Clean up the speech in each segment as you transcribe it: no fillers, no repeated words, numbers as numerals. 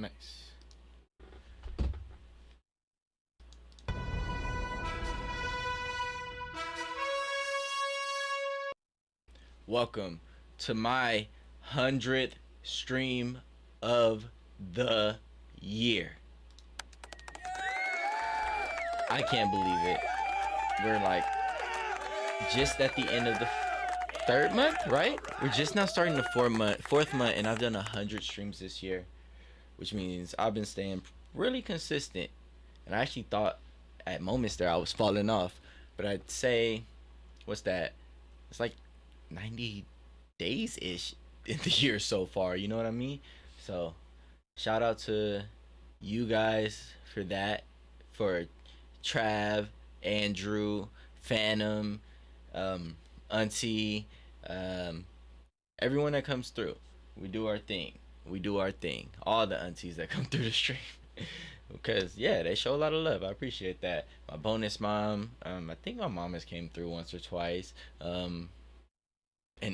Nice. Welcome to my 100th stream of the year. I can't believe it. We're like just at the end of the third month, right? We're just now starting the fourth month, and I've done 100 streams this year, which means I've been staying really consistent. And I actually thought at moments there I was falling off, but I'd say, what's that? It's like 90 days ish in the year so far, you know what I mean? So shout out to you guys for that, for Trav, Andrew, Phantom, Auntie, everyone that comes through. We do our thing. All the aunties that come through the stream. Because yeah, they show a lot of love. I appreciate that. My bonus mom, I think my mom has came through once or twice. And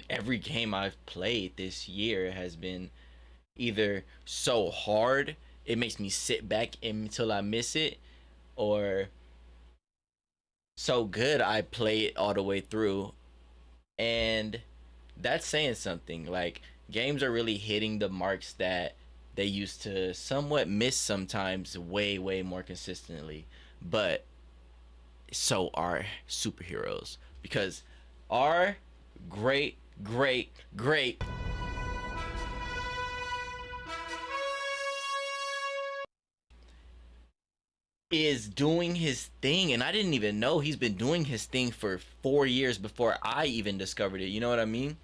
every game I've played this year has been either so hard it makes me sit back until I miss it, or so good I play it all the way through. And that's saying something. Like, games are really hitting the marks that they used to somewhat miss sometimes, way more consistently. But so are superheroes, because our great is doing his thing, and I didn't even know he's been doing his thing for 4 years before I even discovered it. You know what I mean?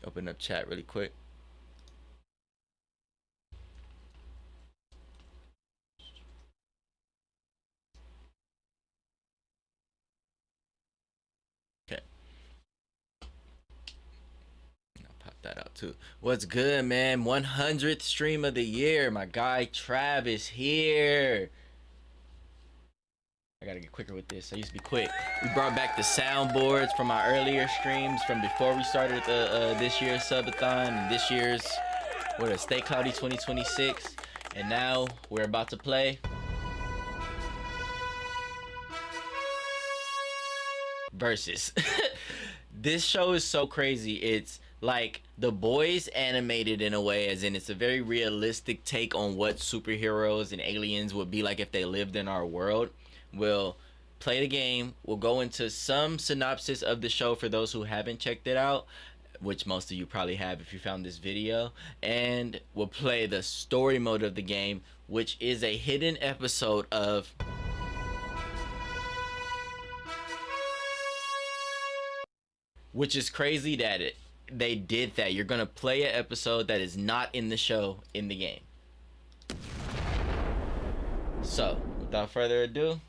Open up chat really quick. Okay. I'll pop that out too. What's good, man? 100th stream of the year. My guy Trav is here. I gotta get quicker with this. I used to be quick. We brought back the soundboards from our earlier streams from before we started the this year's subathon and this year's Stay Cloudy 2026. And now we're about to play Versus. This show is so crazy. It's like The Boys animated in a way, as in it's a very realistic take on what superheroes and aliens would be like if they lived in our world. We'll play the game. We'll go into some synopsis of the show for those who haven't checked it out, which most of you probably have if you found this video. And we'll play the story mode of the game, which is a hidden episode of which is crazy that they did that. You're gonna play an episode that is not in the show in the game. So without further ado,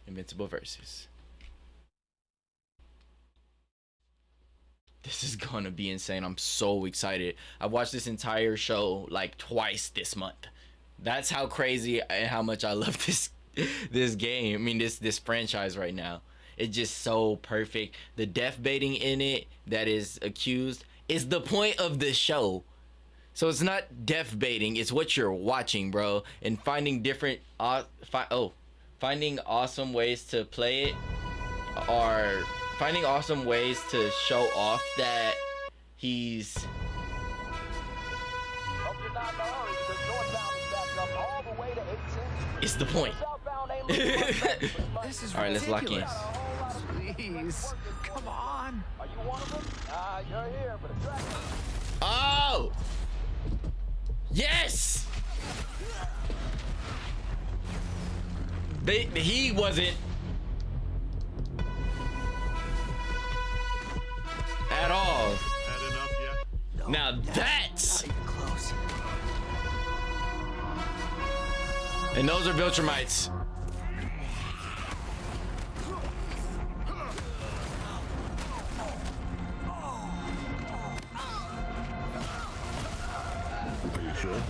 Invincible Versus. This is gonna be insane. I'm so excited. I've watched this entire show like twice this month. That's how crazy and how much I love this game. I mean, this franchise right now. It's just so perfect. The death baiting in it that is accused is the point of the show. So it's not death baiting, it's what you're watching, bro. And finding different finding awesome ways to play it, or finding awesome ways to show off that he's it's the point. This is Alright, let's lock in. Please, come on. Are you one of them? You're here, but attract. Oh! Yes! He wasn't at all. Had enough yet? Now that's... Not even close. And those are Viltrumites. Are you sure?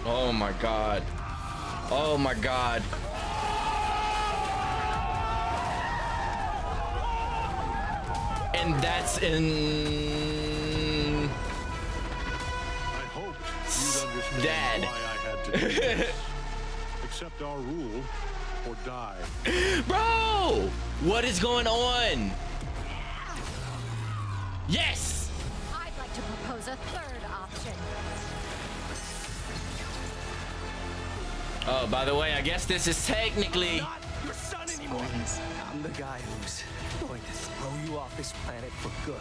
Oh my god. Oh my god. And that's in I hoped you'd understand Dad. why I had to do this. Accept our rule or die. Bro, what is going on? Yes. I'd like to propose a third option. Oh, by the way, I guess this is technically Not your son anymore. I'm the guy who's going to throw you off this planet for good.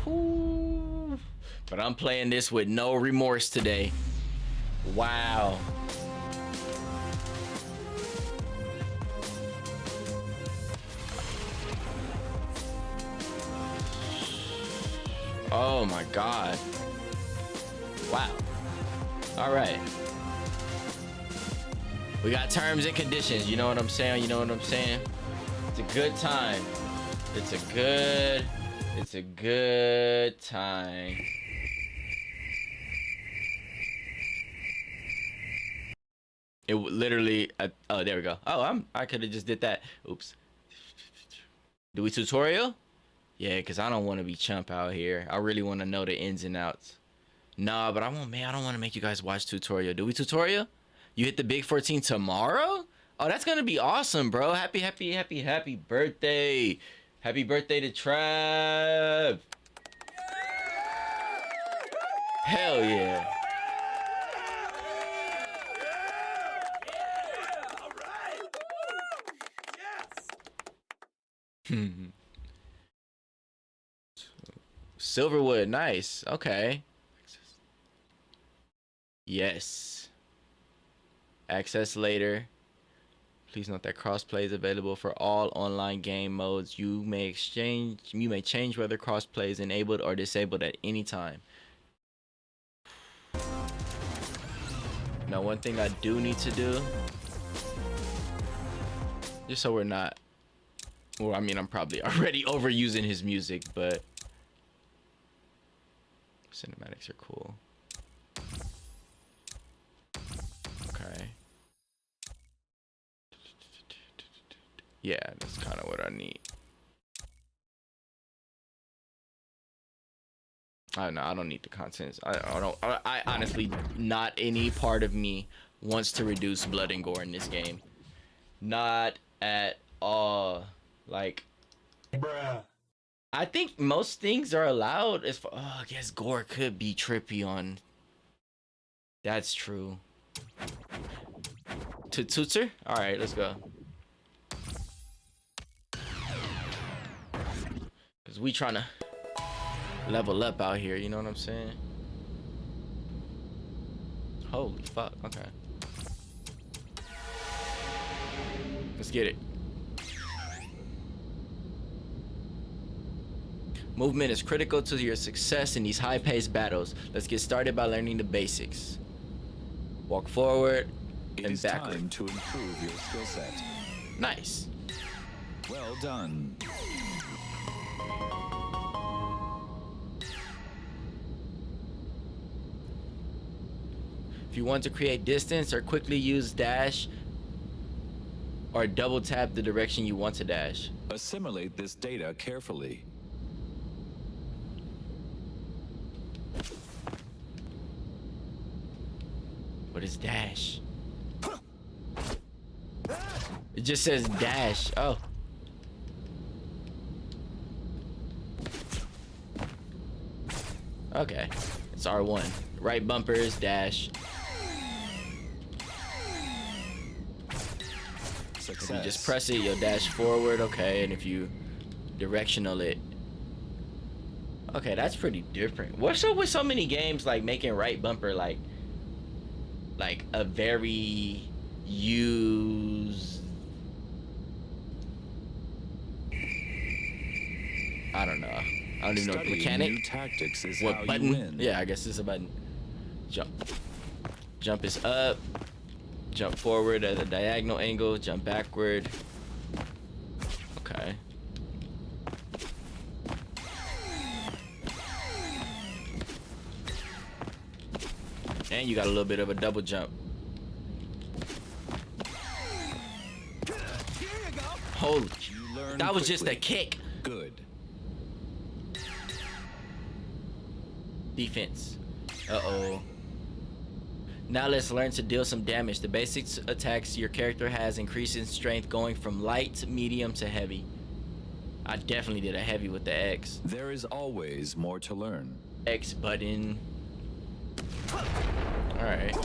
Ooh. But I'm playing this with no remorse today. Wow. Oh my God. Wow. All right. We got terms and conditions. You know what I'm saying? You know what I'm saying? It's a good time. It's a good time. It literally, oh, there we go. Oh, I could have just did that. Oops. Do we tutorial? Yeah, because I don't want to be chump out here. I really want to know the ins and outs. Nah, but I don't want to make you guys watch tutorial. Do we tutorial? You hit the big 14 tomorrow? Oh, that's going to be awesome, bro. Happy birthday. Happy birthday to Trav. Hell yeah. Silverwood, nice. Okay. Yes. Access later. Please note that crossplay is available for all online game modes. You may change whether crossplay is enabled or disabled at any time. Now, one thing I do need to do, just so we're not, well, I mean, I'm probably already overusing his music, but cinematics are cool. Okay. Yeah, that's kind of what I need. I don't need the contents. I honestly, not any part of me wants to reduce blood and gore in this game. Not at all. Like, bruh. I think most things are allowed as far, oh, I guess gore could be trippy on. That's true. To Tootser? All right, let's go. Cause we trying to level up out here, you know what I'm saying? Holy fuck, okay. Let's get it. Movement is critical to your success in these high-paced battles. Let's get started by learning the basics. Walk forward and backward. It is time to improve your skill set. Nice. Well done. If you want to create distance or quickly use dash or double tap the direction you want to dash. Assimilate this data carefully. What is dash? It just says dash. Oh. Okay. It's R1. Right bumper is dash. Success. If you just press it, you'll dash forward. Okay. And if you directional it. Okay, that's pretty different. What's up with so many games like making right bumper like a very used, I don't know. I don't even know what mechanic. New tactics is What how button? you win. Yeah, I guess it's a button. Jump. Jump is up. Jump forward at a diagonal angle. Jump backward. Okay. And you got a little bit of a double jump. Holy, You learn that was just a quickly. kick. Good. Defense. Uh-oh. Now let's learn to deal some damage. The basic attacks your character has increase in strength going from light, medium to heavy. I definitely did a heavy with the X. There is always more to learn. X button. Alright.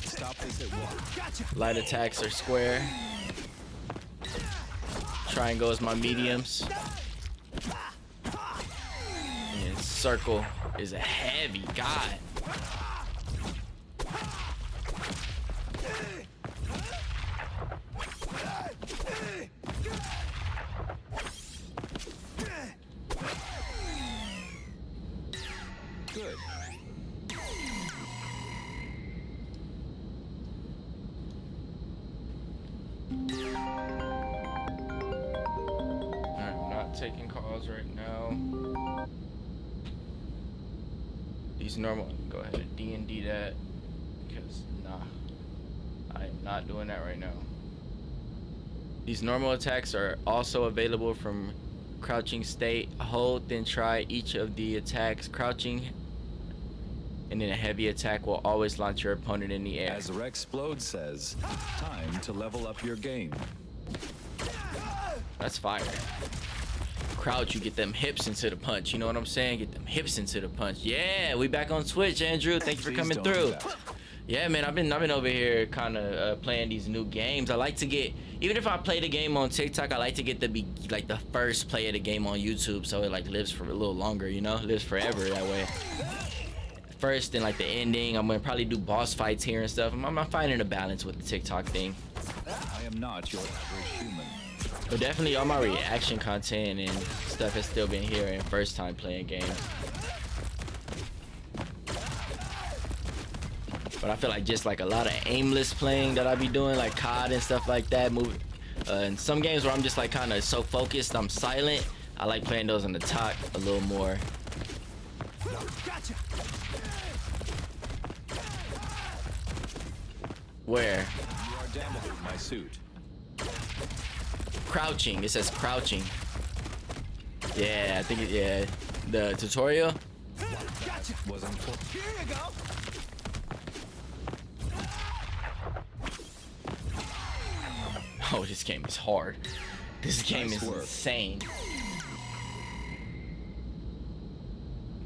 Stop this at once. Light attacks are square. Triangle is my mediums. And circle is a heavy. God. Good. I'm not taking calls right now. These normal, go ahead and D&D that, because nah, I am not doing that right now. These normal attacks are also available from crouching state. Hold, then try each of the attacks. Crouching, and then a heavy attack will always launch your opponent in the air. As Rexplode says, time to level up your game. That's fire. Crouch, you get them hips into the punch. You know what I'm saying? Get them hips into the punch. Yeah, we back on Twitch, Andrew. Thank you for Please coming don't do through. that. Yeah, man, I've been over here kind of playing these new games. I like to get, even if I play the game on TikTok, I like to get the first play of the game on YouTube, so it like lives for a little longer, you know, lives forever that way. First and like the ending, I'm gonna probably do boss fights here and stuff. I'm finding a balance with the TikTok thing. I am not your average human. But definitely all my reaction content and stuff has still been here and first time playing games. But I feel like just like a lot of aimless playing that I be doing, like COD and stuff like that. And some games where I'm just like kind of so focused, I'm silent. I like playing those on the talk a little more. Where? You are damaging my suit. Crouching. It says crouching. Yeah, I think yeah. The tutorial. Was important. Here you go. Oh, this game is hard. This game Nice is work. insane.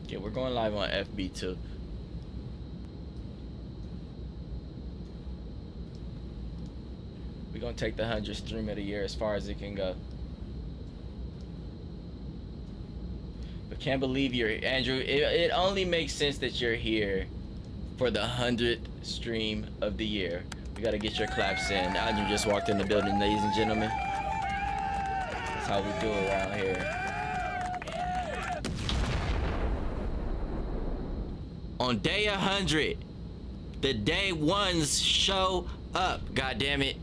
Okay, we're going live on FB too. We're gonna take the 100th stream of the year as far as it can go. But can't believe you're Andrew. It only makes sense that you're here for the 100th stream of the year. We gotta get your claps in. Andrew just walked in the building, ladies and gentlemen. That's how we do it around here. On day 100, the day ones show up. God damn it.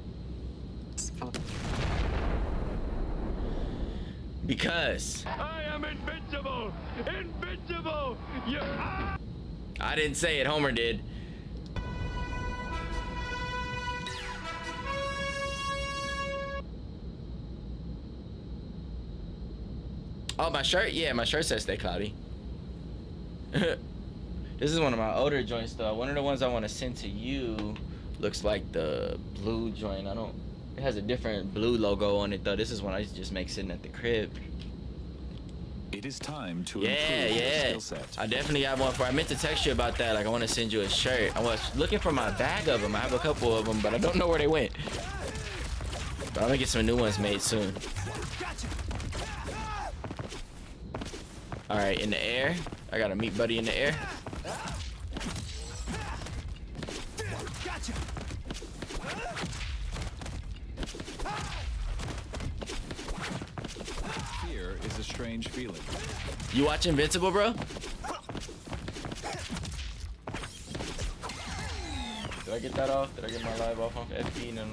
Because I am invincible! Invincible! Yeah! I didn't say it, Homer did. Oh, my shirt? Yeah, my shirt says stay cloudy. This is one of my older joints though. One of the ones I want to send to you looks like the blue joint. It has a different blue logo on it though. This is one I just make sitting at the crib. It is time to Yeah, improve your yeah. skill set. I definitely have one for. I meant to text you about that. Like I want to send you a shirt. I was looking for my bag of them. I have a couple of them, but I don't know where they went. But I'm gonna get some new ones made soon. All right, in the air. I got a meat buddy in the air. Fear is a strange feeling. You watch Invincible, bro? Did I get that off? Did I get my live off on FB? No.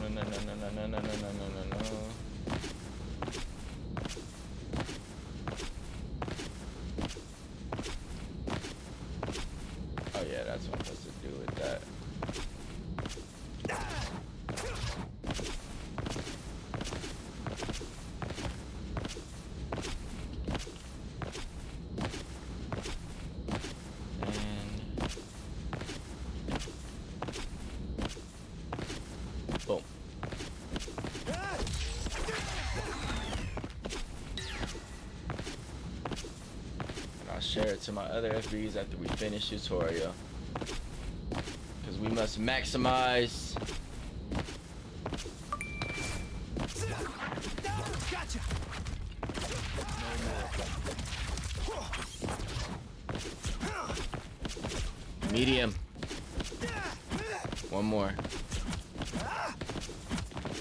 Oh yeah, that's what I'm supposed to do with that. revert to my other FBs after we finish tutorial. Because we must maximize. Gotcha. Medium. One more.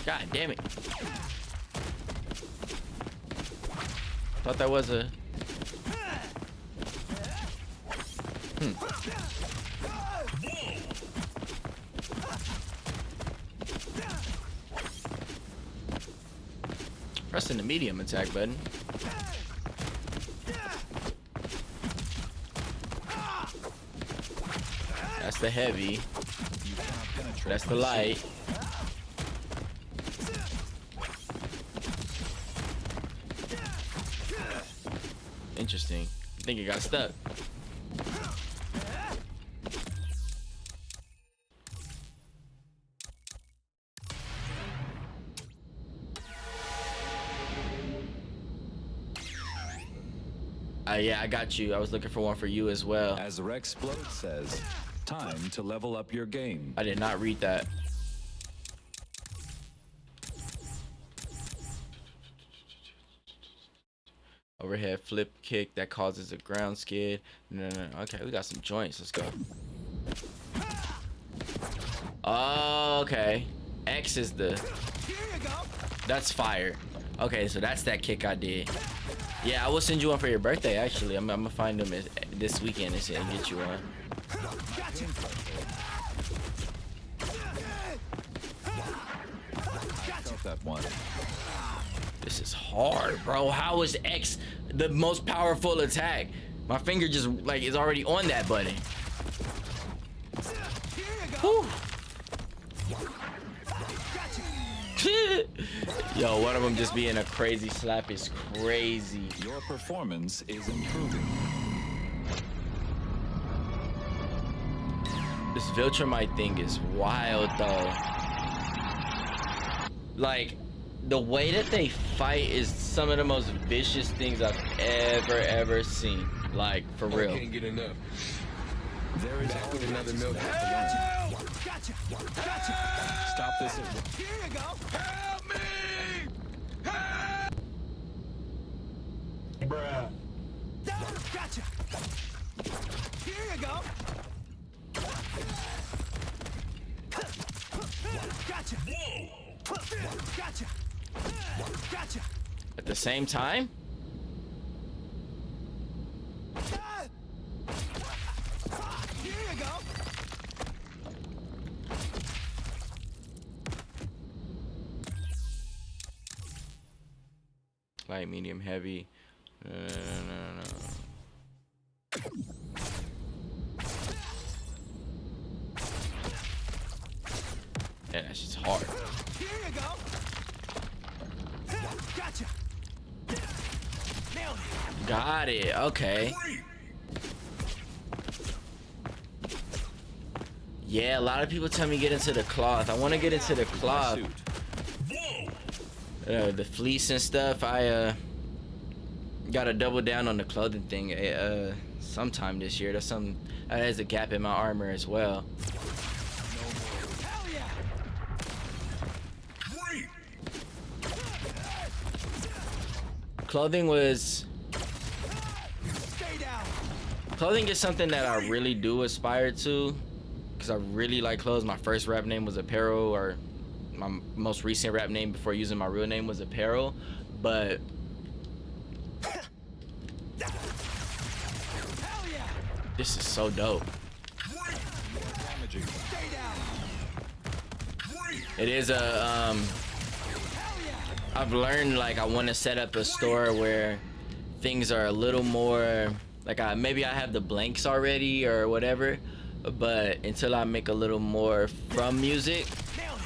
God damn it. Thought that was a... Pressing the medium attack button. That's the heavy. That's the light. Interesting. I think it got stuck. Yeah, I got you. I was looking for one for you as well. As Rexplode says, time to level up your game. I did not read that. Overhead flip kick that causes a ground skid. No. Okay, we got some joints. Let's go. Oh, okay. X is the... That's fire. Okay, so that's that kick I did. Yeah, I will send you one for your birthday, actually. I'm gonna find them this weekend and get you one. I felt that one. This is hard, bro. How is X the most powerful attack? My finger just, like, is already on that button. Whew. Yo, one of them just being a crazy slap is crazy. Your performance is improving. This Viltrumite thing is wild, though. Like, the way that they fight is some of the most vicious things I've ever seen. Like, for real. I can't get enough. There is Back with another milk. Gotcha. Stop this. Here you go. Help me! Help! Bruh. Gotcha. Here you go. Gotcha. Gotcha. At the same time? Here you go. Light, medium, heavy. No. Yeah, that's just hard. Here you go. Gotcha. Nailed it. Got it. Okay. Yeah, a lot of people tell me get into the cloth. I want to get into the cloth. The fleece and stuff. I gotta double down on the clothing thing sometime this year. That has a gap in my armor as well. Hell yeah. Clothing was... Stay down. Clothing is something that I really do aspire to, because I really like clothes. My first rap name was Apparel, or my most recent rap name before using my real name was Apparel, but Hell yeah. this is so dope. Damaging. Stay down. It is a Hell yeah. I've learned, like, I want to set up a store where things are a little more like, maybe I have the blanks already or whatever, but until I make a little more from music, Nailed it.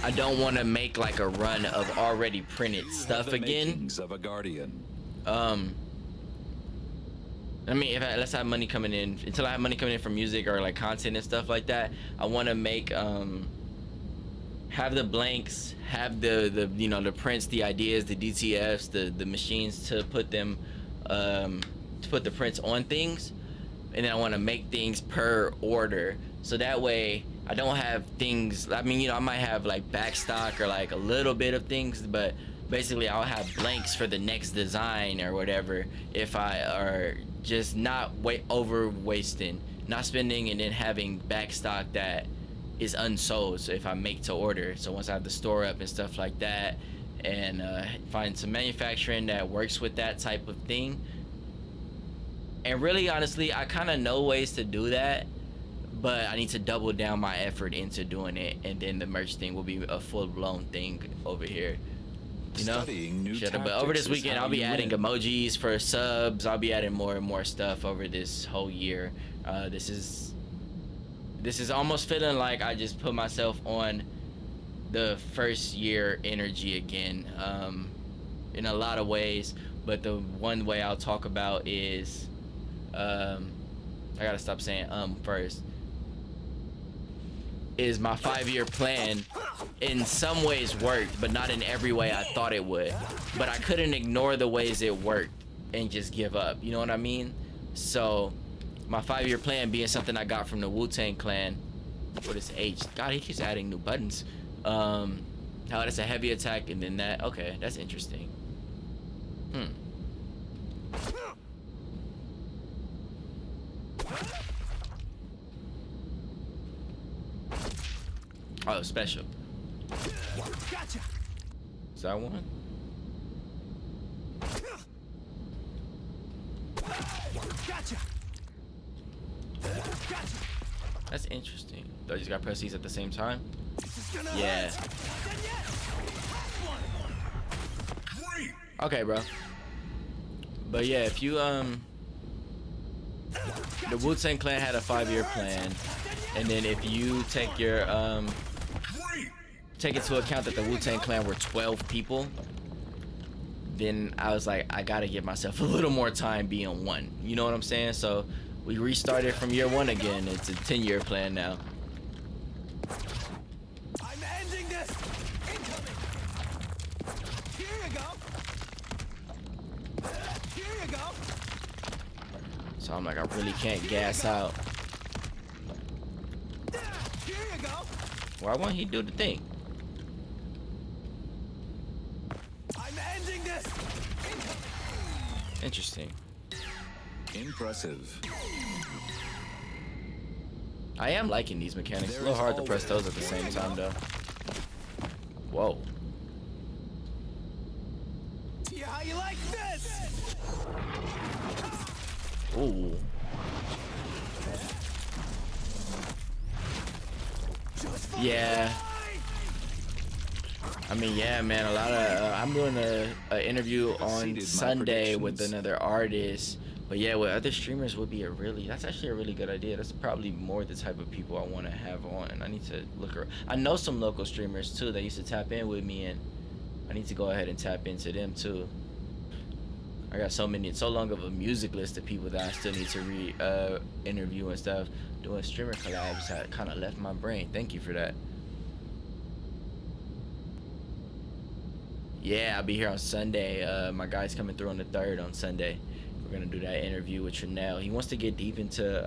I don't want to make like a run of already printed stuff The again. makings of a guardian. I mean, let's have money coming in, until I have money coming in from music or like content and stuff like that, I want to make have the blanks, have the you know, the prints, the ideas, the DTFs, the machines to put them to put the prints on things, and then I want to make things per order, so that way I don't have things. I mean, you know, I might have like back stock or like a little bit of things, but basically I'll have blanks for the next design or whatever, if I are just not over wasting, not spending, and then having back stock that is unsold, so if I make to order, so once I have the store up and stuff like that, and find some manufacturing that works with that type of thing. And really honestly, I kind of know ways to do that, but I need to double down my effort into doing it, and then the merch thing will be a full-blown thing over here, you know. But over this weekend I'll be adding emojis for subs. I'll be adding more and more stuff over this whole year. This is almost feeling like I just put myself on the first year energy again, in a lot of ways. But the one way I'll talk about is, I gotta stop saying first, is my 5-year plan in some ways worked, but not in every way I thought it would. But I couldn't ignore the ways it worked and just give up, you know what I mean? So my 5-year plan being something I got from the Wu-Tang Clan. What is H? God, he keeps adding new buttons. How that's a heavy attack, and then that. Okay, that's interesting. Oh, special. Gotcha. Is that one? Gotcha. Gotcha. That's interesting. Do I just gotta press these at the same time? This is gonna Yeah. hurt. Okay, bro. But yeah, if you the Wu-Tang Clan had a 5-year plan, and then if you take your take into account that the Wu-Tang Clan were 12 people, then I was like, I gotta give myself a little more time being one. You know what I'm saying? So we restarted from year 1 again. It's a 10-year plan now. I'm ending this. Incoming. Here you go. Here you go. So I'm like, I really can't gas out. Here you go. Why won't he do the thing? I'm ending this. Incoming. Interesting. Impressive. I am liking these mechanics. It's a little hard to press those at the same time though. Whoa. See how you like this. Ooh. Just for Yeah. the I mean, yeah, man. A lot of I'm doing a interview on Exceeded my Sunday with predictions. another artist. But yeah, with other streamers would be that's actually a really good idea. That's probably more the type of people I want to have on. And I need to look around. I know some local streamers too that used to tap in with me, and I need to go ahead and tap into them too. I got so long of a music list of people that I still need to interview and stuff. Doing streamer collabs that kind of left my brain. Thank you for that. Yeah, I'll be here on Sunday. My guy's coming through on the 3rd on Sunday. We're gonna do that interview with Chanel. He wants to get deep into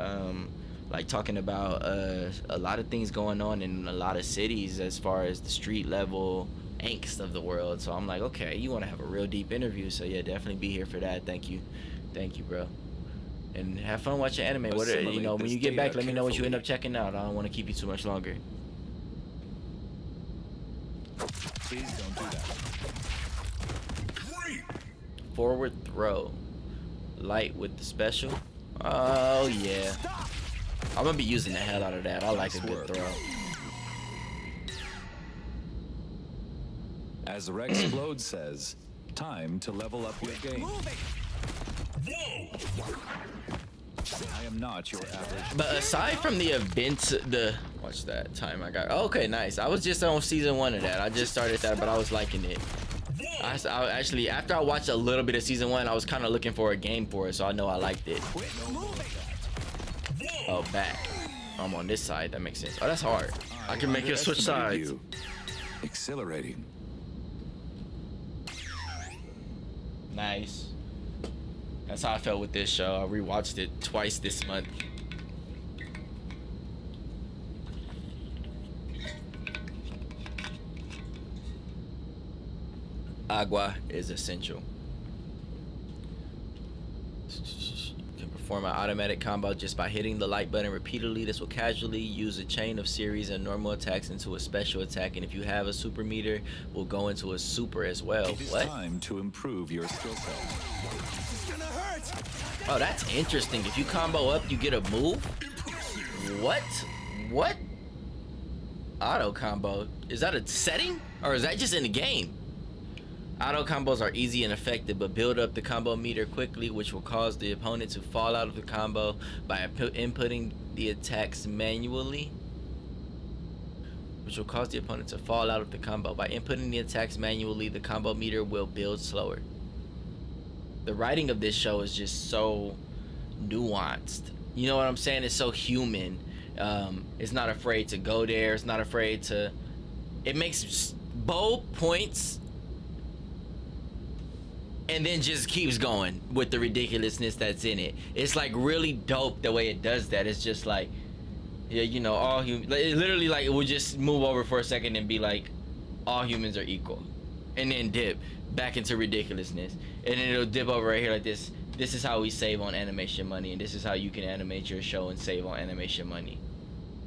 like talking about a lot of things going on in a lot of cities as far as the street level angst of the world. So I'm like, okay, you want to have a real deep interview, so yeah, definitely be here for that. Thank you, bro, and have fun watching anime. What you know, when you get back, let me know what you end up checking out. I don't want to keep you too much longer. Please don't do that. Forward throw, light with the special. Oh yeah, I'm gonna be using the hell out of that. I like a good throw. As Rex Explode says, time to level up your game. moving. I am not your average. But aside from the events, watch that time I got. Okay, nice. I was just on season 1 of that. I just started that, but I was liking it. I actually, after I watched a little bit of season 1, I was kind of looking for a game for it, so I know I liked it. Oh, back. I'm on this side. That makes sense. Oh, that's hard. I can make it switch sides. You. Exhilarating. Nice. That's how I felt with this show. I rewatched it twice this month. Agua is essential. Can perform an automatic combo just by hitting the like button repeatedly. This will casually use a chain of series and normal attacks into a special attack, and if you have a super meter, will go into a super as well. It is What? time to improve your skill set. Oh, that's interesting. If you combo up, you get a move? What? What? Auto combo. Is that a setting? Or is that just in the game? Auto combos are easy and effective, but build up the combo meter quickly, which will cause the opponent to fall out of the combo by inputting the attacks manually. Which will cause the opponent to fall out of the combo. By inputting the attacks manually, the combo meter will build slower. The writing of this show is just so nuanced. You know what I'm saying? It's so human. It's not afraid to go there. It's not afraid to... It makes bold points and then just keeps going with the ridiculousness that's in it. It's like really dope the way it does that. It's just like, yeah, you know, all human, literally, like, it would just move over for a second and be like, all humans are equal, and then dip back into ridiculousness, and then it'll dip over right here like this. This is how we save on animation money, and this is how you can animate your show and save on animation money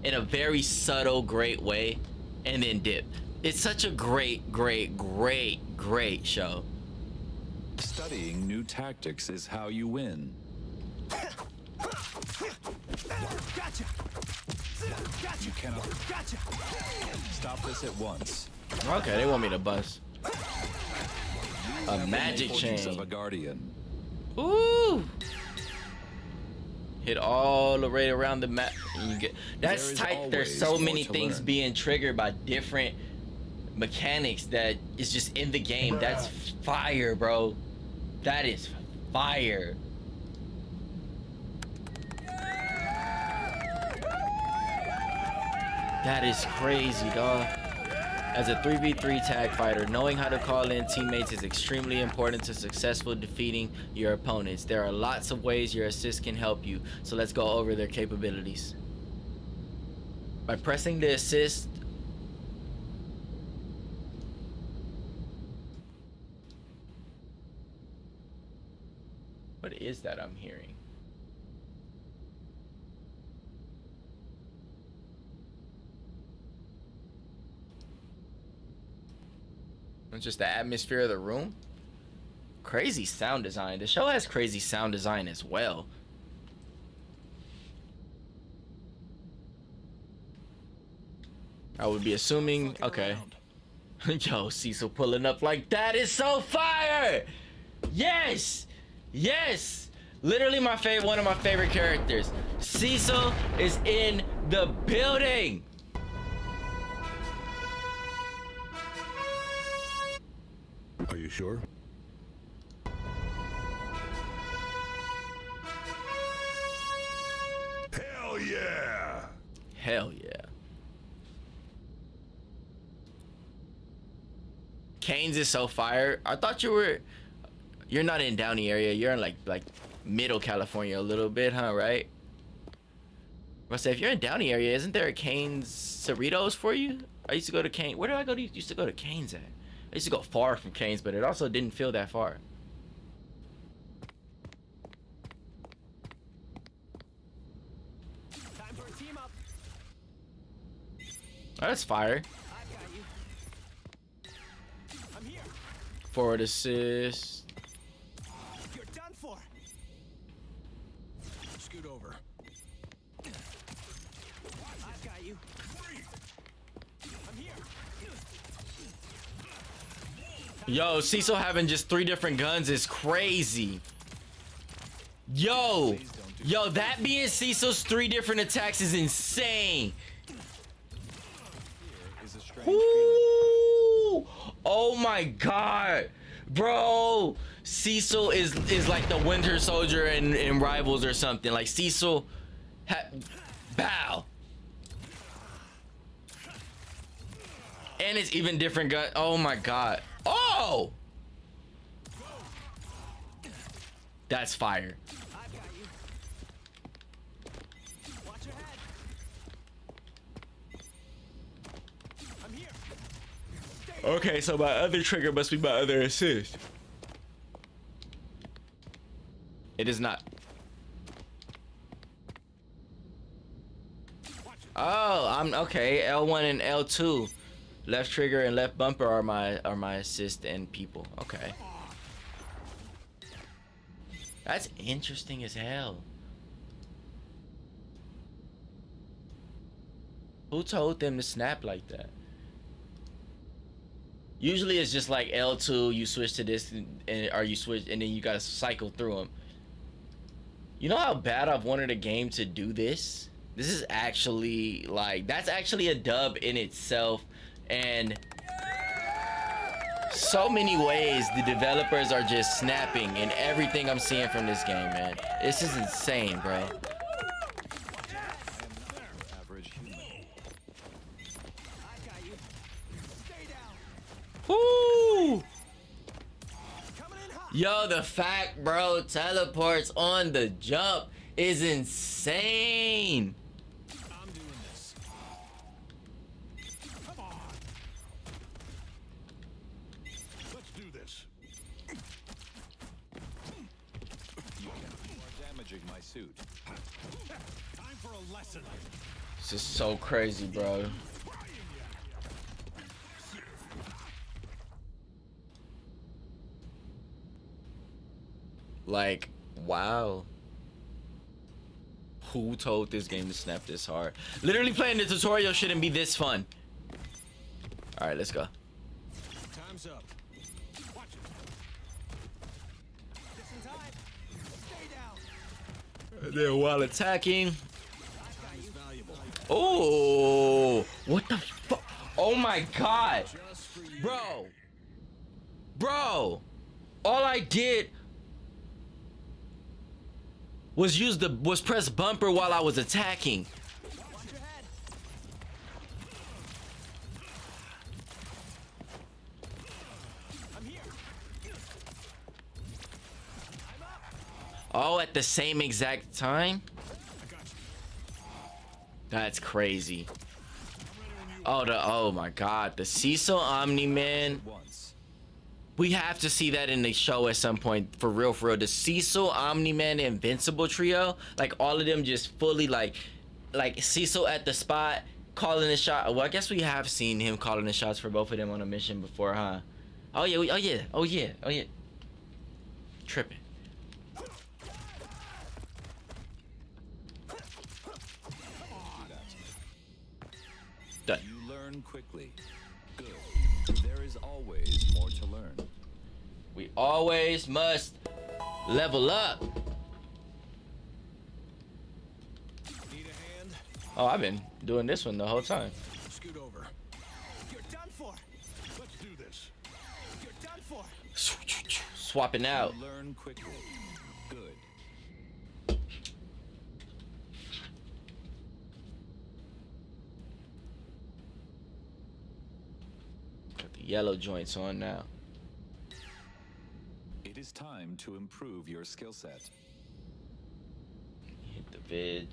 in a very subtle, great way, and then dip. It's such a great show. Studying new tactics is how you win. Gotcha. You cannot stop this at once. Okay, they want me to bust a magic Importance chain. of a guardian. Ooh! Hit all the way around the map. And you get that's There is tight. There's always so more many to things learn. being triggered by different mechanics that is just in the game. That's fire, bro. That is fire. That is crazy, dog. As a 3v3 tag fighter, knowing how to call in teammates is extremely important to successful defeating your opponents. There are lots of ways your assist can help you, so let's go over their capabilities. By pressing the assist, what is that I'm hearing? It's just the atmosphere of the room. Crazy sound design. The show has crazy sound design as well. I would be assuming, okay. Yo, Cecil pulling up like that is so fire! Yes! Yes! Literally my favorite, one of my favorite characters. Cecil is in the building! Are you sure? Hell yeah! Hell yeah. Canes is so fire. I thought you're not in Downey area. You're in like middle California a little bit, huh? Right? I say if you're in Downey area, isn't there a Canes Cerritos for you? I used to go to Canes. Where did I go to? Used to go to Canes at? I used to go far from Canes, but it also didn't feel that far. Time for a team up. Oh, that's fire. I've got you. I'm here. Forward assist. You're done for. Scoot over. I've got you. I'm here. Yo, Cecil having just 3 different guns is crazy. Yo, that being Cecil's 3 different attacks is insane. Is a strange Ooh, oh my god, bro. Cecil is like the Winter Soldier in Rivals or something. Like Cecil, bow. And it's even different gun. Oh my god. Oh! That's fire. Watch your head. I'm here. Okay, so my other trigger must be my other assist. It is not. Oh, I'm okay. L1 and L2. Left trigger and left bumper are my assist and people. Okay. That's interesting as hell. Who told them to snap like that? Usually it's just like L2, you switch to this, or you switch, and then you gotta cycle through them. You know how bad I've wanted a game to do this? This is actually like, that's actually a dub in itself, and so many ways the developers are just snapping in everything I'm seeing from this game, man. This is insane, bro. Average human. I got you. Stay down. Woo! Coming in hot. Yo, the fact, bro, teleports on the jump is insane. I'm doing this. Come on. Let's do this. You are damaging my suit. Time for a lesson. This is so crazy, bro. Like, wow. Who told this game to snap this hard? Literally playing the tutorial shouldn't be this fun. All right, let's go. Time's up. Watch it. Just in time. Stay down. Then while attacking. Time is valuable. Oh, what the fuck? Oh my god. Just for you. Bro. All I did was press bumper while I was attacking. Watch your head. I'm here. I'm up. Oh, at the same exact time? I got you. That's crazy. Oh my god, the Cecil Omni-Man. Once. We have to see that in the show at some point, for real, for real. The Cecil, Omni-Man, Invincible trio, like all of them just fully like Cecil at the spot, calling the shot. Well, I guess we have seen him calling the shots for both of them on a mission before, huh? Oh yeah. Tripping. Done. You learn quickly. Good. There is always more to learn. We always must level up. Need a hand? Oh, I've been doing this one the whole time. Scoot over. You're done for. Let's do this. You're done for. Swapping out. You learn quickly. Good. Got the yellow joints on now. It is time to improve your skill set. Hit the veg.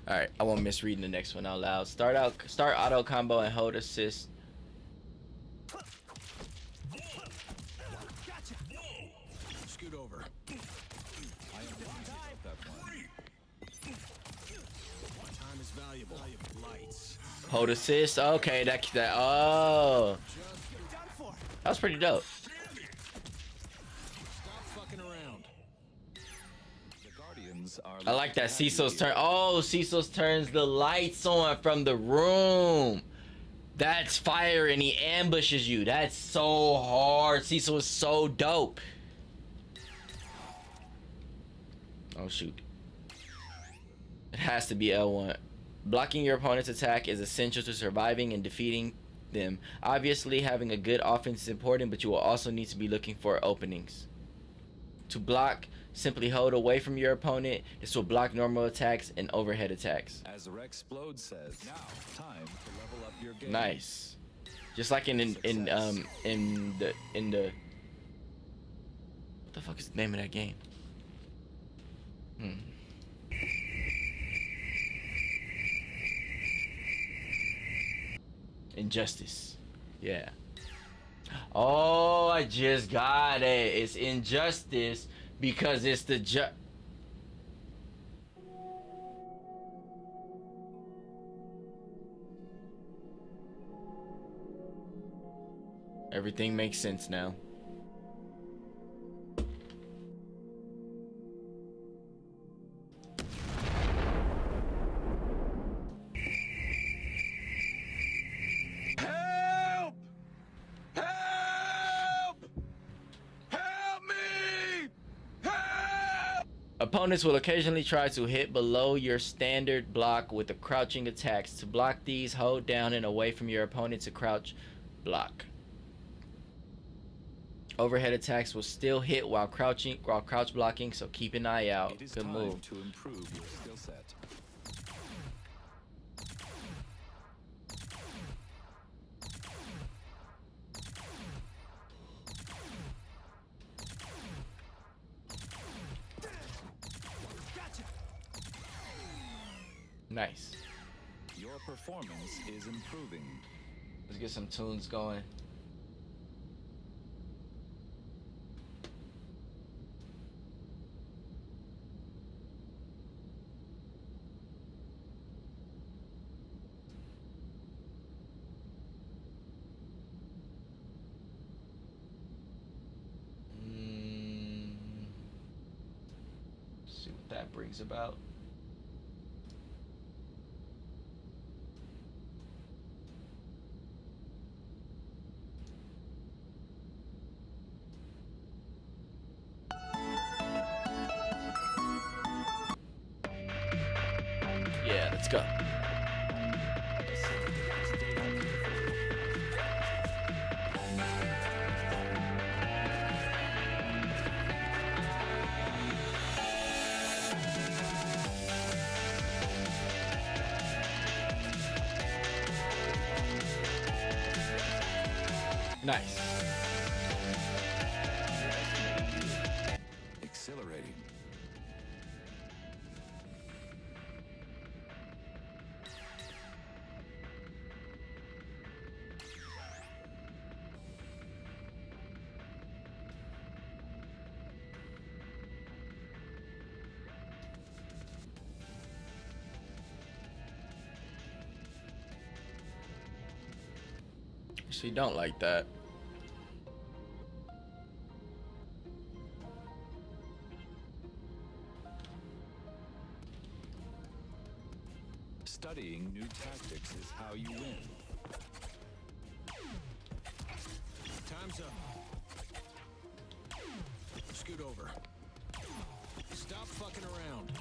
All right, I won't miss reading the next one out loud. Start auto combo and hold assist. Gotcha. Scoot over. I am happy about that one. Time is valuable. Lights. Hold assist. Okay, that oh, You're done for. that was pretty dope. Stop fucking around. The Guardians are. I like that lucky to have Cecil's you turn. here. Oh, Cecil's turns the lights on from the room. That's fire, and he ambushes you. That's so hard. Cecil is so dope. Oh shoot. It has to be L1. Blocking your opponent's attack is essential to surviving and defeating them. Obviously, having a good offense is important, but you will also need to be looking for openings. To block, simply hold away from your opponent. This will block normal attacks and overhead attacks. As Rexplode says, now time to level up your game. Nice. Just like in the what the fuck is the name of that game? Injustice. Yeah. Oh, I just got it. It's Injustice because it's the Everything makes sense now. Help! Help! Help me! Help! Opponents will occasionally try to hit below your standard block with the crouching attacks. To block these, hold down and away from your opponent to crouch block. Overhead attacks will still hit while crouch blocking, so keep an eye out. It is Good time move. to improve your skill set. Nice. Your performance is improving. Let's get some tunes going. See what that brings about. Yeah, let's go. Nice. Exhilarating. She don't like that. Studying new tactics is how you win. Time's up. Scoot over. Stop fucking around.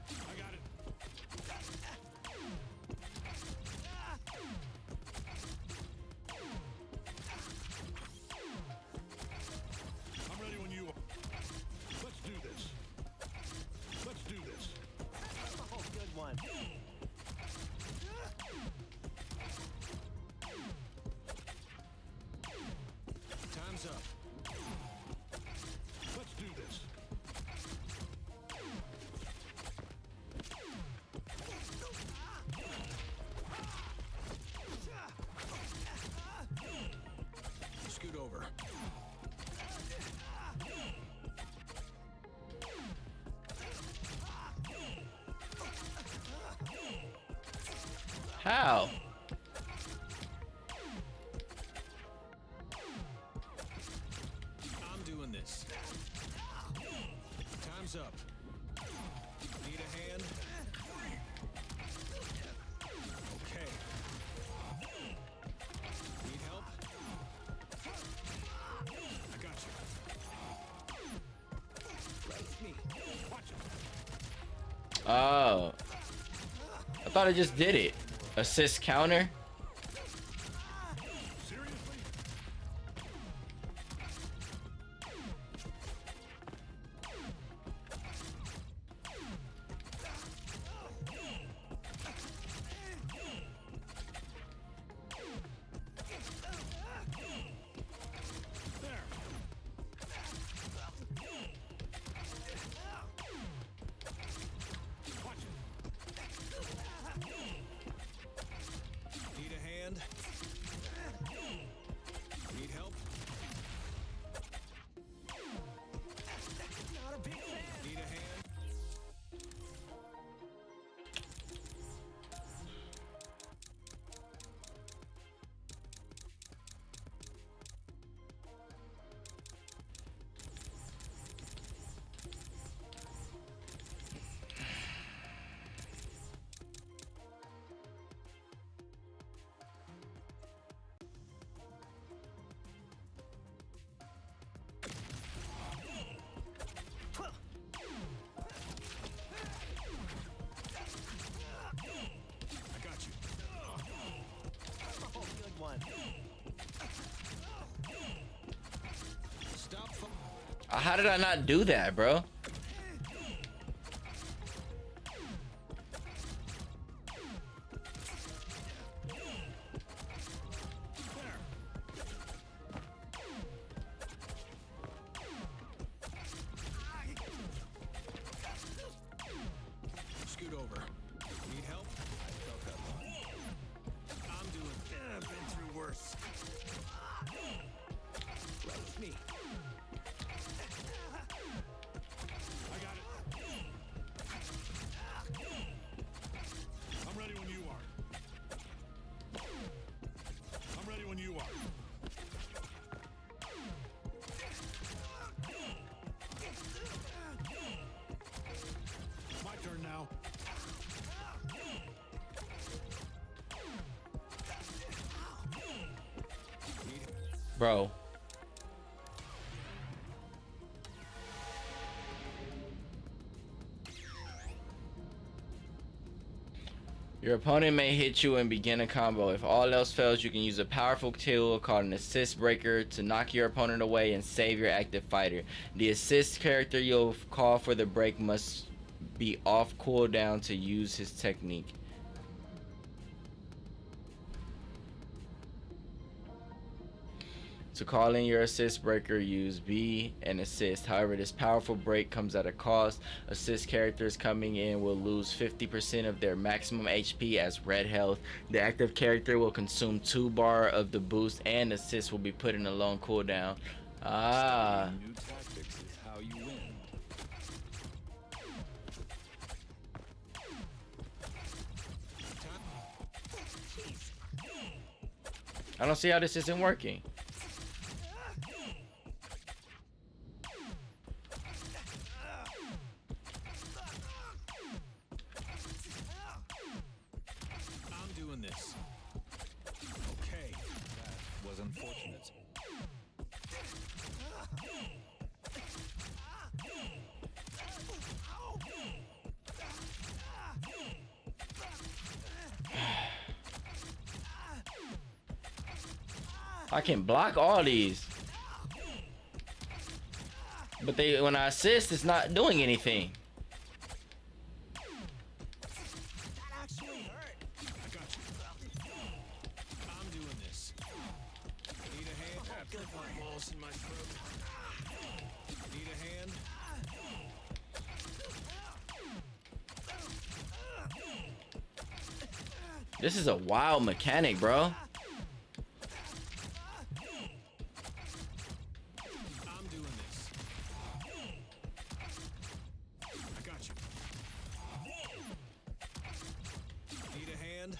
I got it. I'm ready when you are. Let's do this. Let's do this. Oh, good one. Time's up. Let's do this. Scoot over. How? I'm doing this. Time's up. Need a hand? Okay. Need help? I got you. Race me. Watch it. Oh. thought I just did it. Assist counter. Seriously? There. Watch it. Need a hand? Need help? Not a big fan. Need a hand? I got you. Oh, good one. Stop. How did I not do that, bro? Scoot over. Need help? I felt that one. I'm doing. I've been through worse. Raise me. I got it. I'm ready when you are. I'm ready when you are. My turn now. Bro. Your opponent may hit you and begin a combo. If all else fails, you can use a powerful tool called an assist breaker to knock your opponent away and save your active fighter. The assist character you'll call for the break must be off cooldown to use his technique. To call in your assist breaker, use B and assist. However, this powerful break comes at a cost. Assist characters coming in will lose 50% of their maximum HP as red health. The active character will consume 2 bar of the boost, and assist will be put in a long cooldown. Ah. New tactics is how you win. I don't see how this isn't working. I'm doing this. Okay, that was unfortunate. I can block all these. But when I assist, it's not doing anything. That actually hurt. I got you. I'm doing this. Need a hand? Oh, good one. Balls in my throat. Need a hand? This is a wild mechanic, bro. I'm doing this. I got you. Need a hand?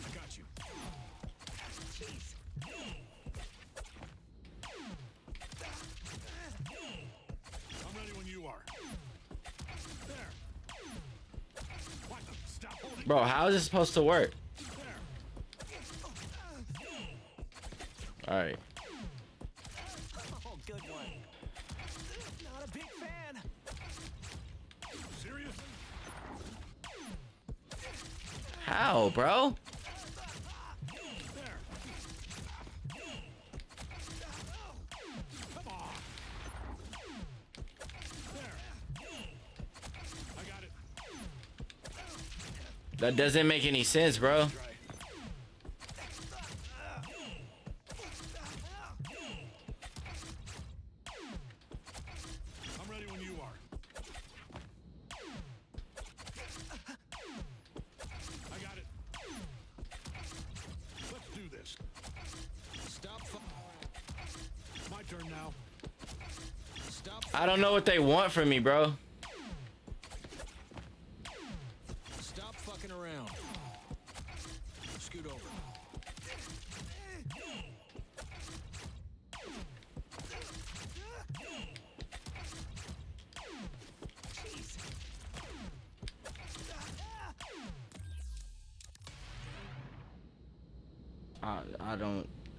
I got you. Jeez. I'm ready when you are. There. What the? Stop holding. Bro, how is this supposed to work? There. All right. Oh, good one. Not a big fan. Seriously? How, bro? There. Come on. There. I got it. That doesn't make any sense, bro. Right. I'm ready when you are. I got it. Let's do this. Stop. My turn now. Stop. I don't know what they want from me, bro. Stop fucking around. Scoot over.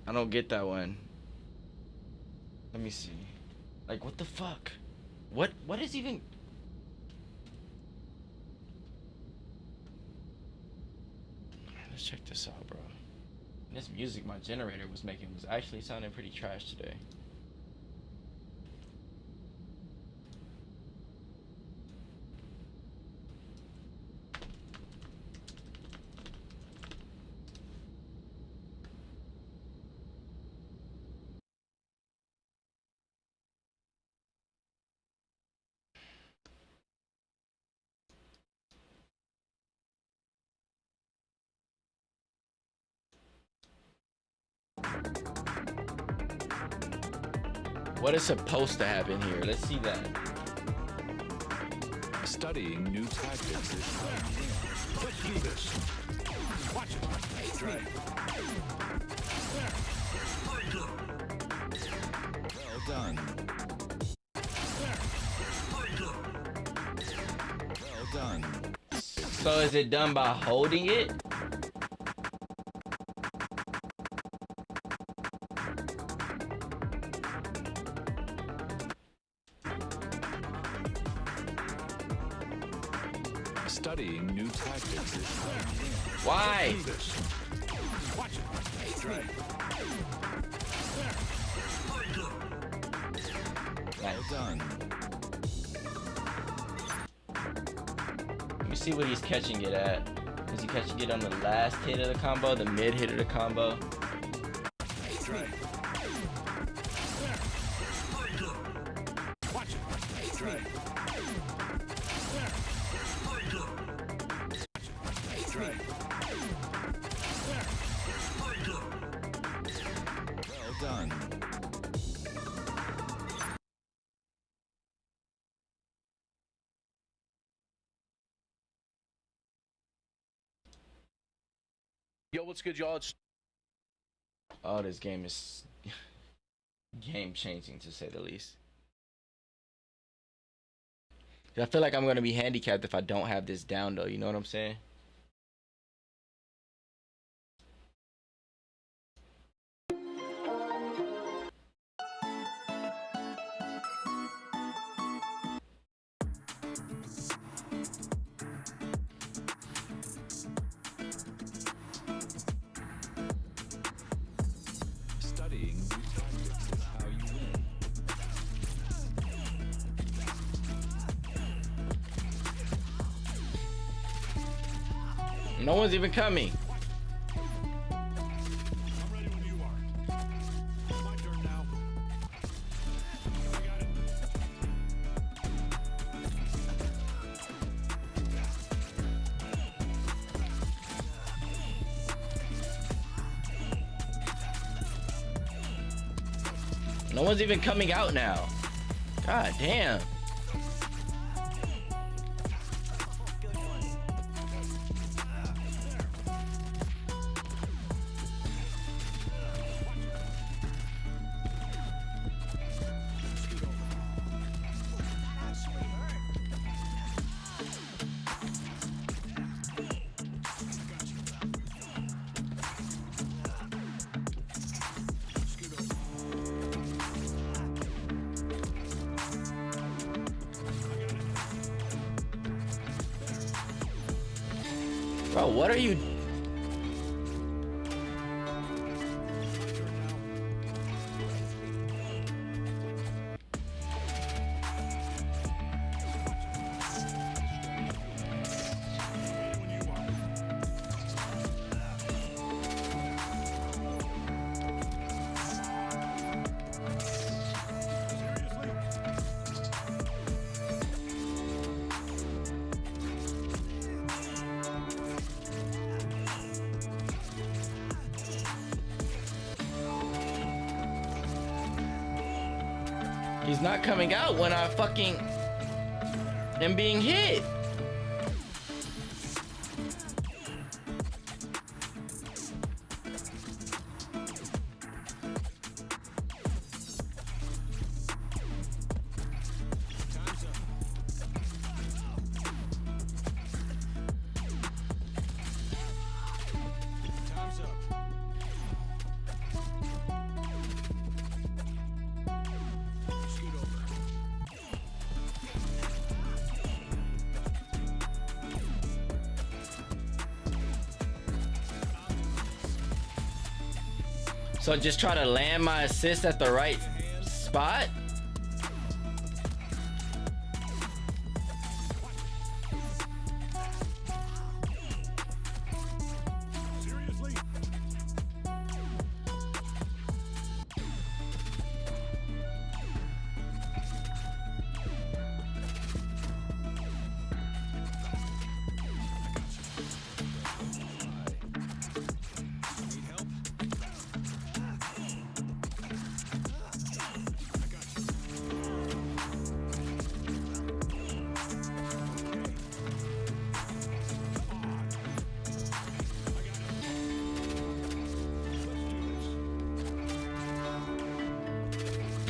I don't get that one. Let me see. Like, what the fuck? What is even? Let's check this out, bro. This music my generator was making was actually sounding pretty trash today. What is supposed to happen here? Let's see that. Studying new tactics is how you win. Let's do this. Watch it. Right. Well done. Well done. So is it done by holding it? Studying new tactics is how you win. Why? Do this. Watch it. Right. Well done. Let me see what he's catching it at. Is he catching it on the last hit of the combo, the mid hit of the combo? Right. Watch it. Right. Right. Well done. Yo, what's good, y'all? It's Oh, this game is game changing to say the least. I feel like I'm gonna be handicapped if I don't have this down though, you know what I'm saying? Studying new tactics is how you win. No one's even coming. I'm ready when you are. My turn now. I got it. No one's even coming out now. God damn. Good one. Scoot over. Scoot Bro, what are you? He's not coming out when I fucking am being hit. So just try to land my assist at the right spot. Seriously? Need help?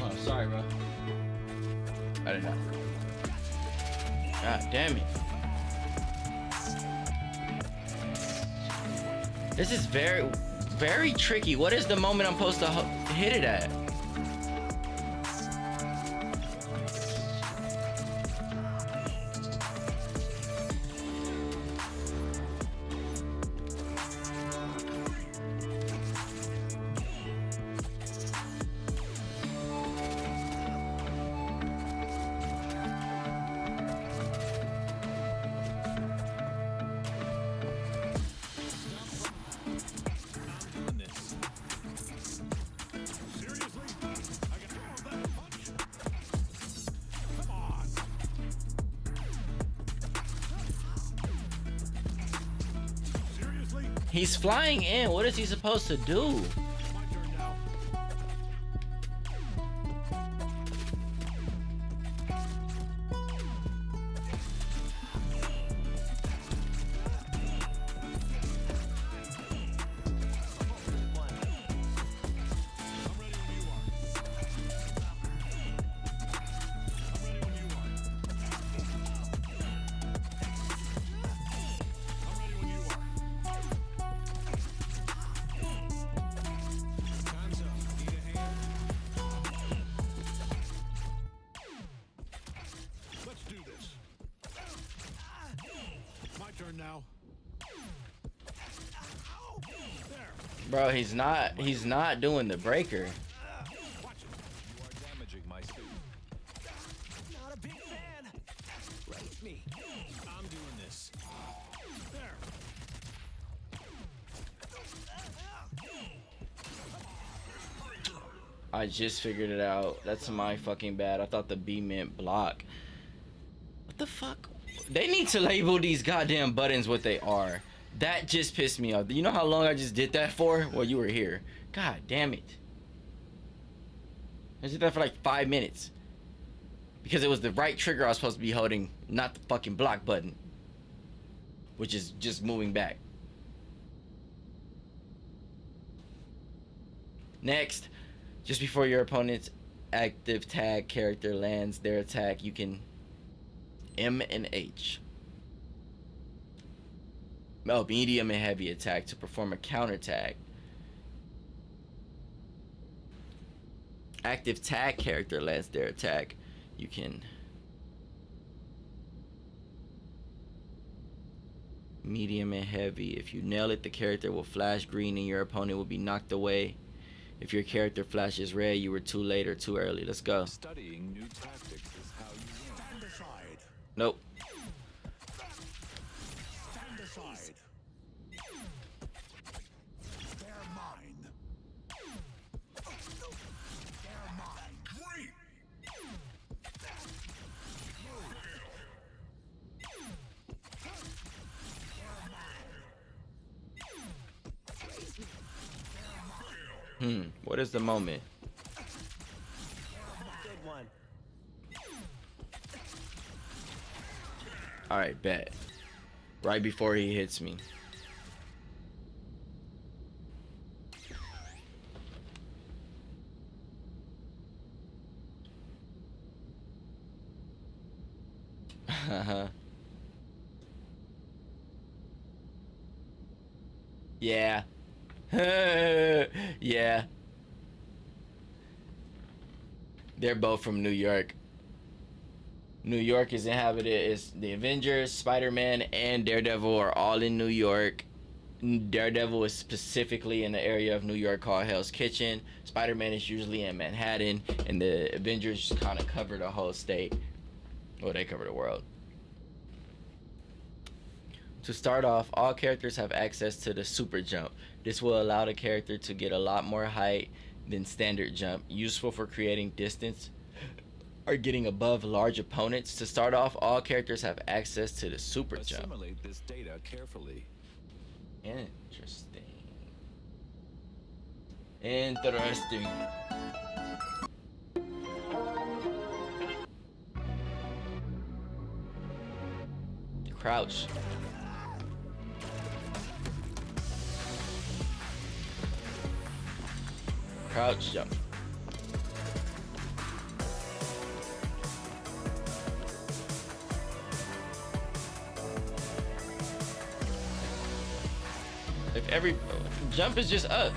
Oh, sorry, bro. I didn't know. God damn it. This is very, very tricky. What is the moment I'm supposed to hit it at? Doing this. Seriously? I can throw that punch. Come on. Seriously? He's flying in. What is he supposed to do? My turn now. I'm ready when you are. I'm ready when you are. I'm ready when you are. Time's up. Need a hand? Let's do this. My turn now. There. Bro, he's not doing the breaker. Watch it. You are damaging my suit. Not a big fan. Raise me. I'm doing this. There. I just figured it out. That's my fucking bad. I thought the B meant block. What the fuck? They need to label these goddamn buttons what they are. That just pissed me off. You know how long I just did that for? Well, you were here. God damn it. I did that for like 5 minutes. Because it was the right trigger I was supposed to be holding, not the fucking block button. Which is just moving back. Next, just before your opponent's active tag character lands their attack, you can M and H. Oh, medium and heavy attack to perform a counter tag. Active tag character lands their attack. You can medium, and heavy. If you nail it, the character will flash green and your opponent will be knocked away. If your character flashes red, you were too late or too early. Let's go. Studying new tactics is how you win. Stand aside. Nope. Stand aside. They're mine. They're mine. Great. What is the moment? Good one. Alright, bet. Right before he hits me. Yeah. Yeah. They're both from New York. New York is inhabited. It's the Avengers, Spider-Man, and Daredevil are all in New York. Daredevil is specifically in the area of New York called Hell's Kitchen. Spider-Man is usually in Manhattan, and the Avengers kind of cover the whole state. Well, they cover the world. To start off, all characters have access to the super jump. This will allow the character to get a lot more height than standard jump, useful for creating distance or getting above large opponents. To start off, all characters have access to the super jump. Assimilate this data carefully. Interesting. Interesting. Crouch. Crouch jump. If every jump is just up.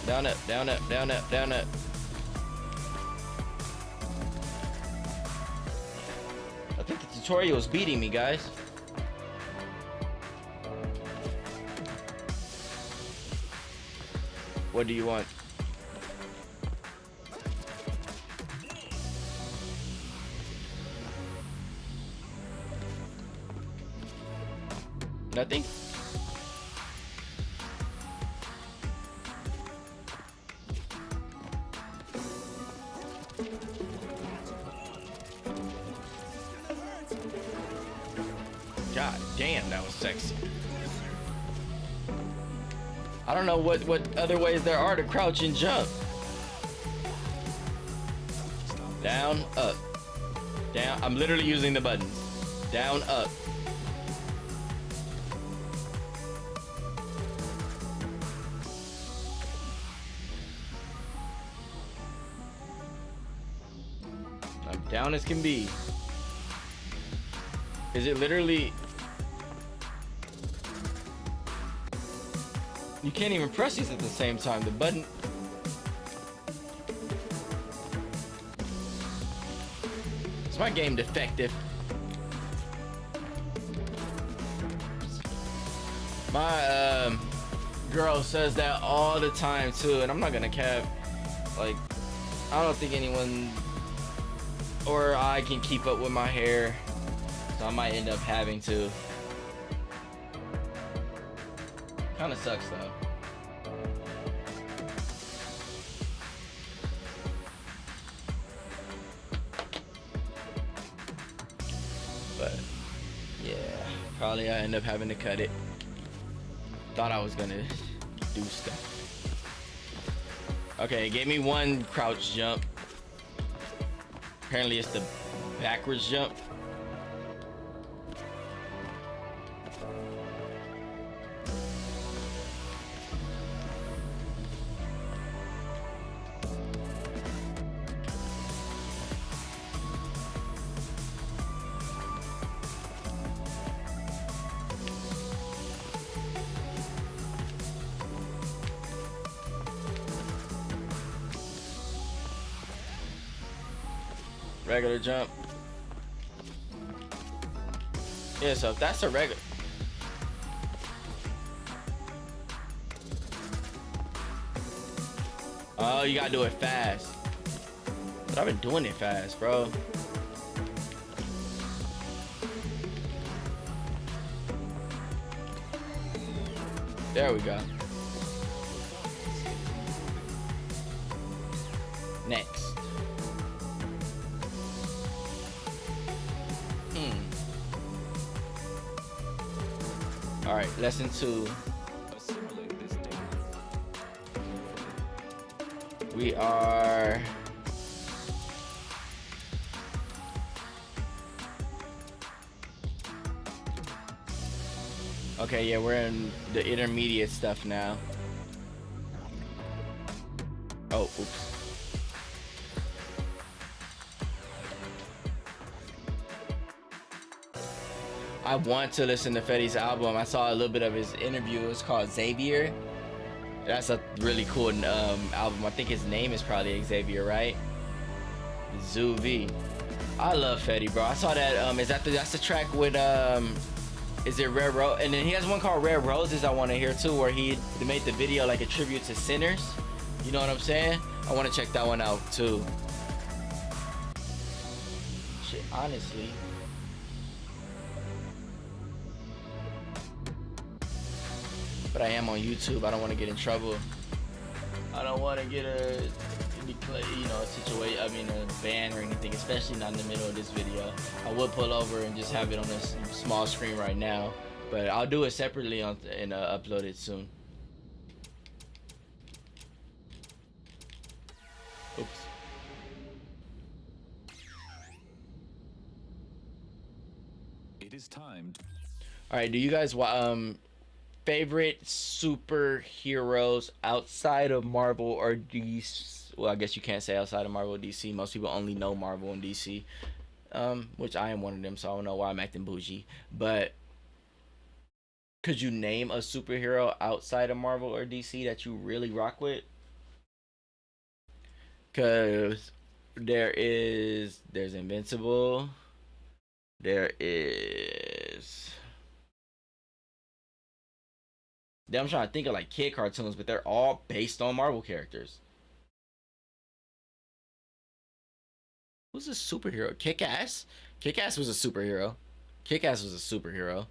Down up, down up, down up, down up. I think the tutorial is beating me, guys. What do you want? Nothing? God damn, that was sexy. I don't know what other ways there are to crouch and jump. Down, up. Down. I'm literally using the buttons. Down, up. I'm down as can be. Is it literally... You can't even press these at the same time. The button... Is my game defective? My girl says that all the time too, and I'm not gonna cap. Like, I don't think anyone or I can keep up with my hair, so I might end up having to. Kind of sucks though. But yeah, probably I end up having to cut it. Thought I was gonna do stuff. Okay, it gave me one crouch jump. Apparently it's the backwards jump. Regular jump. Yeah, so if that's a regular. Oh, you gotta do it fast. But I've been doing it fast, bro. There we go. Next. All right, lesson 2. Assimilate this data. We are okay, yeah, we're in the intermediate stuff now. Oh, oops. I want to listen to Fetty's album. I saw a little bit of his interview. It's called Xavier. That's a really cool album. I think his name is probably Xavier, right? Zoo V. I love Fetty, bro. I saw that. That's the track with is it Red Rose? And then he has one called Red Roses I want to hear too, where he made the video like a tribute to sinners. You know what I'm saying? I want to check that one out too. Shit, honestly. But I am on YouTube. I don't want to get in trouble. I don't want to get a situation. I mean, a ban or anything, especially not in the middle of this video. I would pull over and just have it on this small screen right now, but I'll do it separately and upload it soon. Oops. It is time. All right. Do you guys favorite superheroes outside of Marvel or DC? Well, I guess you can't say outside of Marvel or DC. Most people only know Marvel and DC, which I am one of them, so I don't know why I'm acting bougie. But could you name a superhero outside of Marvel or DC that you really rock with? Because there's Invincible. There is... I'm trying to think of like kid cartoons, but they're all based on Marvel characters. Who's a superhero? Kick-Ass? Kick-Ass was a superhero. Kick-Ass was a superhero.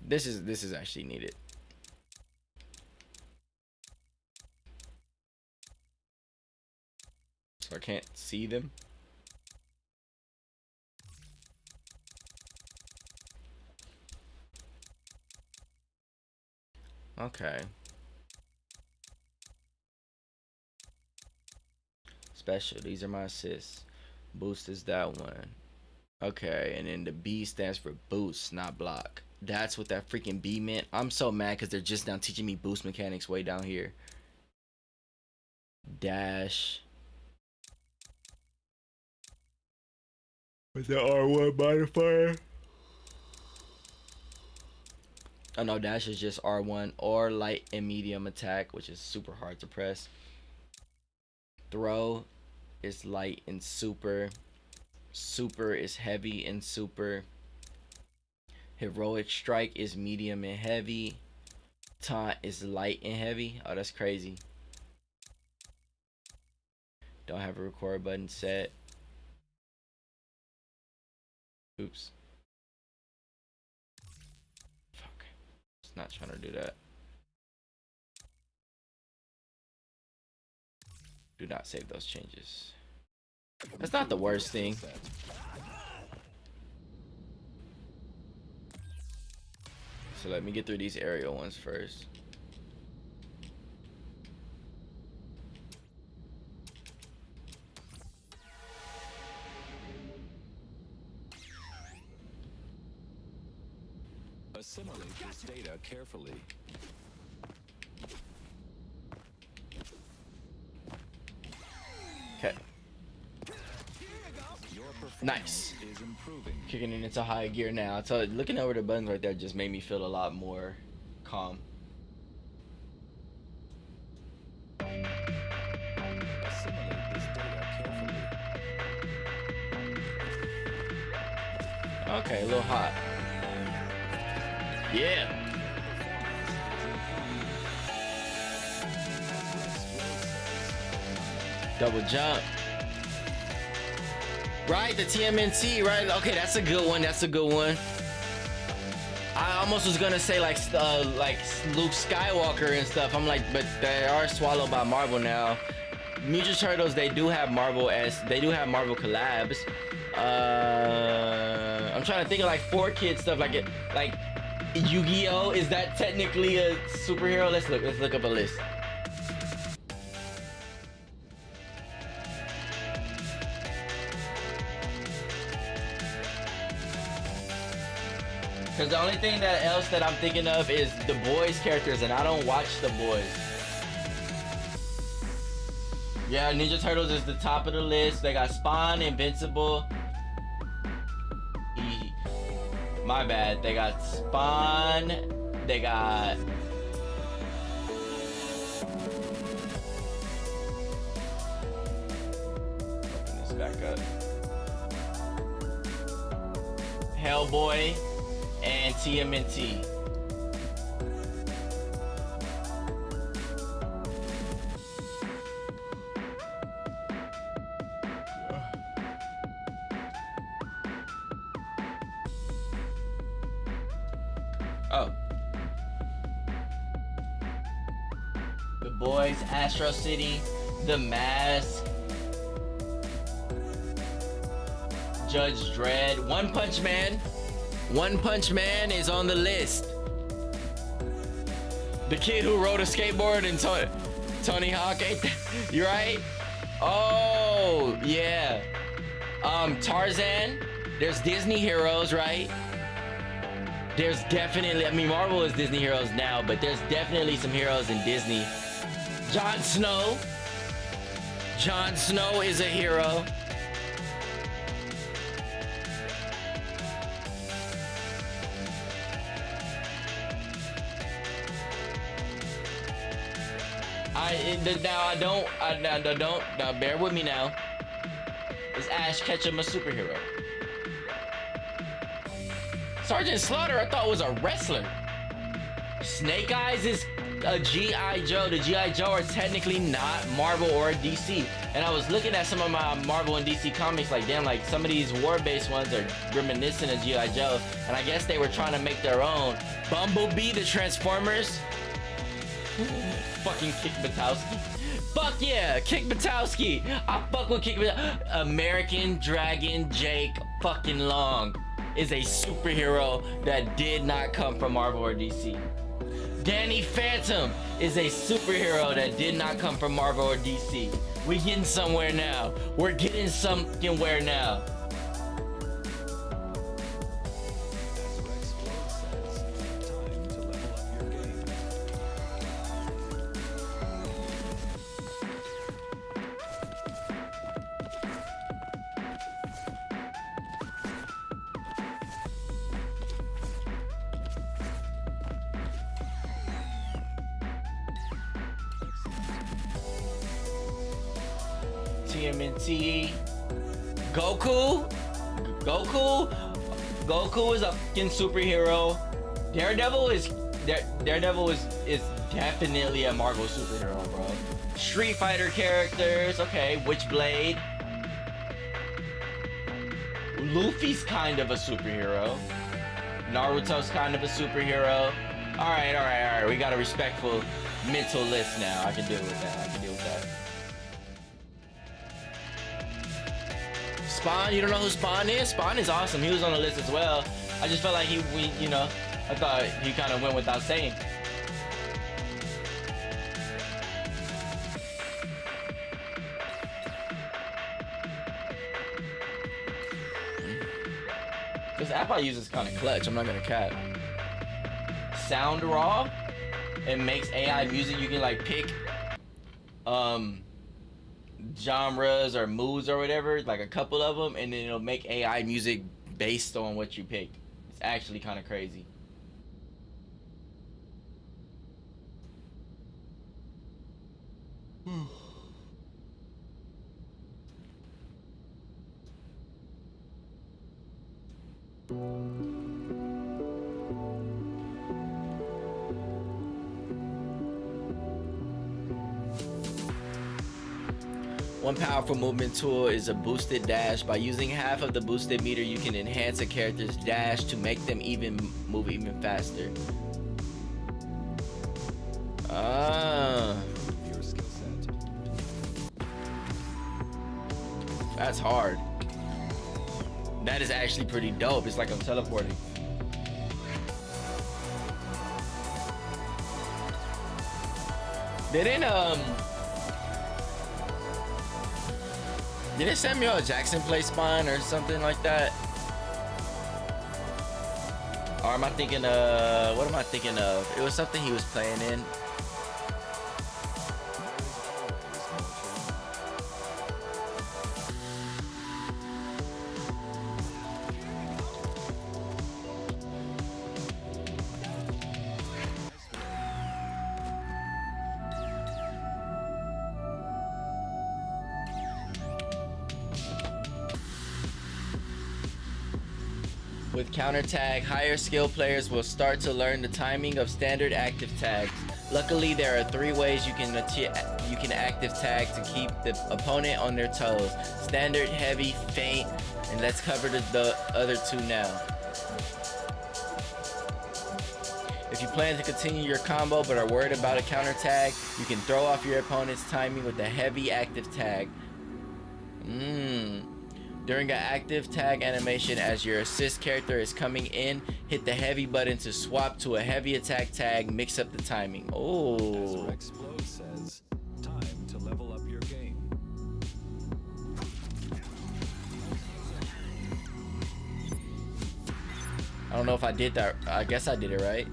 This is actually needed. So I can't see them. Okay. Special. These are my assists. Boost is that one. Okay, and then the B stands for boost, not block. That's what that freaking B meant. I'm so mad because they're just now teaching me boost mechanics way down here. Dash. With the R1 modifier. Oh no, dash is just R1 or light and medium attack, which is super hard to press. Throw is light and super. Super is heavy and super. Heroic strike is medium and heavy. Taunt is light and heavy. Oh, that's crazy. Don't have a record button set. Oops. Fuck. It's not trying to do that. Do not save those changes. That's not the worst thing. So let me get through these aerial ones first. Assimilate this data carefully. Okay. Your performance Nice. is improving. Kicking it into high gear now. So looking over the buttons right there just made me feel a lot more calm. Okay, a little hot. Yeah. Double jump. Right, the TMNT, right? Okay, that's a good one. That's a good one. I almost was gonna say like Luke Skywalker and stuff. I'm like, but they are swallowed by Marvel now. Mutant Turtles, they do have Marvel collabs. I'm trying to think of like 4Kid stuff like Yu-Gi-Oh! Is that technically a superhero? Let's look up a list. Because the only thing else that I'm thinking of is the boys characters, and I don't watch the boys. Yeah, Ninja Turtles is the top of the list. They got Spawn, Invincible. My bad. They got Spawn. They got... Open this back up. Hellboy and TMNT. Oh. The Boys, Astro City, The Mask, Judge Dredd, One Punch Man. One Punch Man is on the list. The kid who rode a skateboard and Tony Hawk, ain't that? You right? Oh, yeah. Tarzan. There's Disney heroes, right? There's definitely, I mean, Marvel is Disney heroes now, but there's definitely some heroes in Disney. Jon Snow. Jon Snow is a hero. Now bear with me now. Is Ash Ketchum a superhero? Sergeant Slaughter I thought was a wrestler. Snake Eyes is a G.I. Joe. The G.I. Joe are technically not Marvel or DC. And I was looking at some of my Marvel and DC comics like, damn, like some of these war-based ones are reminiscent of G.I. Joe. And I guess they were trying to make their own. Bumblebee, the Transformers. Fucking Kick Butowski. Fuck yeah, Kick Butowski. I fuck with Kick Butowski. American Dragon Jake fucking Long is a superhero that did not come from Marvel or DC. Danny Phantom is a superhero that did not come from Marvel or DC. We're getting somewhere now. We're getting somewhere now. TMNT. Goku is a fucking superhero. Daredevil is definitely a Marvel superhero, bro. Street Fighter characters, okay, Witchblade. Luffy's kind of a superhero. Naruto's kind of a superhero. All right. We got a respectful mental list now. I can deal with that. Spawn, you don't know who Spawn is? Spawn is awesome. He was on the list as well. I just felt like I thought he kind of went without saying. This app I use is kind of clutch. I'm not gonna cap. Sound Raw. It makes AI music. You can like pick genres or moods or whatever, like a couple of them, and then it'll make AI music based on what you picked. It's actually kind of crazy. One powerful movement tool is a boosted dash. By using half of the boosted meter, you can enhance a character's dash to make them move even faster. Your skill set. That's hard. That is actually pretty dope. It's like I'm teleporting. Didn't Samuel L. Jackson play Spawn or something like that? Or am I thinking of, what am I thinking of? It was something he was playing in. With counter tag, higher skill players will start to learn the timing of standard active tags. Luckily, there are 3 ways you can active tag to keep the opponent on their toes: standard, heavy, feint, and let's cover the other 2 now. If you plan to continue your combo but are worried about a counter tag, you can throw off your opponent's timing with a heavy active tag. During an active tag animation, as your assist character is coming in, hit the heavy button to swap to a heavy attack tag, mix up the timing. Oh. As Explode says, time to level up your game. I don't know if I did that. I guess I did it right.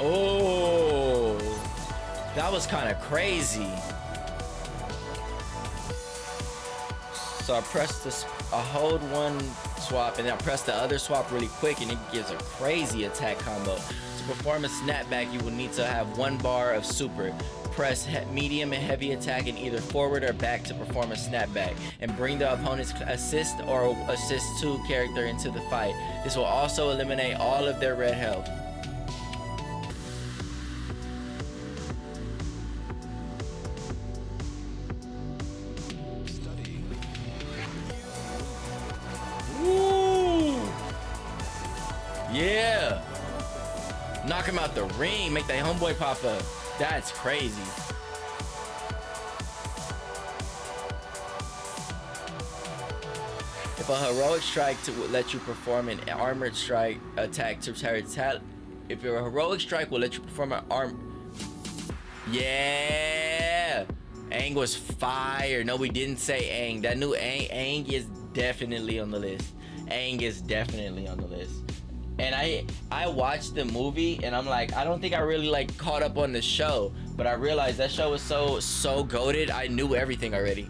Oh, that was kind of crazy. So I pressed this, I hold one swap and then I press the other swap really quick and it gives a crazy attack combo. To perform a snapback, you will need to have 1 bar of super. Press medium and heavy attack in either forward or back to perform a snapback, and bring the opponent's assist or assist 2 character into the fight. This will also eliminate all of their red health. Yeah, knock him out the ring, make that homeboy pop up. That's crazy. If a heroic strike to let you perform an armored strike attack to if your heroic strike will let you perform an yeah, Aang was fire. No, we didn't say Aang. That new Aang is definitely on the list. Aang is definitely on the list. And I watched the movie and I'm like, I don't think I really like caught up on the show, but I realized that show was so goated. I knew everything already.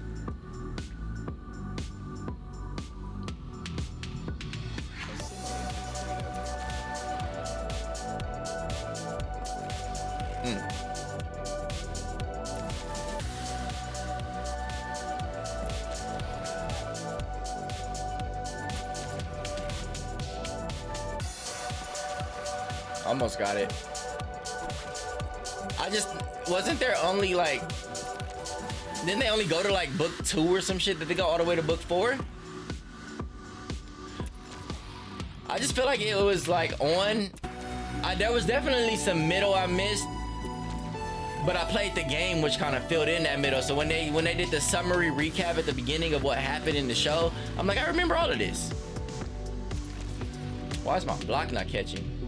Almost got it. I just wasn't there only like, didn't they only go to like book 2 or some shit? Did they go all the way to book 4? I just feel like it was like on. There was definitely some middle I missed, but I played the game, which kind of filled in that middle. So when they did the summary recap at the beginning of what happened in the show, I'm like, I remember all of this. Why is my block not catching?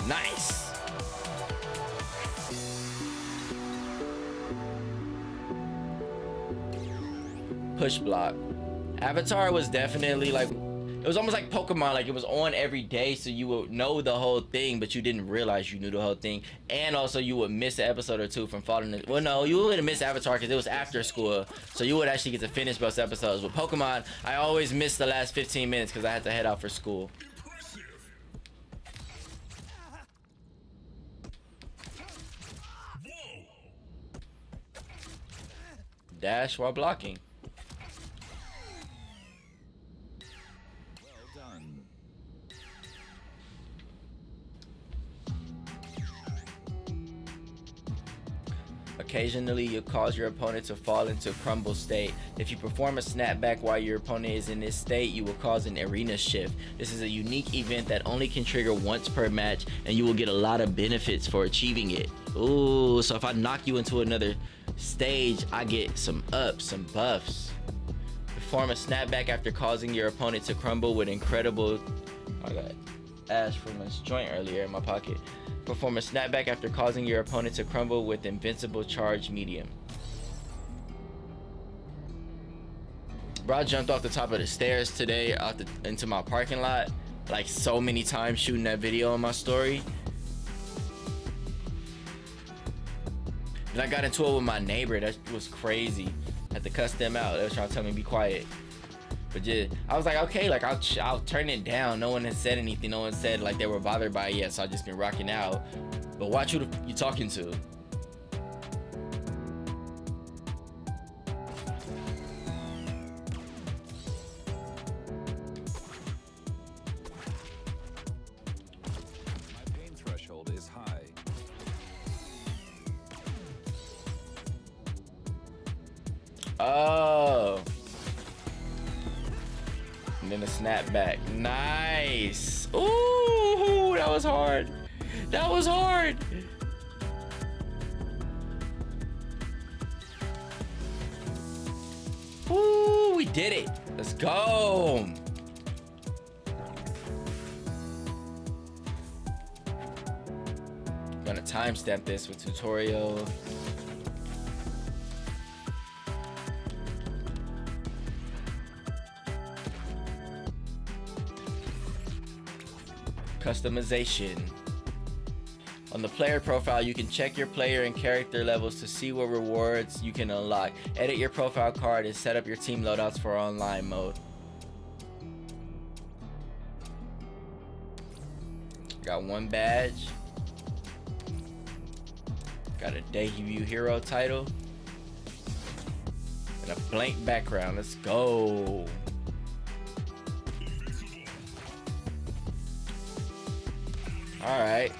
Nice. Push block. Avatar was definitely like, It was almost like Pokemon, like it was on every day, so you would know the whole thing, but you didn't realize you knew the whole thing. And also you would miss an episode or two from falling in. Well, no, you wouldn't miss Avatar because it was after school, so you would actually get to finish both episodes. With Pokemon, I always missed the last 15 minutes because I had to head out for school. Dash while blocking. Well done. Occasionally, you'll cause your opponent to fall into a crumble state. If you perform a snapback while your opponent is in this state, you will cause an arena shift. This is a unique event that only can trigger once per match, and you will get a lot of benefits for achieving it. Ooh, so if I knock you into another stage, I get some ups, some buffs. Perform a snapback after causing your opponent to crumble with incredible... I got ash from this joint earlier in my pocket. Perform a snapback after causing your opponent to crumble with Invincible charge medium. Bro, I jumped off the top of the stairs today into my parking lot like so many times shooting that video on my story. And I got into it with my neighbor. That was crazy. I had to cuss them out. They was trying to tell me be quiet. But yeah, I was like, okay, like I'll turn it down. No one has said anything. No one said like they were bothered by it yet, so I just been rocking out. But watch who you talking to. My pain threshold is high. Oh. And then a snapback. Nice. Ooh, that was hard. That was hard. Ooh, we did it. Let's go. Gonna timestamp this with tutorial. Customization. On the player profile, you can check your player and character levels to see what rewards you can unlock. Edit your profile card and set up your team loadouts for online mode. Got one badge. Got a debut hero title. And a blank background. Let's go. Alright.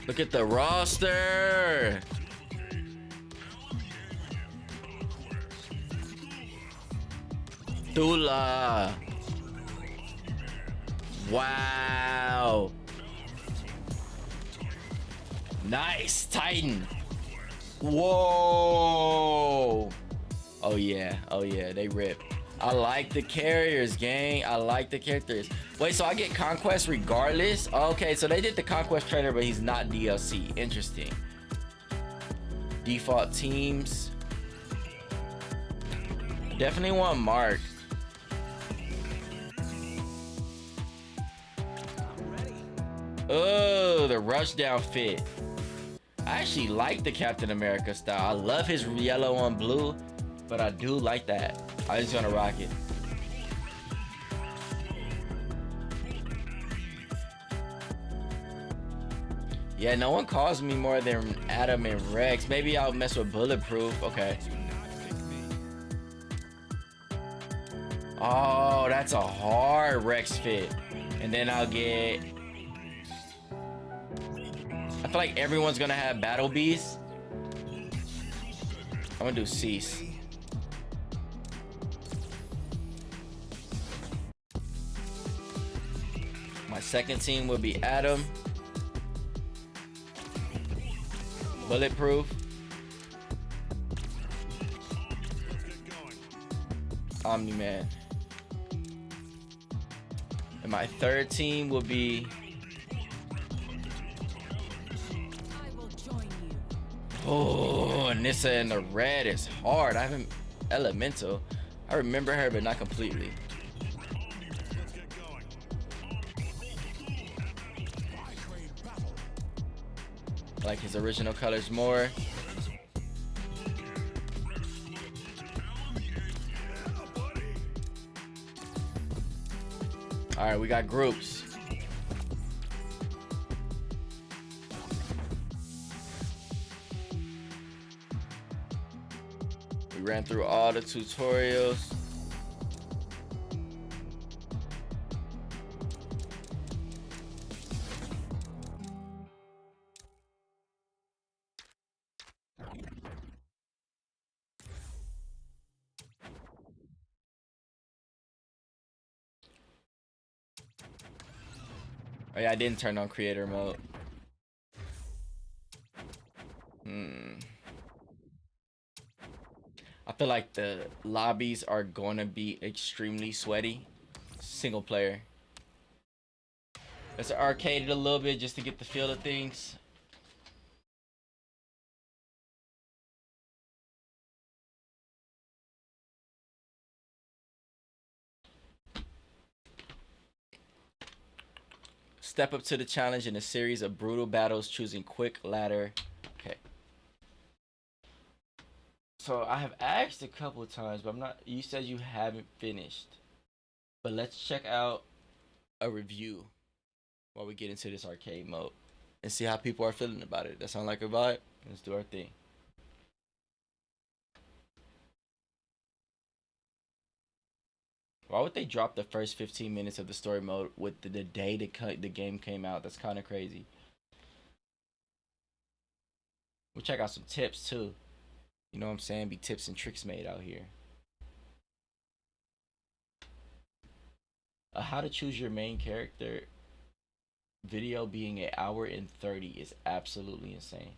Look at the roster. Dula. Wow. Nice. Titan. Whoa. Oh yeah. Oh yeah. They rip. I like the carriers, gang. I like the characters. Wait, so I get Conquest regardless? Okay, so they did the Conquest trailer, but he's not DLC. Interesting. Default teams. Definitely want Mark. Oh, the rushdown fit. I actually like the Captain America style. I love his yellow on blue, but I do like that. I just gonna rock it. Yeah, no one calls me more than Adam and Rex. Maybe I'll mess with Bulletproof. Okay. Oh, that's a hard Rex fit. And then I'll get... I feel like everyone's gonna have Battle Beast. I'm gonna do Cease. My second team will be Adam. Bulletproof. Omni-Man. And my third team will be... Oh, Nissa in the red is hard. I haven't... Elemental. I I remember her, but not completely. Let's get going. I like his original colors more. All right, we got groups. We ran through all the tutorials. Oh yeah, I didn't turn on creator mode. I feel like the lobbies are going to be extremely sweaty. Single player. Let's arcade it a little bit just to get the feel of things. Step up to the challenge in a series of brutal battles, choosing quick ladder. Okay. So I have asked a couple of times, but I'm not. You said you haven't finished. But let's check out a review while we get into this arcade mode and see how people are feeling about it. That sound like a vibe? Let's do our thing. Why would they drop the first 15 minutes of the story mode with the day the game came out? That's kind of crazy. We'll check out some tips too. You know what I'm saying? Be tips and tricks made out here. How to choose your main character video being an hour and 30 is absolutely insane.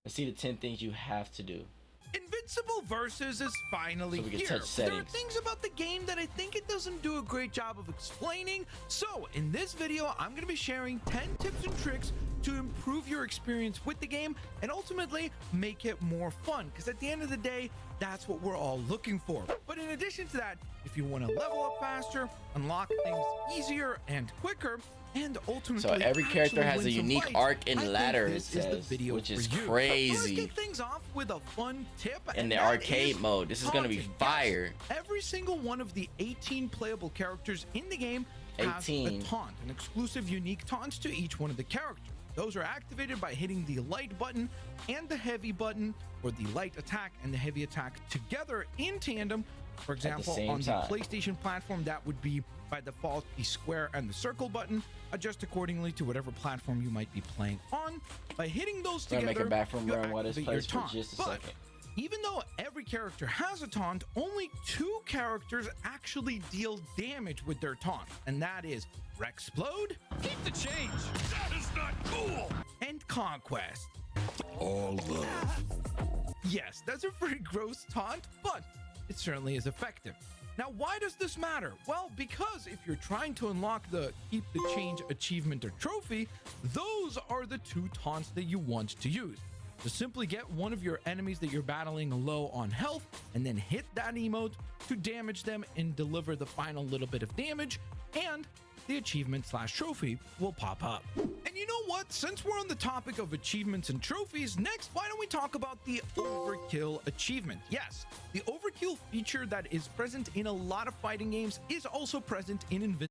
Let's see the 10 things you have to do. Invincible Versus is finally So we can here. touch There are settings. things about the game that I think it doesn't do a great job of explaining. So in this video, I'm going to be sharing 10 tips and tricks to improve your experience with the game and ultimately make it more fun. Because at the end of the day, that's what we're all looking for. But in addition to that, if you want to level up faster, unlock things easier and quicker, and ultimately So every character actually has win a some unique fights, arc I and think ladder, it this is the says, video which is for you. So let's crazy. kick things off with a fun tip. In and the that arcade is mode, this is gonna be taunting. fire. Yes, every single one of the 18 playable characters in the game has 18. a taunt, an exclusive unique taunt to each one of the characters. Those are activated by hitting the light button and the heavy button, or the light attack and the heavy attack together in tandem. For example, same on the time. PlayStation platform, that would be by default the square and the circle button. Adjust accordingly to whatever platform you might be playing on. By hitting those Gonna together, make a bathroom you run while this activate your plays for taunt. just a But second. even though every character has a taunt, only 2 characters actually deal damage with their taunt, and that is Rexplode Keep the change. That is not cool. and Conquest. All love. Yes, that's a pretty gross taunt, but it certainly is effective. Now, why does this matter? Well, because if you're trying to unlock the Keep the Change achievement or trophy, those are the 2 taunts that you want to use. To simply get one of your enemies that you're battling low on health and then hit that emote to damage them and deliver the final little bit of damage, and the achievement / trophy will pop up. And you know what? Since we're on the topic of achievements and trophies, next, why don't we talk about the Overkill achievement? Yes, the Overkill feature that is present in a lot of fighting games is also present in Invincible.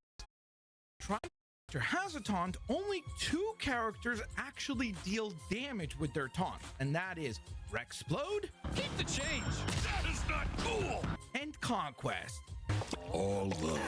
Has a taunt, only 2 characters actually deal damage with their taunt, and that is Rexplode Keep the change. That is not cool. and Conquest. All love.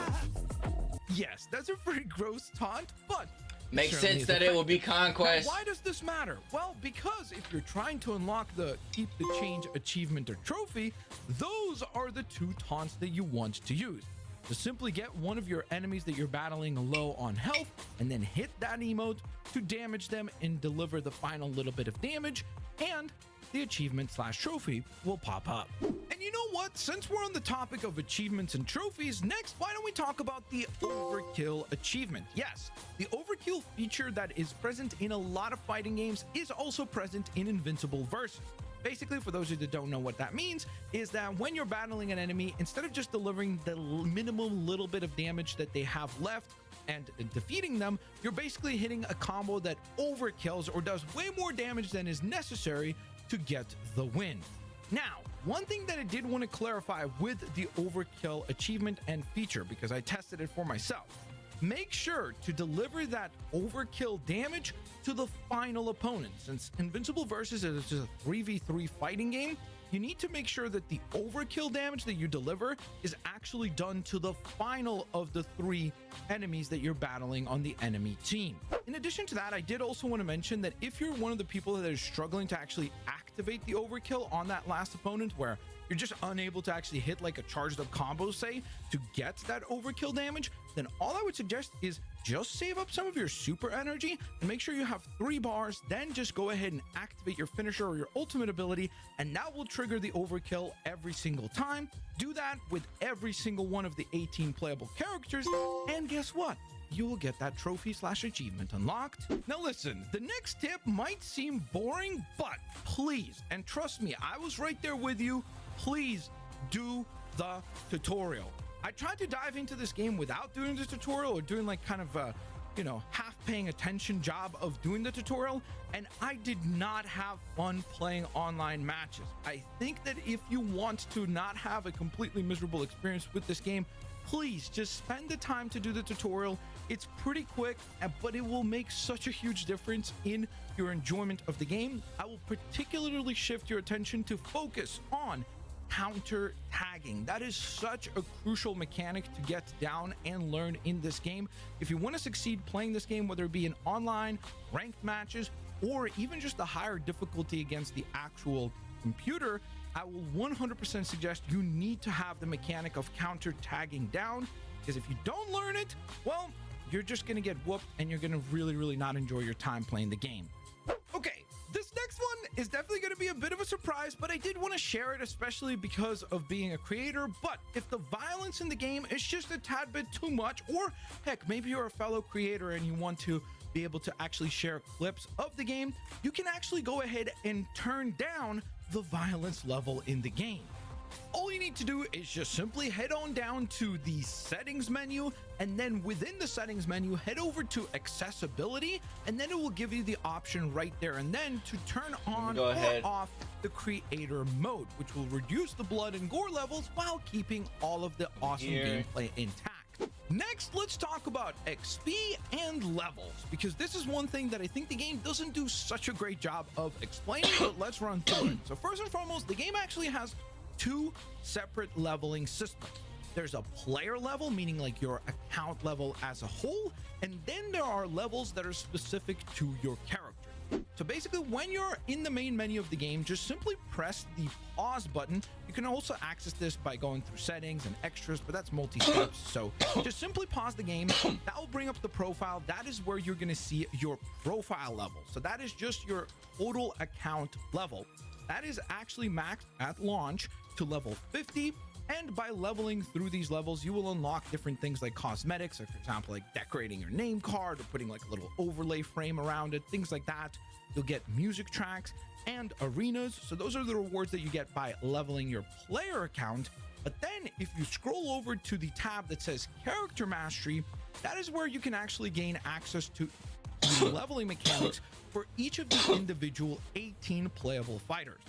Yes, that's a pretty gross taunt, but Makes certainly sense is that it will be effective. Conquest. Now, why does this matter? Well, because if you're trying to unlock the Keep the Change achievement or trophy, those are the 2 taunts that you want to use. To simply get one of your enemies that you're battling low on health and then hit that emote to damage them and deliver the final little bit of damage, and the achievement / trophy will pop up. And you know what? Since we're on the topic of achievements and trophies, next, why don't we talk about the Overkill achievement? Yes, the Overkill feature that is present in a lot of fighting games is also present in Invincible Versus. Basically, for those of you that don't know what that means, is that when you're battling an enemy, instead of just delivering the minimum little bit of damage that they have left and defeating them, you're basically hitting a combo that overkills or does way more damage than is necessary to get the win. Now, one thing that I did want to clarify with the overkill achievement and feature, because I tested it for myself, make sure to deliver that overkill damage to the final opponent. Since Invincible Versus is just a 3v3 fighting game, you need to make sure that the overkill damage that you deliver is actually done to the final of the 3 enemies that you're battling on the enemy team. In addition to that, I did also want to mention that if you're one of the people that is struggling to actually activate the overkill on that last opponent, where you're just unable to actually hit like a charged up combo, say, to get that overkill damage, then all I would suggest is just save up some of your super energy and make sure you have 3 bars, then just go ahead and activate your finisher or your ultimate ability, and that will trigger the overkill every single time. Do that with every single one of the 18 playable characters, and guess what? You will get that trophy/achievement unlocked. Now listen, the next tip might seem boring, but please, and trust me, I was right there with you, please do the tutorial. I tried to dive into this game without doing the tutorial, or doing like kind of a, half paying attention job of doing the tutorial, and I did not have fun playing online matches. I think that if you want to not have a completely miserable experience with this game, please just spend the time to do the tutorial. It's pretty quick, but it will make such a huge difference in your enjoyment of the game. I will particularly shift your attention to focus on counter tagging. That is such a crucial mechanic to get down and learn in this game. If you want to succeed playing this game, whether it be in online, ranked matches, or even just the higher difficulty against the actual computer, I will 100% suggest you need to have the mechanic of counter tagging down, because if you don't learn it, well, you're just going to get whooped and you're going to really not enjoy your time playing the game. Okay, this next one is definitely going to be a bit of a surprise, but I did want to share it, especially because of being a creator. But if the violence in the game is just a tad bit too much, or heck, maybe you're a fellow creator and you want to be able to actually share clips of the game, you can actually go ahead and turn down the violence level in the game. All you need to do is just simply head on down to the settings menu, and then within the settings menu, head over to accessibility, and then it will give you the option right there and then to turn on or off the creator mode, which will reduce the blood and gore levels while keeping all of the awesome gameplay intact. Next, let's talk about XP and levels, because this is one thing that I think the game doesn't do such a great job of explaining, but let's run through it. So first and foremost, the game actually has 2 separate leveling systems. There's a player level, meaning like your account level as a whole, and then there are levels that are specific to your character. So basically, when you're in the main menu of the game, just simply press the pause button. You can also access this by going through settings and extras, but that's multi-steps. So just simply pause the game. That will bring up the profile. That is where you're going to see your profile level. So that is just your total account level. That is actually maxed at launch to level 50. And by leveling through these levels, you will unlock different things like cosmetics, or for example, like decorating your name card or putting like a little overlay frame around it, things like that. You'll get music tracks and arenas. So those are the rewards that you get by leveling your player account. But then if you scroll over to the tab that says character mastery, that is where you can actually gain access to the leveling mechanics for each of the individual 18 playable fighters.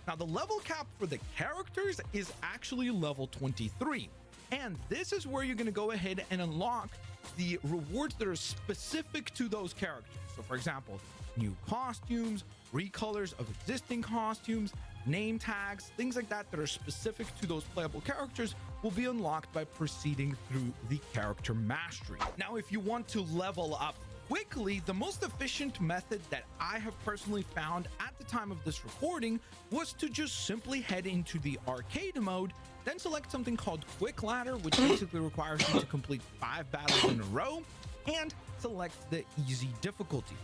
Now, the level cap for the characters is actually level 23, and this is where you're going to go ahead and unlock the rewards that are specific to those characters. So for example, new costumes, recolors of existing costumes, name tags, things like that that are specific to those playable characters will be unlocked by proceeding through the character mastery. Now, if you want to level up quickly, the most efficient method that I have personally found at the time of this recording was to just simply head into the arcade mode, then select something called Quick Ladder, which basically requires you to complete 5 battles in a row, and select the easy difficulty.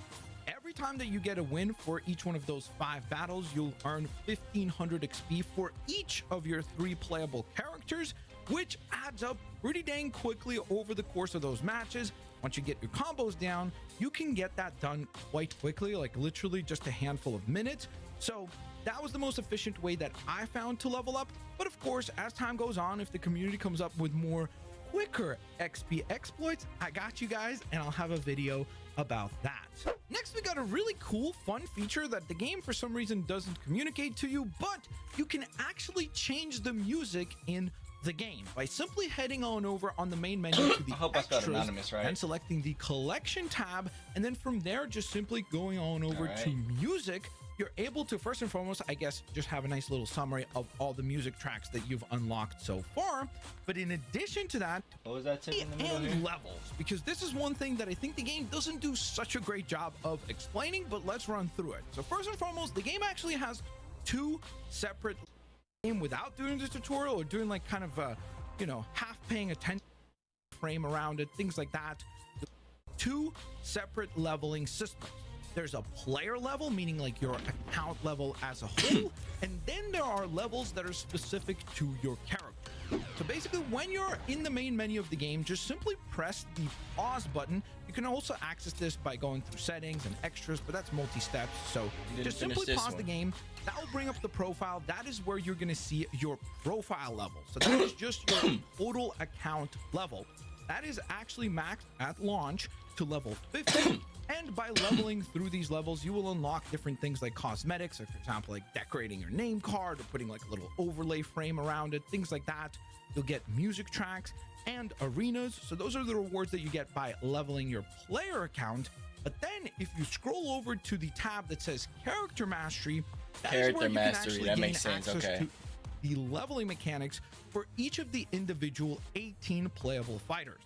Every time that you get a win for each one of those 5 battles, you'll earn 1500 XP for each of your 3 playable characters, which adds up pretty dang quickly over the course of those matches. Once you get your combos down, you can get that done quite quickly, like literally just a handful of minutes. So that was the most efficient way that I found to level up. But of course, as time goes on, if the community comes up with more quicker XP exploits, I got you guys, and I'll have a video about that. Next, we got a really cool, fun feature that the game for some reason doesn't communicate to you, but you can actually change the music in the game by simply heading on over on the main menu to the I hope I spelled extras anonymous right. and selecting the collection tab, and then from there just simply going on over All right. to music. You're able to first and foremost, I guess, just have a nice little summary of all the music tracks that you've unlocked so far. But in addition to that, What was that tip in the middle and here? levels, because this is one thing that I think the game doesn't do such a great job of explaining, but let's run through it. So first and foremost, the game actually has two separate game without doing the tutorial or doing like kind of half paying attention frame around it, things like that. Two separate leveling systems. There's a player level, meaning like your account level as a whole, and then there are levels that are specific to your character. So basically, when you're in the main menu of the game, just simply press the pause button. You can also access this by going through settings and extras, but that's multi-steps. So didn't just finish simply this pause the one. game. That will bring up the profile. That is where you're going to see your profile level. So that is just your total account level. That is actually maxed at launch to level 50. And by leveling through these levels, you will unlock different things like cosmetics, or for example, like decorating your name card or putting like a little overlay frame around it, things like that. You'll get music tracks and arenas. So those are the rewards that you get by leveling your player account. But then if you scroll over to the tab that says Character Mastery, that is where Character you can Mastery, actually that gain makes sense, access okay. to the leveling mechanics for each of the individual 18 playable fighters.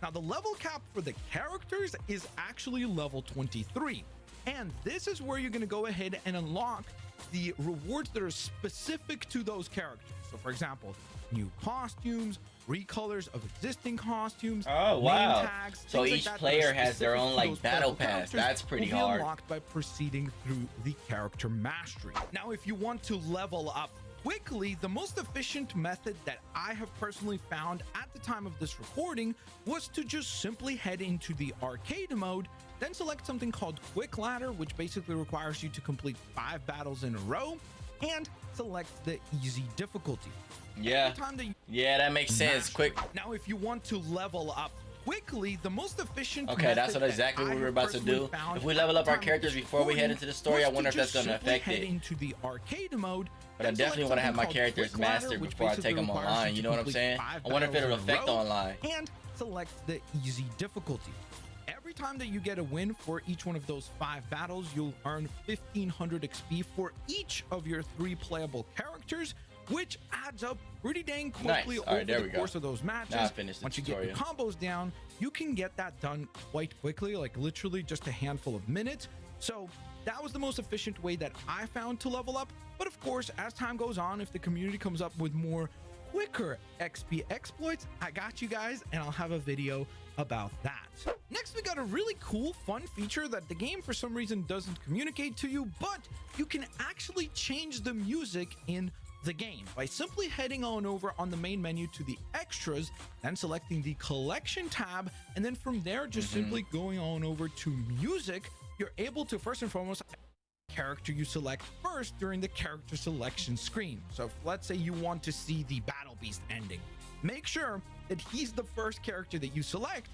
Now, the level cap for the characters is actually level 23. And this is where you're going to go ahead and unlock the rewards that are specific to those characters. So, for example, new costumes, recolors of existing costumes. Oh, name wow. tags, So things like each that that player are has their specific own, to like, those battle playable pass. characters That's pretty will be hard. unlocked by proceeding through the character mastery. Now, if you want to level up quickly, the most efficient method that I have personally found at the time of this recording was to just simply head into the arcade mode, then select something called Quick Ladder, which basically requires you to complete 5 battles in a row, and select the easy difficulty. Yeah. Every time that you Yeah, that makes sense. master Quick. it. Now, if you want to level up quickly, the most efficient Okay, that's method what exactly that what I we're have about to personally do. found If we at level the up our time of characters this before we head recording into the story, was I to wonder if that's just going to simply affect head it. into the arcade mode. But I then definitely select want to have something my called characters Quick Ladder, mastered which before I take basically them requires online. to You know what I'm complete saying? 5 I wonder if it'll battles in a affect row, online. and select the easy difficulty. Every time that you get a win for each one of those 5 battles, you'll earn 1500 XP for each of your 3 playable characters, which adds up pretty dang quickly Nice. All right, over there the we go. course of those matches. Now I finished the Once you get your tutorial. combos down, you can get that done quite quickly, like literally just a handful of minutes. So that was the most efficient way that I found to level up. But of course, as time goes on, if the community comes up with more quicker XP exploits, I got you guys, and I'll have a video about that. Next, we got a really cool, fun feature that the game for some reason doesn't communicate to you, but you can actually change the music in the game by simply heading on over on the main menu to the extras, then selecting the collection tab, and then from there just simply going on over to music. You're able to first and foremost character you select first during the character selection screen. So if, let's say you want to see the Battle Beast ending, make sure that he's the first character that you select.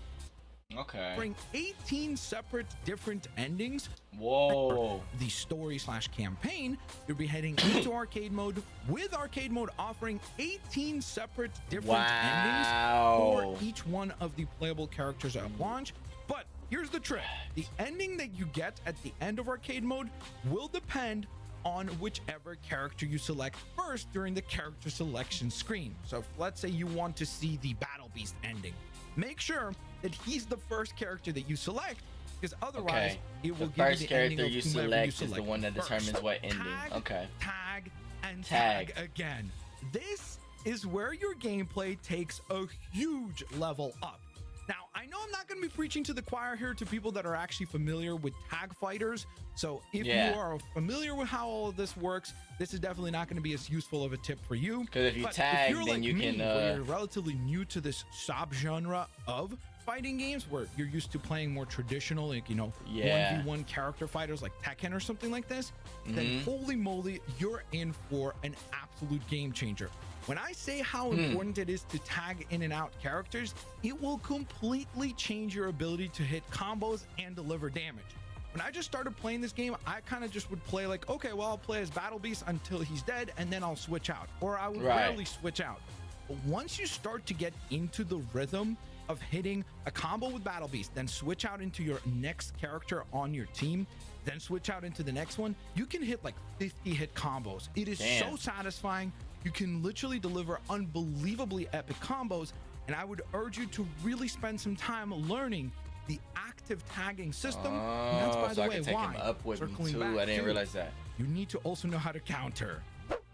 Okay. Bring 18 separate different endings. Whoa. The story/campaign, you'll be heading into arcade mode, with arcade mode offering 18 separate different endings Wow. for each one of the playable characters at launch. But here's the trick: the ending that you get at the end of arcade mode will depend on whichever character you select first during the character selection screen. So if, let's say you want to see the Battle Beast ending, make sure that he's the first character that you select, because otherwise Okay. it will The give first you the ending character of you whomever select is select the one that first. determines what ending. Tag, Okay. Tag and Tag. tag again. This is where your gameplay takes a huge level up. Now, I know I'm not going to be preaching to the choir here to people that are actually familiar with tag fighters. So if Yeah. you are familiar with how all of this works, this is definitely not going to be as useful of a tip for you. 'Cause if you But tag, you're then like you me, can, where you're relatively new to this subgenre of fighting games where you're used to playing more traditional, like, you know, Yeah. 1v1 character fighters like Tekken or something like this, then holy moly, you're in for an absolute game changer. When I say how important it is to tag in and out characters, it will completely change your ability to hit combos and deliver damage. When I just started playing this game, I kind of just would play like, okay, well, I'll play as Battle Beast until he's dead, and then I'll switch out. Or I would rarely switch out. But once you start to get into the rhythm of hitting a combo with Battle Beast, then switch out into your next character on your team, then switch out into the next one, you can hit like 50 hit combos. It is so satisfying. You can literally deliver unbelievably epic combos. And I would urge you to really spend some time learning the active tagging system. And that's, by the way, I can take why, him up with me circling too. back I didn't to, realize that. you need to also know how to counter.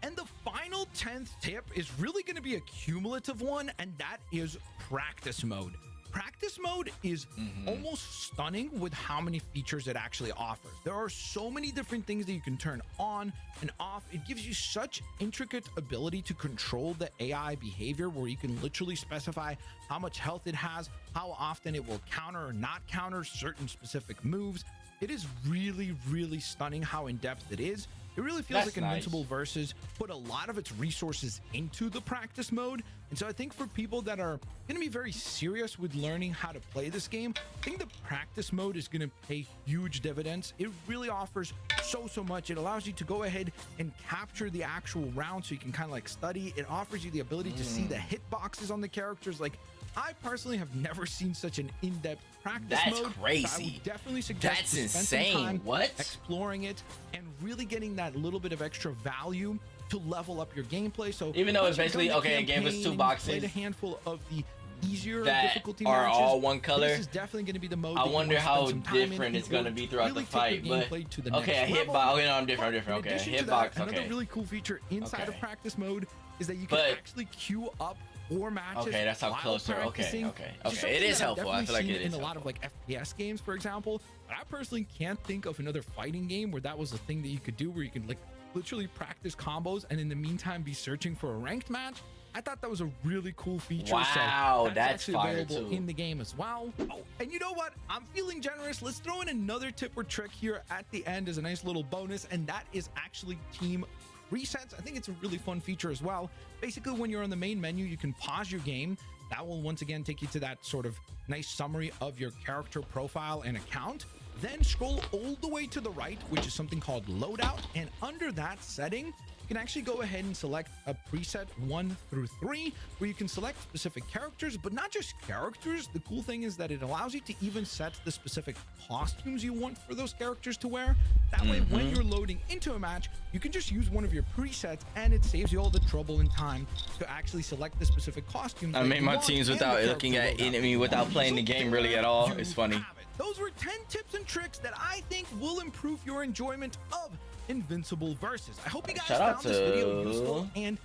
And the final 10th tip is really going to be a cumulative one, and that is practice mode. Practice mode is almost stunning with how many features it actually offers. There are so many different things that you can turn on and off. It gives you such intricate ability to control the AI behavior, where you can literally specify how much health it has, how often it will counter or not counter certain specific moves. It is really, really stunning how in-depth it is. It really feels like Invincible Versus put a lot of its resources into the practice mode. And so I think for people that are going to be very serious with learning how to play this game, I think the practice mode is going to pay huge dividends. It really offers so much. It allows you to go ahead and capture the actual round so you can kind of like study. It offers you the ability to see the hitboxes on the characters. Like, I personally have never seen such an in-depth practice mode. That's crazy. So I would definitely suggest That's to spend insane. some time What? exploring it and really getting that little bit of extra value to level up your gameplay. So Even though once it's you've basically, done the okay, it gave us campaign 2 and you've boxes played a handful of the easier that difficulty are matches, all one color. this is definitely going to be the mode I that you wonder wanna how spend some time in different in it's going to order be throughout really the fight. take your But gameplay to the okay, a next hitbox. level. Okay, no, I'm different. In Okay, addition to hitbox. that, another Okay. really cool feature inside of Okay. practice mode is that you can But- actually queue up 4 matches. Okay, that's how while closer. Okay, practicing, okay, which is okay. It something is that I've helpful. I feel like definitely it seen is in a lot of like FPS games, for example. But I personally can't think of another fighting game where that was a thing that you could do, where you can like literally practice combos and in the meantime be searching for a ranked match. I thought that was a really cool feature. Wow, so that's actually fire available too. in the game as well. Oh, and you know what? I'm feeling generous. Let's throw in another tip or trick here at the end as a nice little bonus, and that is actually team presets. I think it's a really fun feature as well. Basically, when you're on the main menu, you can pause your game. That will once again take you to that sort of nice summary of your character profile and account. Then scroll all the way to the right, which is something called loadout, and under that setting, you can actually go ahead and select a preset 1 through 3, where you can select specific characters, but not just characters. The cool thing is that it allows you to even set the specific costumes you want for those characters to wear. That way, when you're loading into a match, you can just use one of your presets, and it saves you all the trouble and time to actually select the specific costume. I made my teams without looking at enemy, without playing the game really at all. It's funny. Those were 10 tips and tricks that I think will improve your enjoyment of Invincible Versus. I hope you guys Shout out found this video to useful and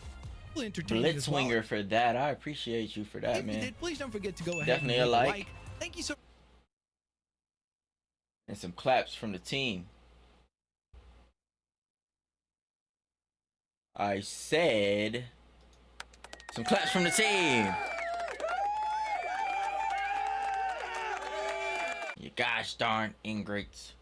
entertaining as well. Blitzwinger for that. I appreciate you for that, If you man. did, please don't forget to go ahead Definitely and a leave like. Thank you so And some claps from the team. I said some claps from the team. You gosh darn ingrates.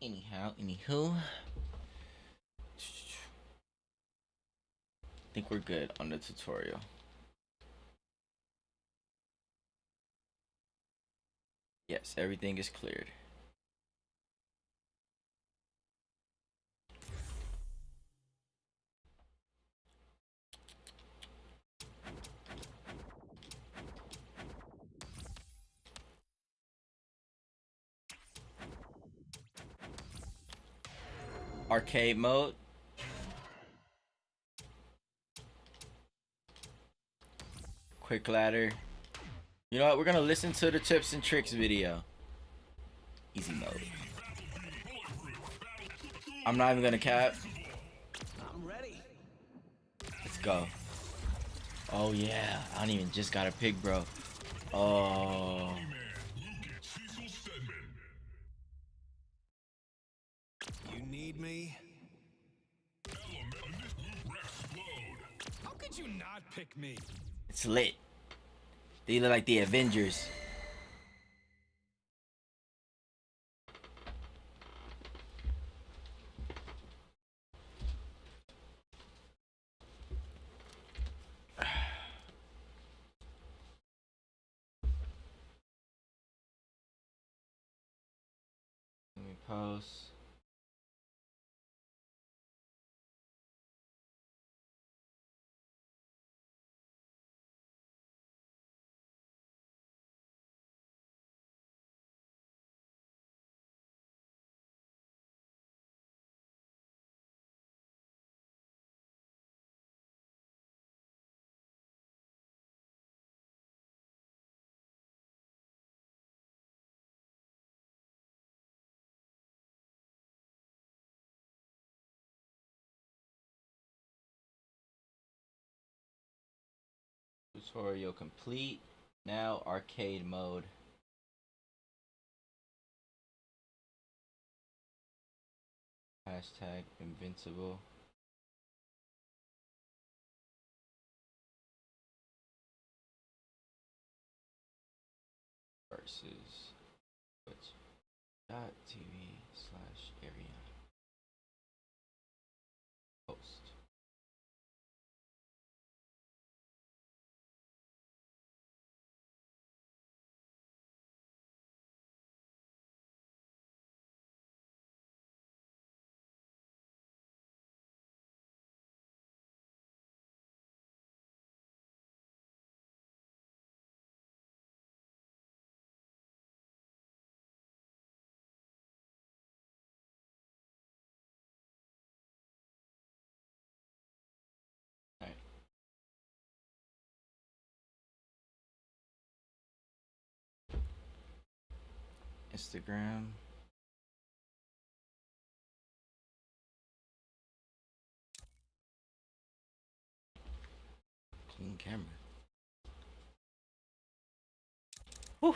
Anywho, I think we're good on the tutorial. Yes, everything is cleared. Arcade mode. Quick ladder. You know what? We're gonna listen to the tips and tricks video. Easy mode. I'm not even gonna cap. I'm ready. Let's go. Oh yeah. I don't even just got a pick, bro. Oh. me? How could you not pick me? It's lit. They look like the Avengers. Let me post. Tutorial complete. Now arcade mode. Hashtag Invincible. Versus twitch.tv/area. Post. Alright. Instagram. Clean camera. Whew.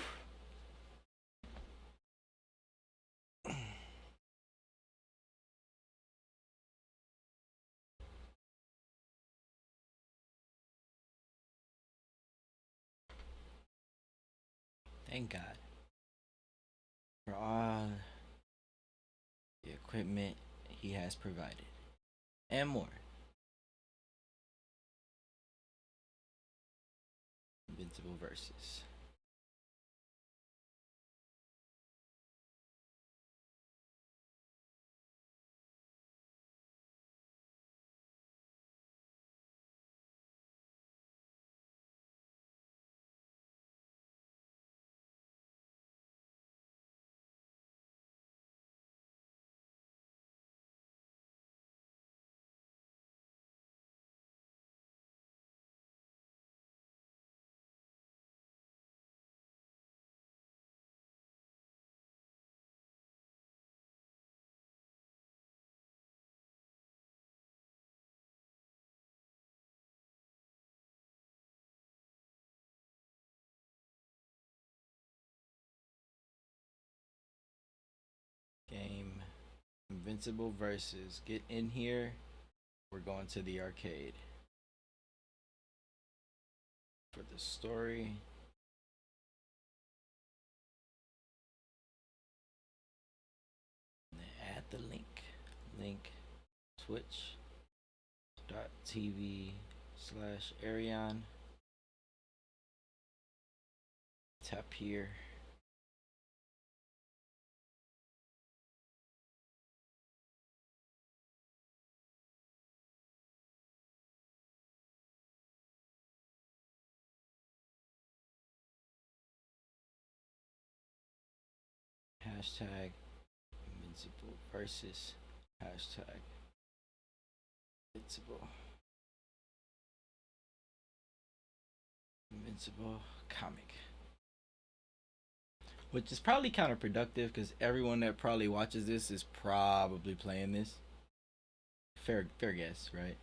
Thank God for all the equipment he has provided and more. Invincible versus. Game Invincible versus. Get in here. We're going to the arcade. For the story. And then add the link. Link twitch.tv/Arion. Tap here. Hashtag Invincible versus. Hashtag Invincible. Invincible comic. Which is probably counterproductive because everyone that probably watches this is probably playing this. Fair guess, right?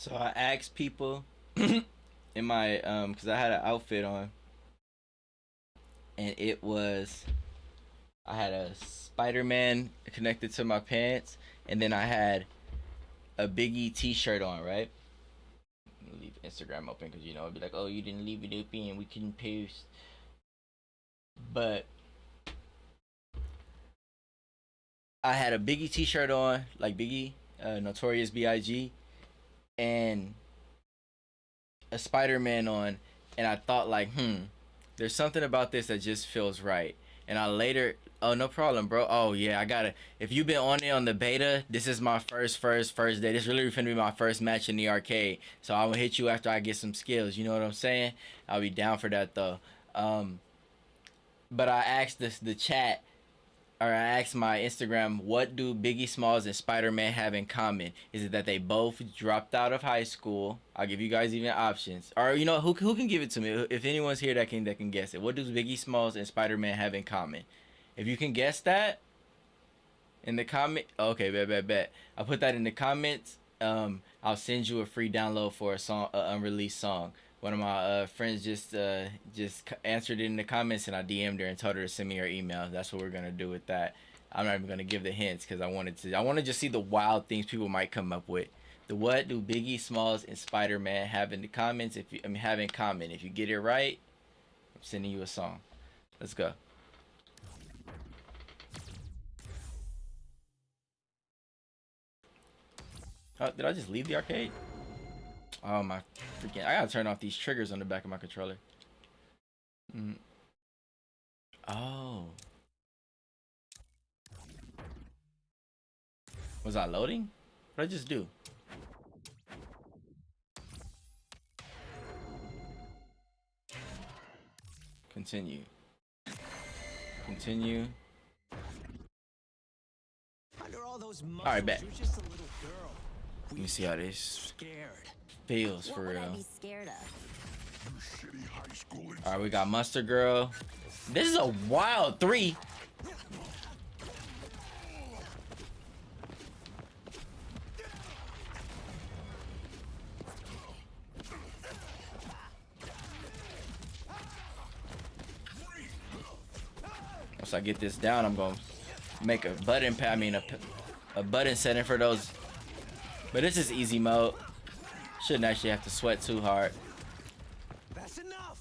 So I asked people in my because I had an outfit on, and it was I had a Spider-Man connected to my pants, and then I had a Biggie T-shirt on, right? Leave Instagram open because it'd be like, oh, you didn't leave it open and we couldn't post. But I had a Biggie T-shirt on, like Biggie, Notorious B.I.G., and a Spider-Man on, and I thought like, there's something about this that just feels right. And I later, oh, no problem, bro. Oh yeah, I gotta. If you've been on it on the beta, this is my first day. This really finna be my first match in the arcade. So I will hit you after I get some skills. You know what I'm saying? I'll be down for that though. But I asked the chat, or I asked my Instagram, what do Biggie Smalls and Spider-Man have in common? Is it that they both dropped out of high school? I'll give you guys even options. Or who can give it to me? If anyone's here that can guess it. What do Biggie Smalls and Spider-Man have in common? If you can guess that in the comment, okay, bet. I'll put that in the comments. I'll send you a free download for a song, unreleased song. One of my friends just answered it in the comments, and I DM'd her and told her to send me her email. That's what we're gonna do with that. I'm not even gonna give the hints because I want to just see the wild things people might come up with. The what do Biggie Smalls and Spider-Man have in the comments? Have in common. If you get it right, I'm sending you a song. Let's go. Oh, did I just leave the arcade? Oh my freaking! I gotta turn off these triggers on the back of my controller. Oh. Was I loading? What did I just do? Continue. Alright, bet. Let me see how this feels for real. Alright, we got Mustard Girl. This is a wild 3. Once I get this down, I'm gonna make a button a button setting for those. But this is easy mode. Shouldn't actually have to sweat too hard. That's enough.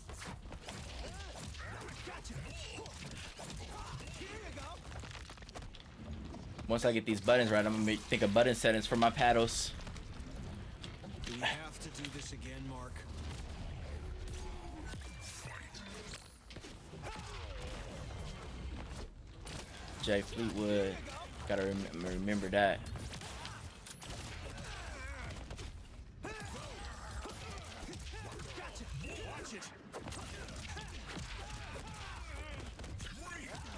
Once I get these buttons right, I'm gonna think of button settings for my paddles. Do we have to do this again, Mark? Jay Fleetwood, gotta remember that.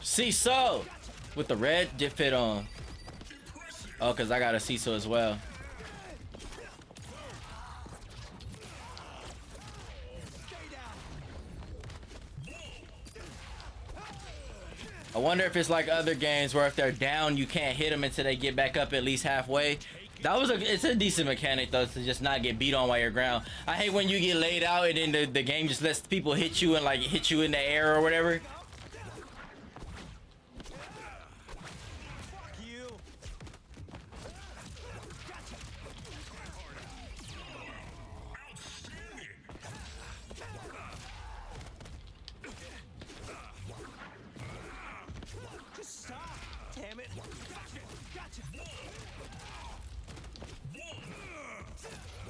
CISO with the red did fit on. Oh, cause I got a CISO as well. I wonder if it's like other games where if they're down, you can't hit them until they get back up at least halfway. It's a decent mechanic though, to just not get beat on while you're ground. I hate when you get laid out and then the game just lets people hit you and like hit you in the air or whatever.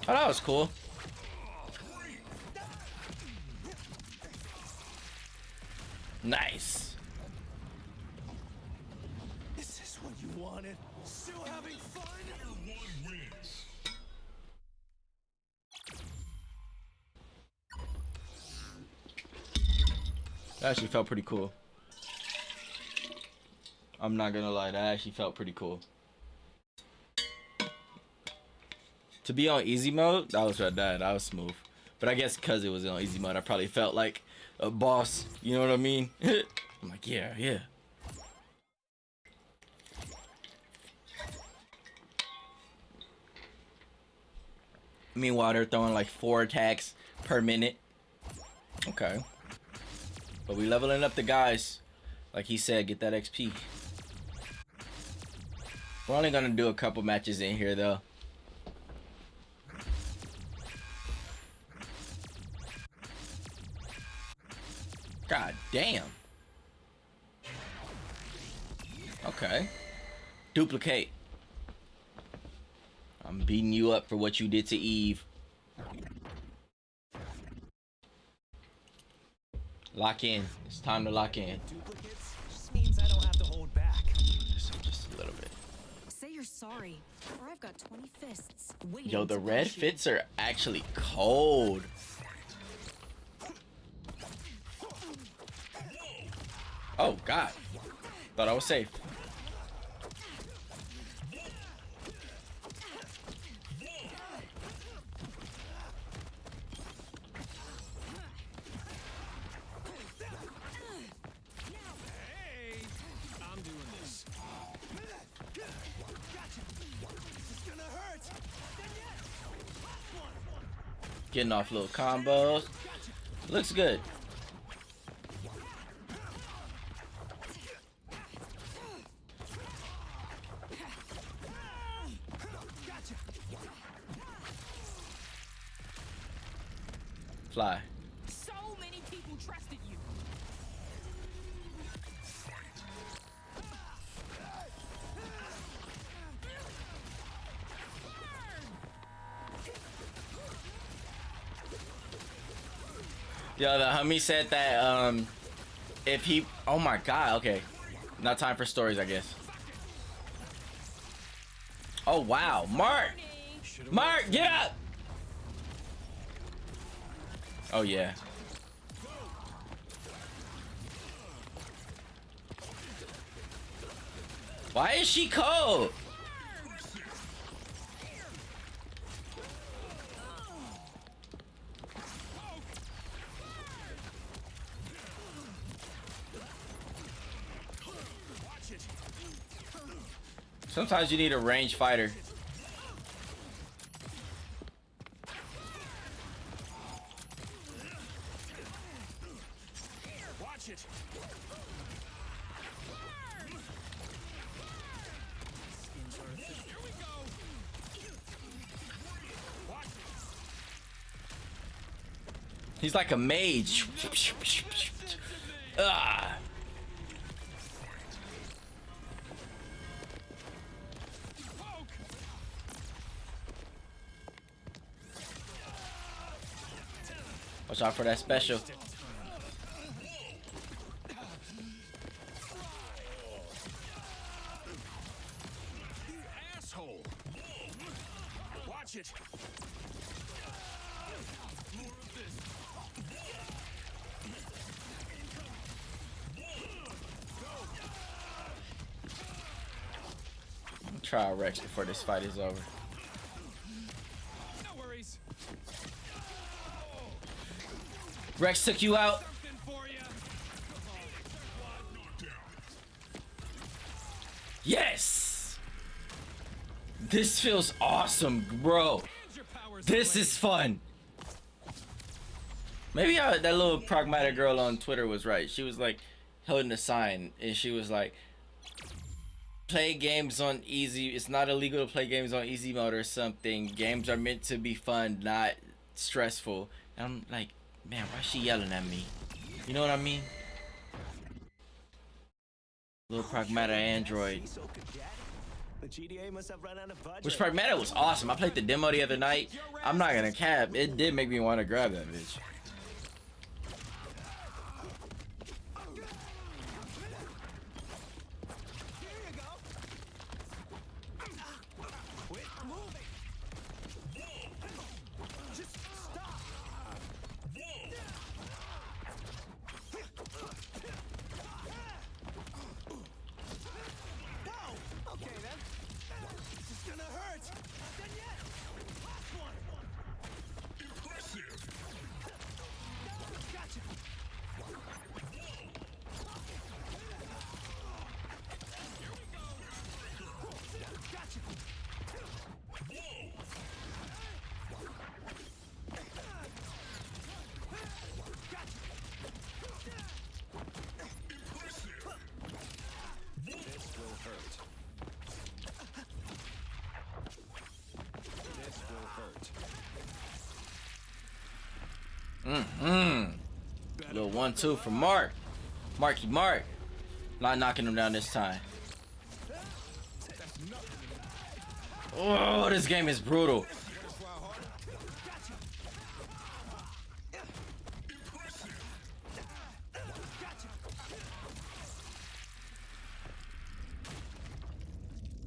Oh, that was cool. Nice. Is this what you wanted? Still having fun? That actually felt pretty cool. I'm not gonna lie, that actually felt pretty cool. To be on easy mode, that was smooth. But I guess because it was on easy mode, I probably felt like a boss. You know what I mean? I'm like, yeah. Meanwhile, they're throwing like 4 attacks per minute. Okay. But we leveling up the guys. Like he said, get that XP. We're only gonna do a couple matches in here though. God damn. Okay. Duplicate. I'm beating you up for what you did to Eve. Lock in. It's time to lock in. Duplicates just means I don't have to hold back. Just a little bit. Say you're sorry, or I've got 20 fists waiting. Yo, the to red crush you. fits are actually cold. Oh, God. Thought I was safe. I'm doing this. Getting off little combos. Looks good. Fly. So many people trusted you. Yo, the homie said that if he, oh my God, okay, not time for stories, I guess. Oh wow, Mark, get up. Oh yeah. Why is she cold? Sometimes you need a ranged fighter. Watch it. Here we go. Watch it. He's like a mage. Ah. Watch out for that special. Asshole. Watch it. More of this. Try Rex before this fight is over. No worries. Rex took you out. Something for you. Yes. This feels awesome, bro. Your powers This is fun. Maybe that little pragmatic girl on Twitter was right. She was like holding a sign and she was like, play games on easy. It's not illegal to play games on easy mode or something. Games are meant to be fun, not stressful. And I'm like, man, why is she yelling at me? You know what I mean? Little pragmatic android. So cadet. The GDA must have run out of budget. Which pragmatic was awesome. I played the demo the other night. I'm not gonna cap. It did make me want to grab that bitch. Quit moving. Just stop. Whoa. Okay then. This is gonna hurt. Not done yet. Last one. Impressive. Little 1-2 from Mark. Marky Mark. Not knocking him down this time. Oh, this game is brutal.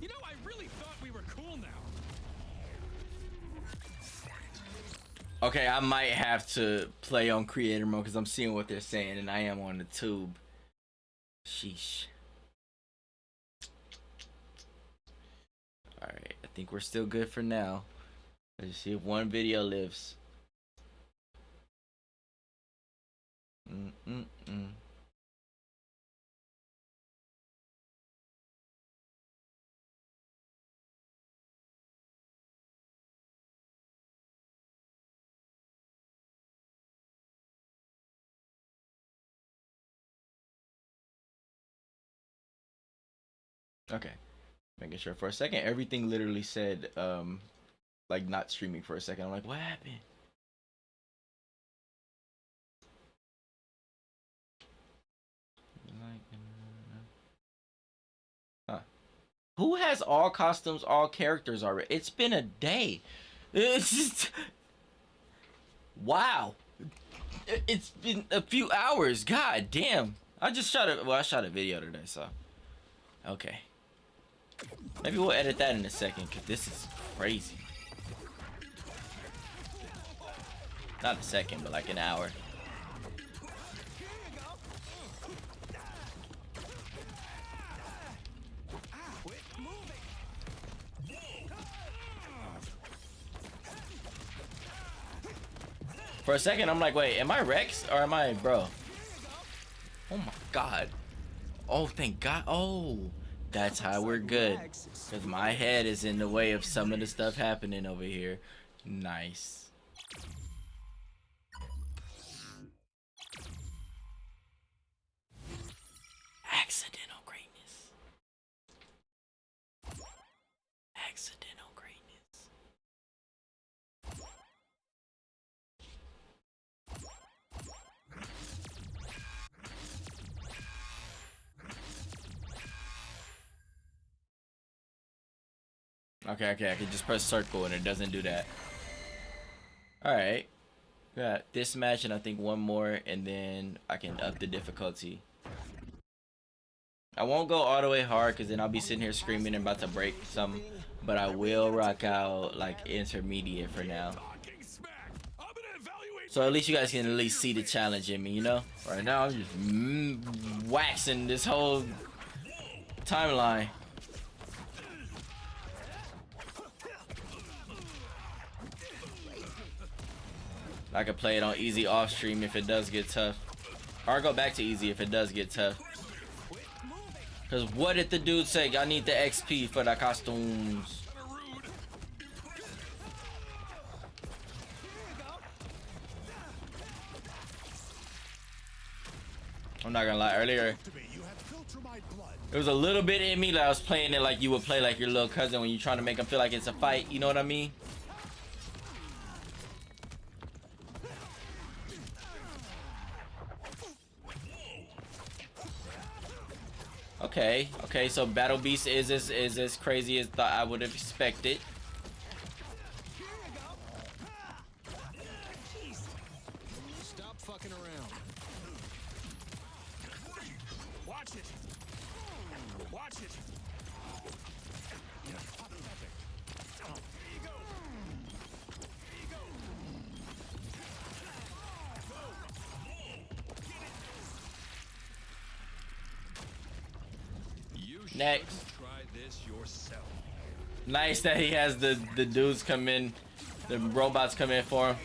You know, I really thought we were cool now. Okay, I might have to play on creator mode because I'm seeing what they're saying and I am on the tube. Sheesh. Alright, I think we're still good for now. Let's see if one video lives. Okay. Making sure for a second. Everything literally said like not streaming for a second. I'm like, what happened? Huh. Who has all costumes, all characters already? It's been a day. It's just wow. It's been a few hours. God damn. I shot a video today, so okay. Maybe we'll edit that in a second because this is crazy. Not a second, but like an hour. For a second, I'm like, wait, am I Rex or am I bro? Oh my god. Oh, thank god. Oh, that's how we're good. Because my head is in the way of some of the stuff happening over here. Nice. Accidental greatness. Accidental greatness. Okay, I can just press circle and it doesn't do that. Alright. Got this match and I think one more and then I can up the difficulty. I won't go all the way hard because then I'll be sitting here screaming and about to break some, but I will rock out like intermediate for now. So at least you guys can at least see the challenge in me, you know? Right now I'm just waxing this whole timeline. I could play it on easy off stream if it does get tough. Or go back to easy if it does get tough. Cause what did the dude say? I need the XP for the costumes. I'm not gonna lie, earlier it was a little bit in me that I was playing it like you would play like your little cousin when you're trying to make him feel like it's a fight, you know what I mean? Okay, so Battle Beast is as crazy as I would have expected. Stop fucking around. Watch it. Watch it. Next. Try this yourself. Nice that he has the dudes come in, the robots come in for him.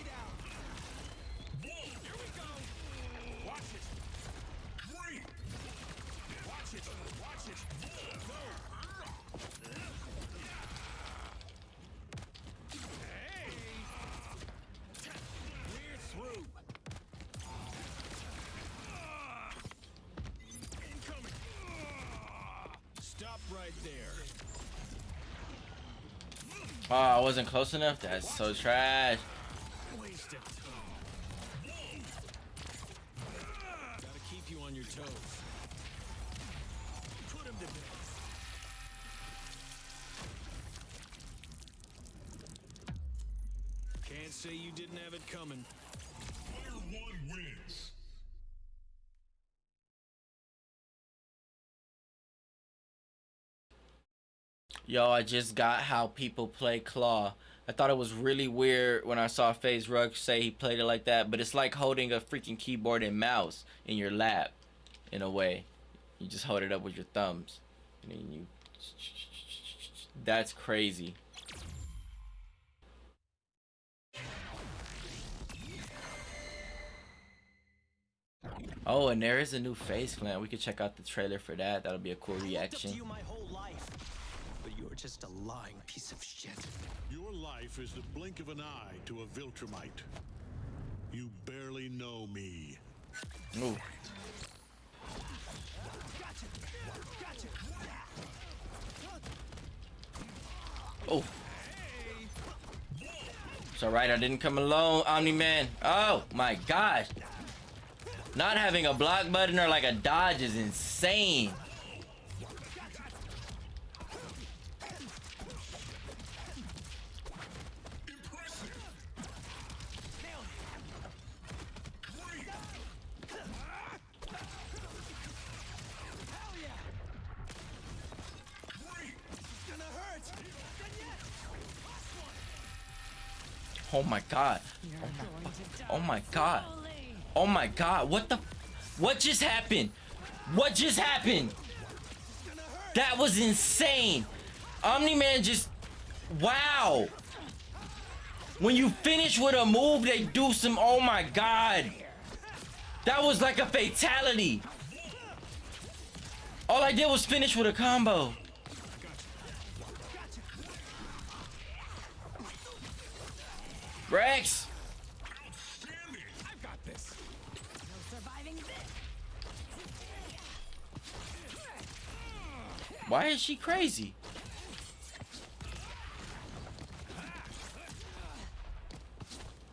Stop right there. Oh, I wasn't close enough. That's so trash. Wasted time. toes. Put him to bed. Can't say you didn't have it coming. Player 1 wins. Yo, I just got how people play Claw. I thought it was really weird when I saw FaZe Rug say he played it like that, but it's like holding a freaking keyboard and mouse in your lap, in a way. You just hold it up with your thumbs. And then you... That's crazy. Oh, and there is a new FaZe clan. We could check out the trailer for that. That'll be a cool reaction. You my whole life, but you're just a lying piece of shit. Your life is the blink of an eye to a Viltrumite. You barely know me. Ooh. Oh. It's alright, I didn't come alone, Omni-Man. Oh my gosh. Not having a block button or like a dodge is insane. Oh my god. Oh my god. Oh my god. What just happened? What just happened? That was insane. Omni-Man just... Wow. When you finish with a move, they do some... Oh my god. That was like a fatality. All I did was finish with a combo. Rex! I've got this. No surviving this. Why is she crazy?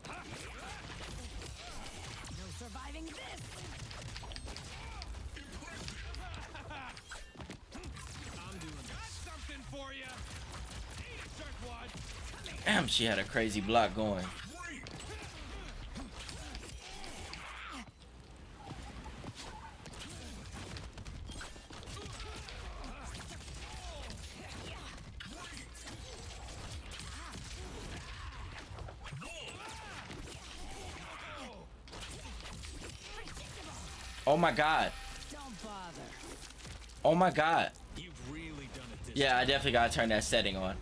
No surviving this. I'm doing this. Something for you. Damn, she had a crazy block going. Oh my god. Don't bother. Oh my god. You've really done it this Yeah, I definitely gotta turn that setting on.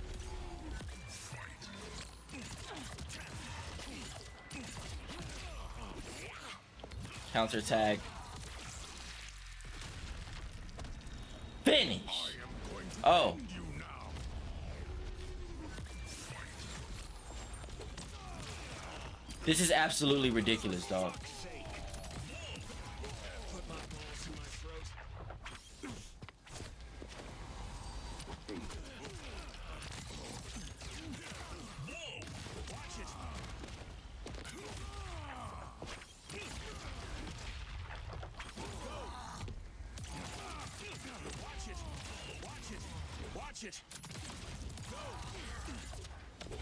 Counter tag. Finish. Oh. This is absolutely ridiculous, dog. Put my balls in my throat. Watch it.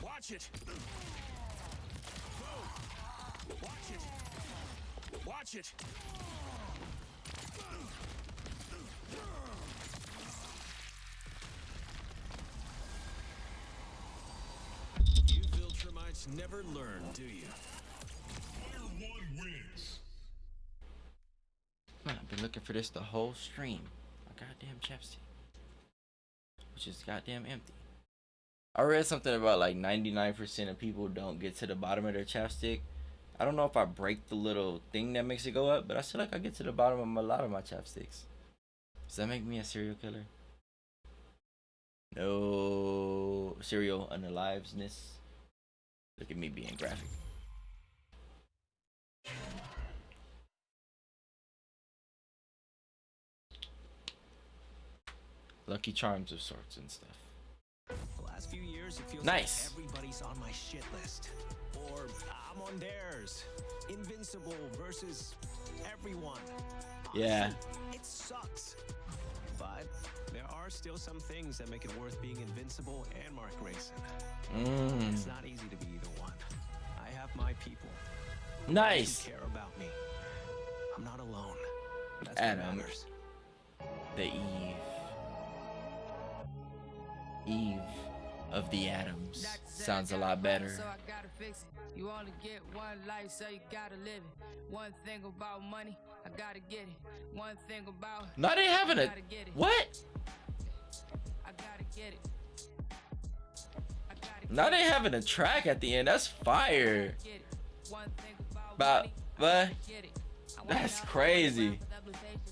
Watch it. Watch it. Watch it. Watch it. You Viltrumites never learn, do you? Player 1 wins. Man, I've been looking for this the whole stream. My goddamn chapstick. Which is goddamn empty. I read something about like 99% of people don't get to the bottom of their chapstick. I don't know if I break the little thing that makes it go up, but I feel like I get to the bottom of a lot of my chapsticks. Does that make me a serial killer? No. Serial unaliveness. Look at me being graphic. Lucky Charms of sorts and stuff. The last few years, it feels Nice. like everybody's on my shit list. Or I'm on theirs. Invincible versus everyone. Yeah. It sucks. But there are still some things that make it worth being invincible and Mark Grayson. It's not easy to be either one. I have my people. Nice. Who care about me. I'm not alone. That's Adam. what matters. The Eve of the Atoms. Sounds a lot better. So I gotta fix it. You only get one life, so you gotta live it. One thing about money, I gotta get it. One thing about Not they having a what? I gotta get it. Now they having a track at the end. That's fire. One thing about But that's crazy.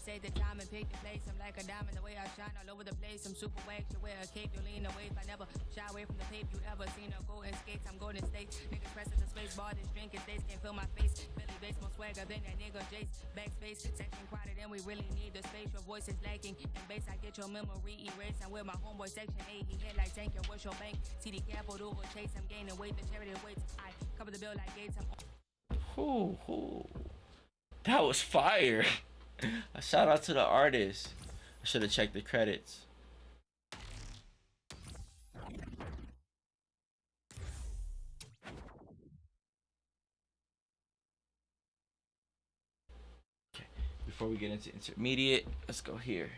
Say the time and pick the place. I'm like a diamond, the way I shine all over the place. I'm super wax, you wear a cape, you lean away. I never shy away from the tape. You ever seen her go in skates? I'm golden state. Niggas pressing the space bar, this drinking states can't feel my face. Billy Bates more swagger than that nigga Jace. Backspace, section quieter than we really need the space. Your voice is lacking. In bass, I get your memory erased. I'm with my homeboy section 8. He hit like tank, what's your bank? CD capital or chase. I'm gaining weight, the charity waits. I cover the bill like Gates. I'm That was fire. A shout out to the artist. I should have checked the credits. Okay, before we get into intermediate, let's go here.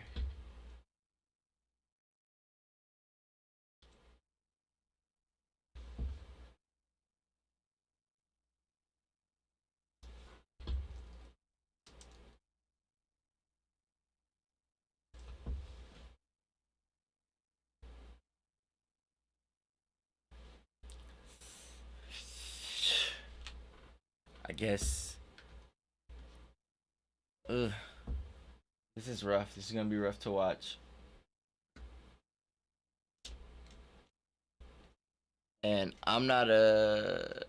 I guess. Ugh. This is rough. This is gonna be rough to watch. And I'm not a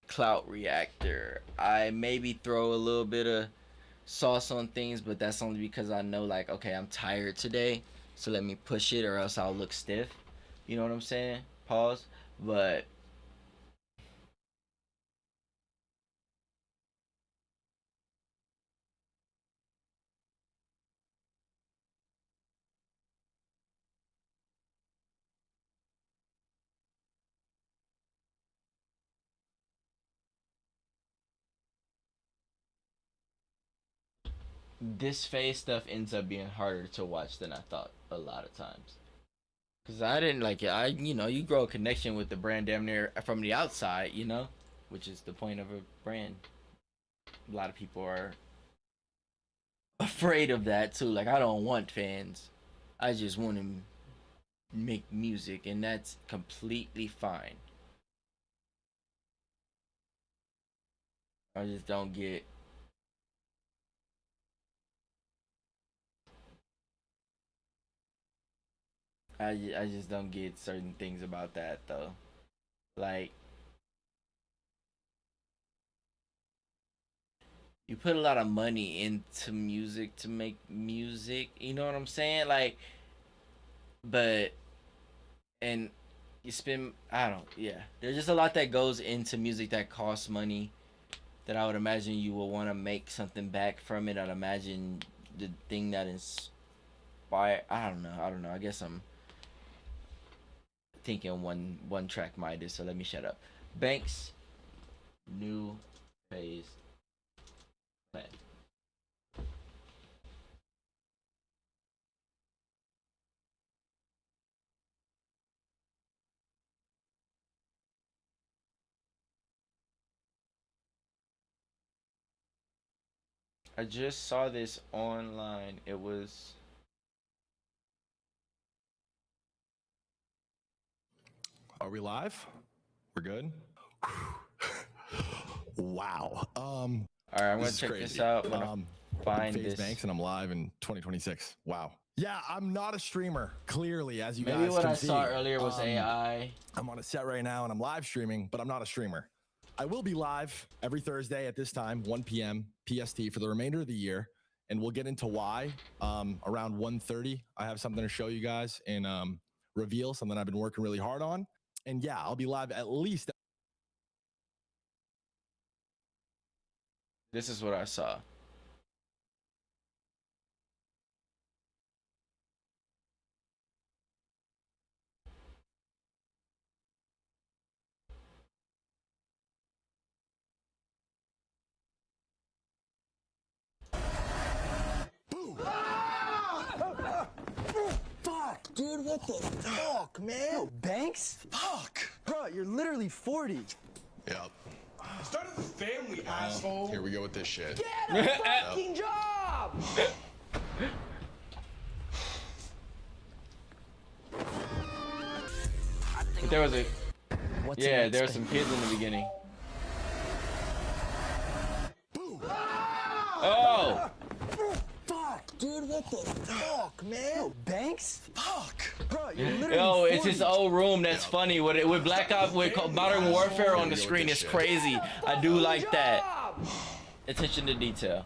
clout reactor. I maybe throw a little bit of sauce on things, but that's only because I know, like, okay, I'm tired today, so let me push it or else I'll look stiff. You know what I'm saying? Pause. But this phase stuff ends up being harder to watch than I thought a lot of times. Cause I didn't like it. You grow a connection with the brand damn near from the outside, which is the point of a brand. A lot of people are afraid of that too. Like, I don't want fans. I just want to make music, and that's completely fine. I just don't get. I just don't get certain things about that though. Like, you put a lot of money into music to make music, you know what I'm saying? Like, but and you spend there's just a lot that goes into music that costs money that I would imagine you will want to make something back from it. I'd imagine the thing that inspired, I don't know. I guess I'm thinking one track Midas, so let me shut up. Banks, new phase plan. I just saw this online. It was Are we live? We're good? Wow. all right. I'm gonna check this out. I'm gonna find FaZe this. Banks, and I'm live in 2026. Wow. Yeah, I'm not a streamer. Clearly, as you Maybe guys what can I see. saw earlier was AI. I'm on a set right now, and I'm live streaming, but I'm not a streamer. I will be live every Thursday at this time, 1 p.m. PST, for the remainder of the year, and we'll get into why around 1:30. I have something to show you guys and reveal something I've been working really hard on. And yeah, I'll be live at least This is what I saw. Fuck, dude, what the fuck, man? Yo, Banks? Fuck. Bro, you're literally 40. Yep. Started the family, asshole. Here we go with this shit. Get a fucking job! But there was a What's yeah, there were some kids in the beginning. Oh! Fuck, dude, what the fuck, man? Yo, Banks? Fuck. Bro, you're literally Yo, 40. it's his old room. That's funny. With Black Ops, with Modern Warfare on the screen, it's crazy. I do like that. Attention to detail.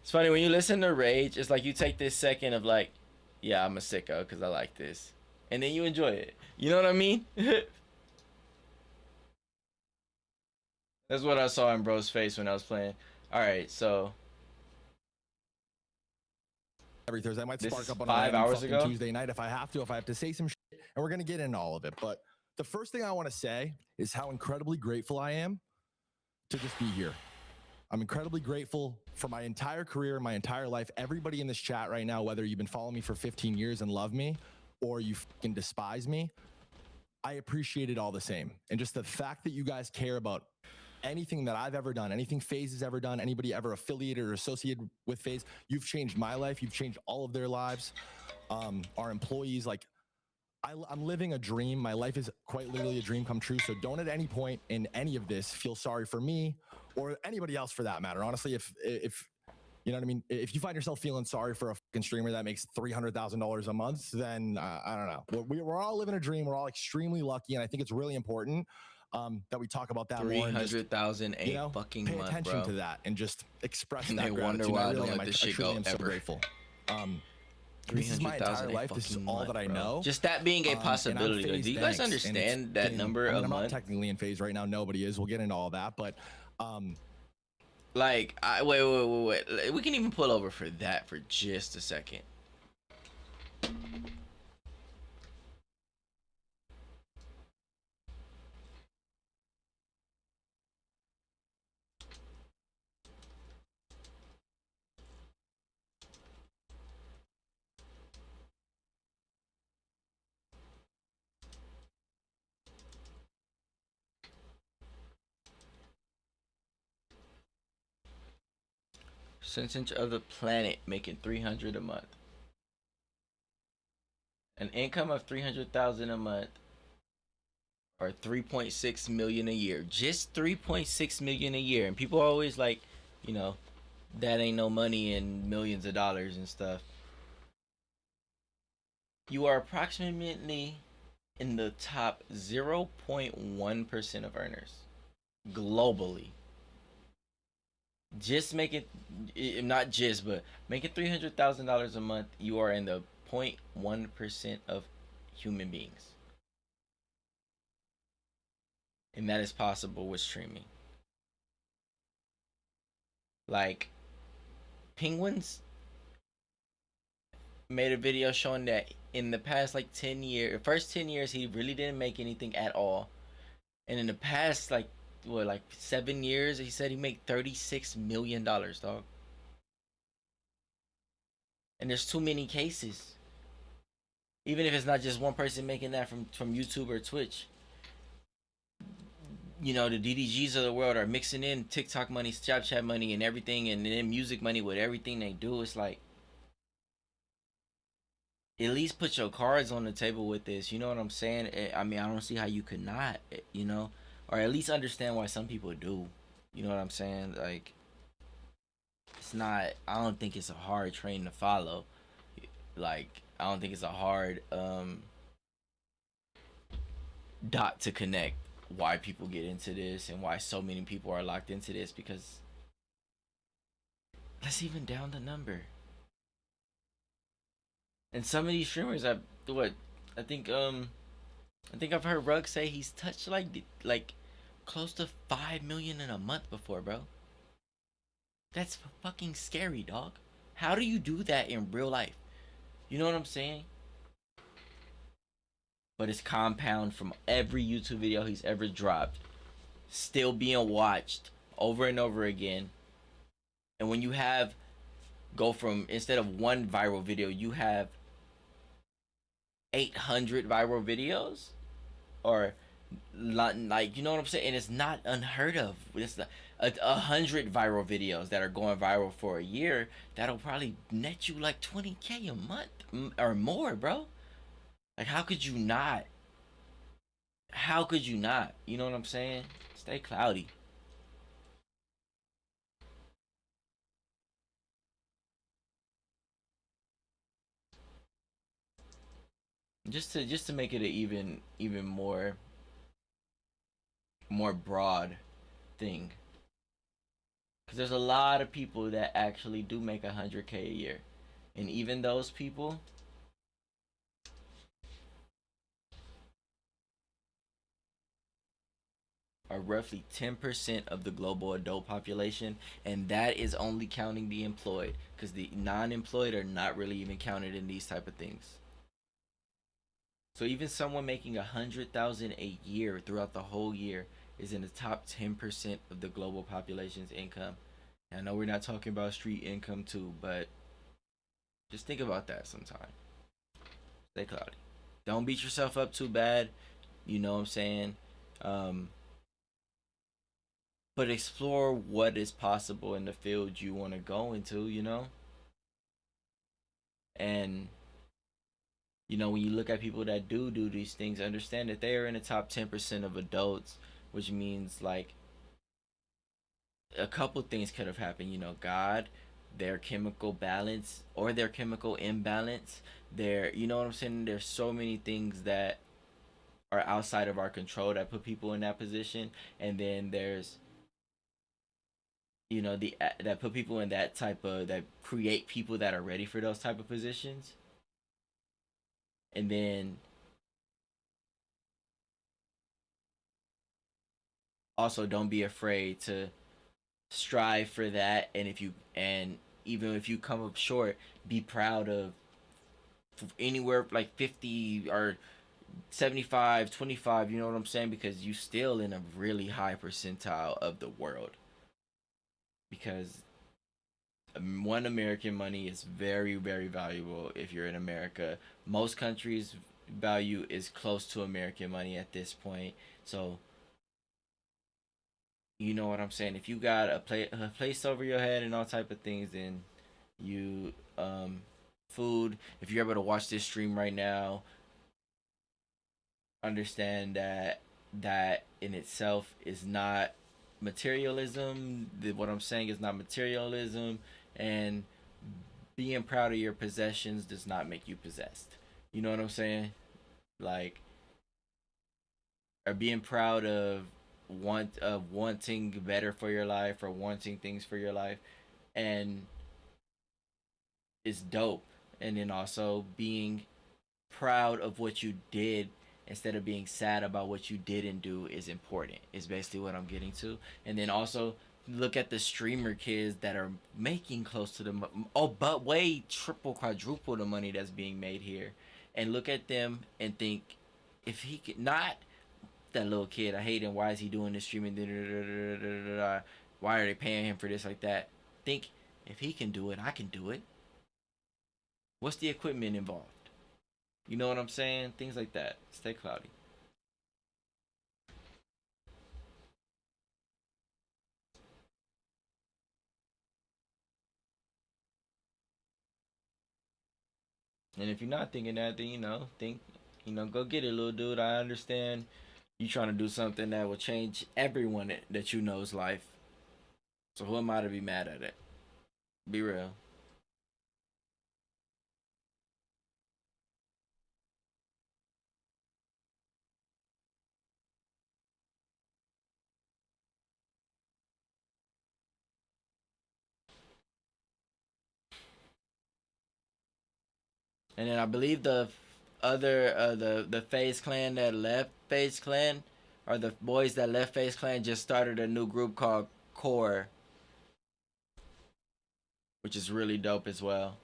It's funny when you listen to Rage. It's like you take this second of like, yeah, I'm a sicko because I like this, and then you enjoy it. You know what I mean? That's what I saw in bro's face when I was playing. All right, so every Thursday. I might this spark is up on 5 a hours fucking ago. Tuesday night if I have to say some shit, and we're gonna get into all of it. But the first thing I want to say is how incredibly grateful I am to just be here. I'm incredibly grateful for my entire career, my entire life. Everybody in this chat right now, whether you've been following me for 15 years and love me, or you fucking despise me, I appreciate it all the same. And just the fact that you guys care about anything that I've ever done, anything FaZe has ever done, anybody ever affiliated or associated with FaZe, you've changed my life. You've changed all of their lives. Our employees, like, I'm living a dream. My life is quite literally a dream come true. So don't at any point in any of this feel sorry for me or anybody else for that matter. Honestly, if you know what I mean, if you find yourself feeling sorry for a fucking streamer that makes $300,000 a month, then I don't know. We're all living a dream. We're all extremely lucky, and I think it's really important that we talk about that more. 300,000 a fucking pay month, attention bro. to that and just express And that they wonder gratitude. why I really don't am. let this I shit truly go am so ever. grateful. This is my entire 300,000 a life. This is fucking all month, that I bro. know. Just that being a And I'm possibility. Like, FaZe do you guys Banks, and it's understand that getting- number I mean, a I'm not month? technically in FaZe right now. Nobody is. We'll get into all that, but Like, wait. We can even pull over for that for just a second. Percentage of the planet making 300 a month. An income of 300,000 a month, or 3.6 million a year. Just 3.6 million a year. And people are always like, you know, that ain't no money in millions of dollars and stuff. You are approximately in the top 0.1% of earners globally. Just making, not just, but making $300,000 a month, you are in the 0.1% of human beings. And that is possible with streaming. Like, Penguins made a video showing that in the past, like, 10 years, first 10 years, he really didn't make anything at all. And in the past, like 7 years, he said he made $36 million, dog. And there's too many cases. Even if it's not just one person making that from YouTube or Twitch. You know, the DDGs of the world are mixing in TikTok money, Snapchat money, and everything, and then music money with everything they do. It's like, at least put your cards on the table with this. You know what I'm saying? I mean, I don't see how you could not, you know? Or at least understand why some people do. You know what I'm saying? Like, it's not, I don't think it's a hard train to follow. Like, I don't think it's a hard dot to connect why people get into this and why so many people are locked into this, because let's even down the number. And some of these streamers, I think I think I've heard Rugg say he's touched like close to 5 million in a month before, bro. That's fucking scary, dog. How do you do that in real life? You know what I'm saying? But it's compound from every YouTube video he's ever dropped, still being watched over and over again. And when you have go from, instead of one viral video, you have 800 viral videos, or like, you know what I'm saying? And it's not unheard of. It's 100 viral videos that are going viral for a year. That'll probably net you like 20K a month or more, bro. Like, how could you not? How could you not? You know what I'm saying? Stay cloudy. Just to make it an even more broad thing. Because there's a lot of people that actually do make 100K a year, and even those people are roughly 10% of the global adult population, and that is only counting the employed, because the non-employed are not really even counted in these type of things. So even someone making 100,000 a year throughout the whole year is in the top 10% of the global population's income. And I know we're not talking about street income too, but just think about that sometime. Stay cloudy. Don't beat yourself up too bad. You know what I'm saying? But explore what is possible in the field you want to go into, you know? And, you know, when you look at people that do these things, understand that they are in the top 10% of adults, which means like a couple things could have happened. You know, God, their chemical balance or their chemical imbalance, their, you know what I'm saying? There's so many things that are outside of our control that put people in that position. And then there's, you know, the that put people in that type of, that create people that are ready for those type of positions. And then also, don't be afraid to strive for that. And if you, and even if you come up short, be proud of anywhere like 50 or 75, 25, you know what I'm saying? Because you still in a really high percentile of the world. Because one American money is very, very valuable if you're in America. Most countries' value is close to American money at this point. So, you know what I'm saying? If you got a place over your head and all type of things, then you, food. If you're able to watch this stream right now, understand that that in itself is not materialism. What I'm saying is not materialism, and being proud of your possessions does not make you possessed. You know what I'm saying? Like, or being proud of wanting better for your life or wanting things for your life, and it's dope. And then also being proud of what you did instead of being sad about what you didn't do is important, is basically what I'm getting to. And then also look at the streamer kids that are making close to the but way triple quadruple the money that's being made here, and look at them and think, if he could not, that little kid, I hate him, why is he doing this streaming, why are they paying him for this, like that. Think, if he can do it, I can do it. What's the equipment involved? You know what I'm saying? Things like that. Stay cloudy. And if you're not thinking that, then, you know, think, you know, go get it, little dude. I understand you trying to do something that will change everyone that you know's life. So who am I to be mad at it? Be real. And then I believe the other the FaZe clan that left FaZe clan, or the boys that left FaZe clan, just started a new group called Core, which is really dope as well.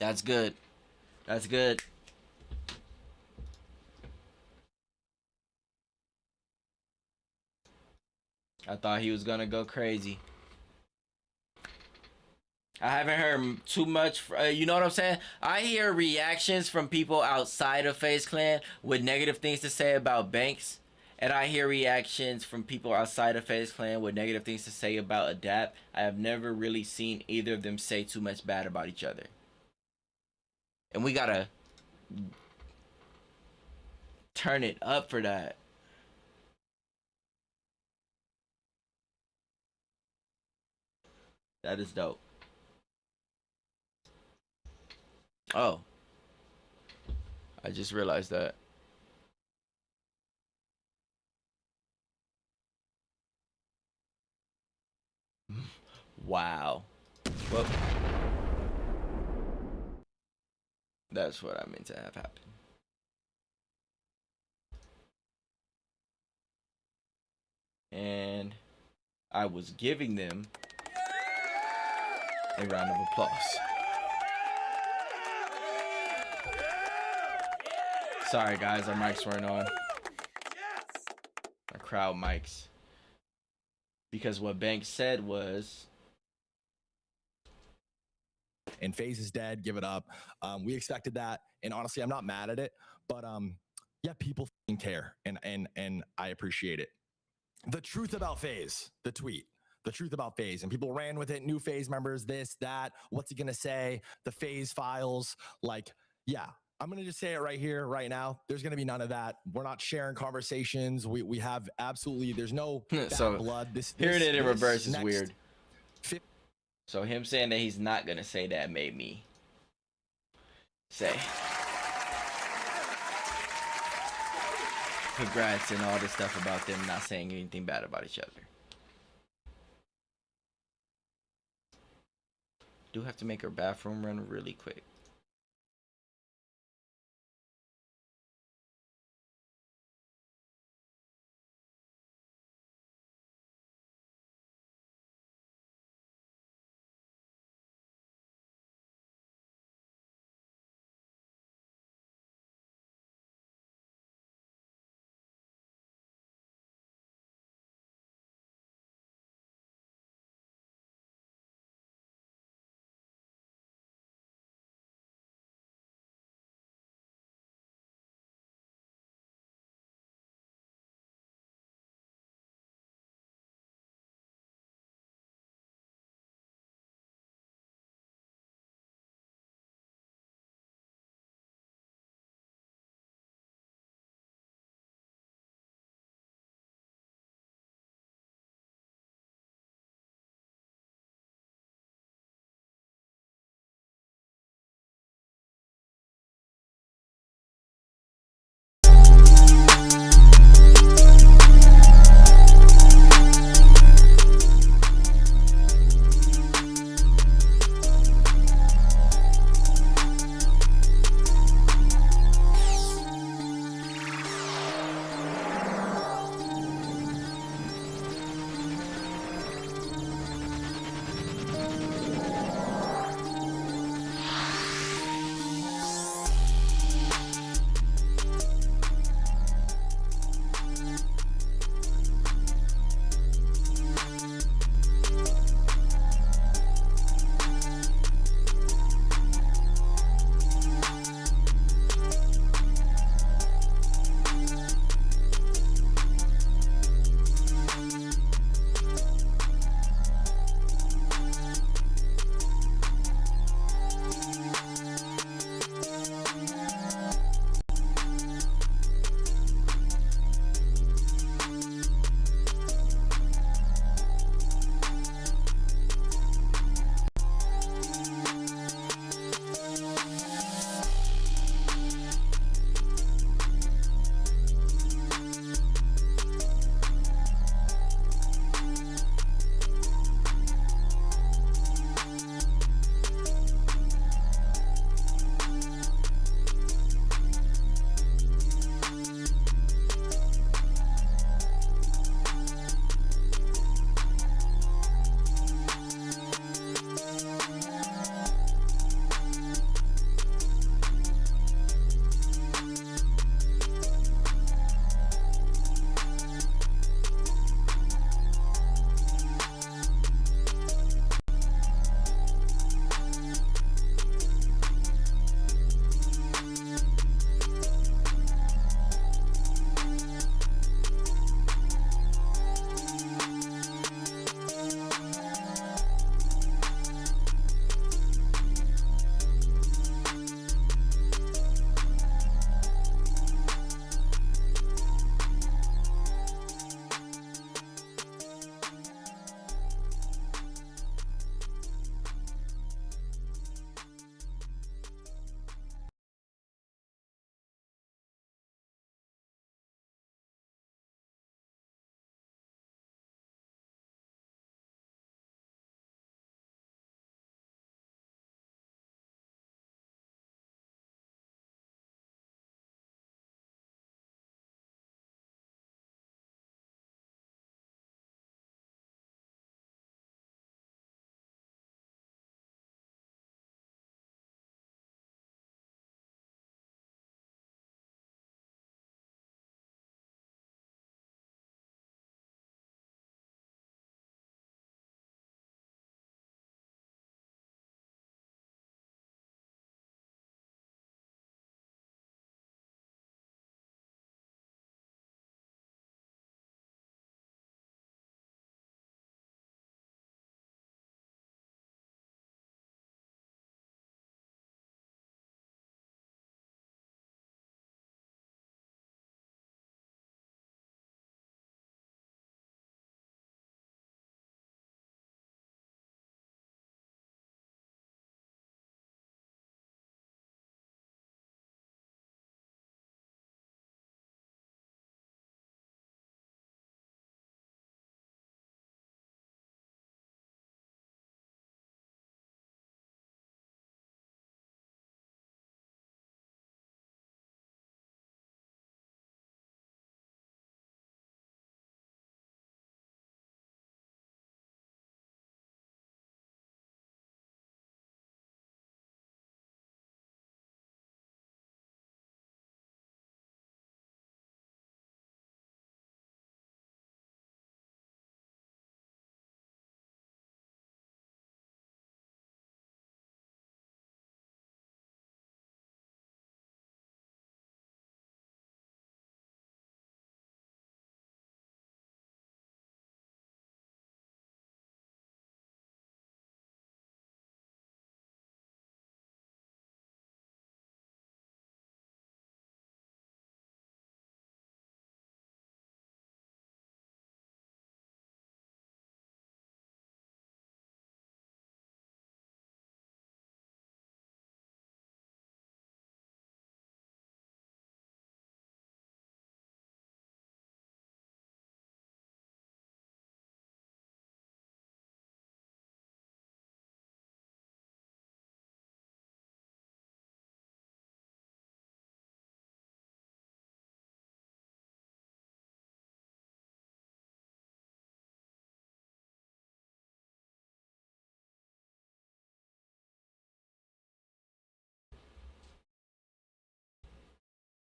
That's good. That's good. I thought he was gonna go crazy. I haven't heard too much. You know what I'm saying? I hear reactions from people outside of FaZe Clan with negative things to say about Banks, and I hear reactions from people outside of FaZe Clan with negative things to say about Adapt. I have never really seen either of them say too much bad about each other. And we gotta turn it up for that. That is dope. Oh. I just realized that. Wow. Well, that's what I meant to have happen. And I was giving them a round of applause. Sorry guys, our mics weren't on. Our crowd mics. Because what Banks said was, and FaZe is dead, give it up. We expected that, and honestly, I'm not mad at it, but yeah, people care, and I appreciate it. The truth about FaZe, the tweet. The truth about FaZe, and people ran with it. New FaZe members, this, that. What's he gonna say? The FaZe files, like, yeah. I'm gonna just say it right here, right now. There's gonna be none of that. We're not sharing conversations. We have absolutely. There's no bad blood. Hearing it in reverse is weird. So him saying that he's not gonna say that made me say congrats and all this stuff about them not saying anything bad about each other. Do have to make our bathroom run really quick.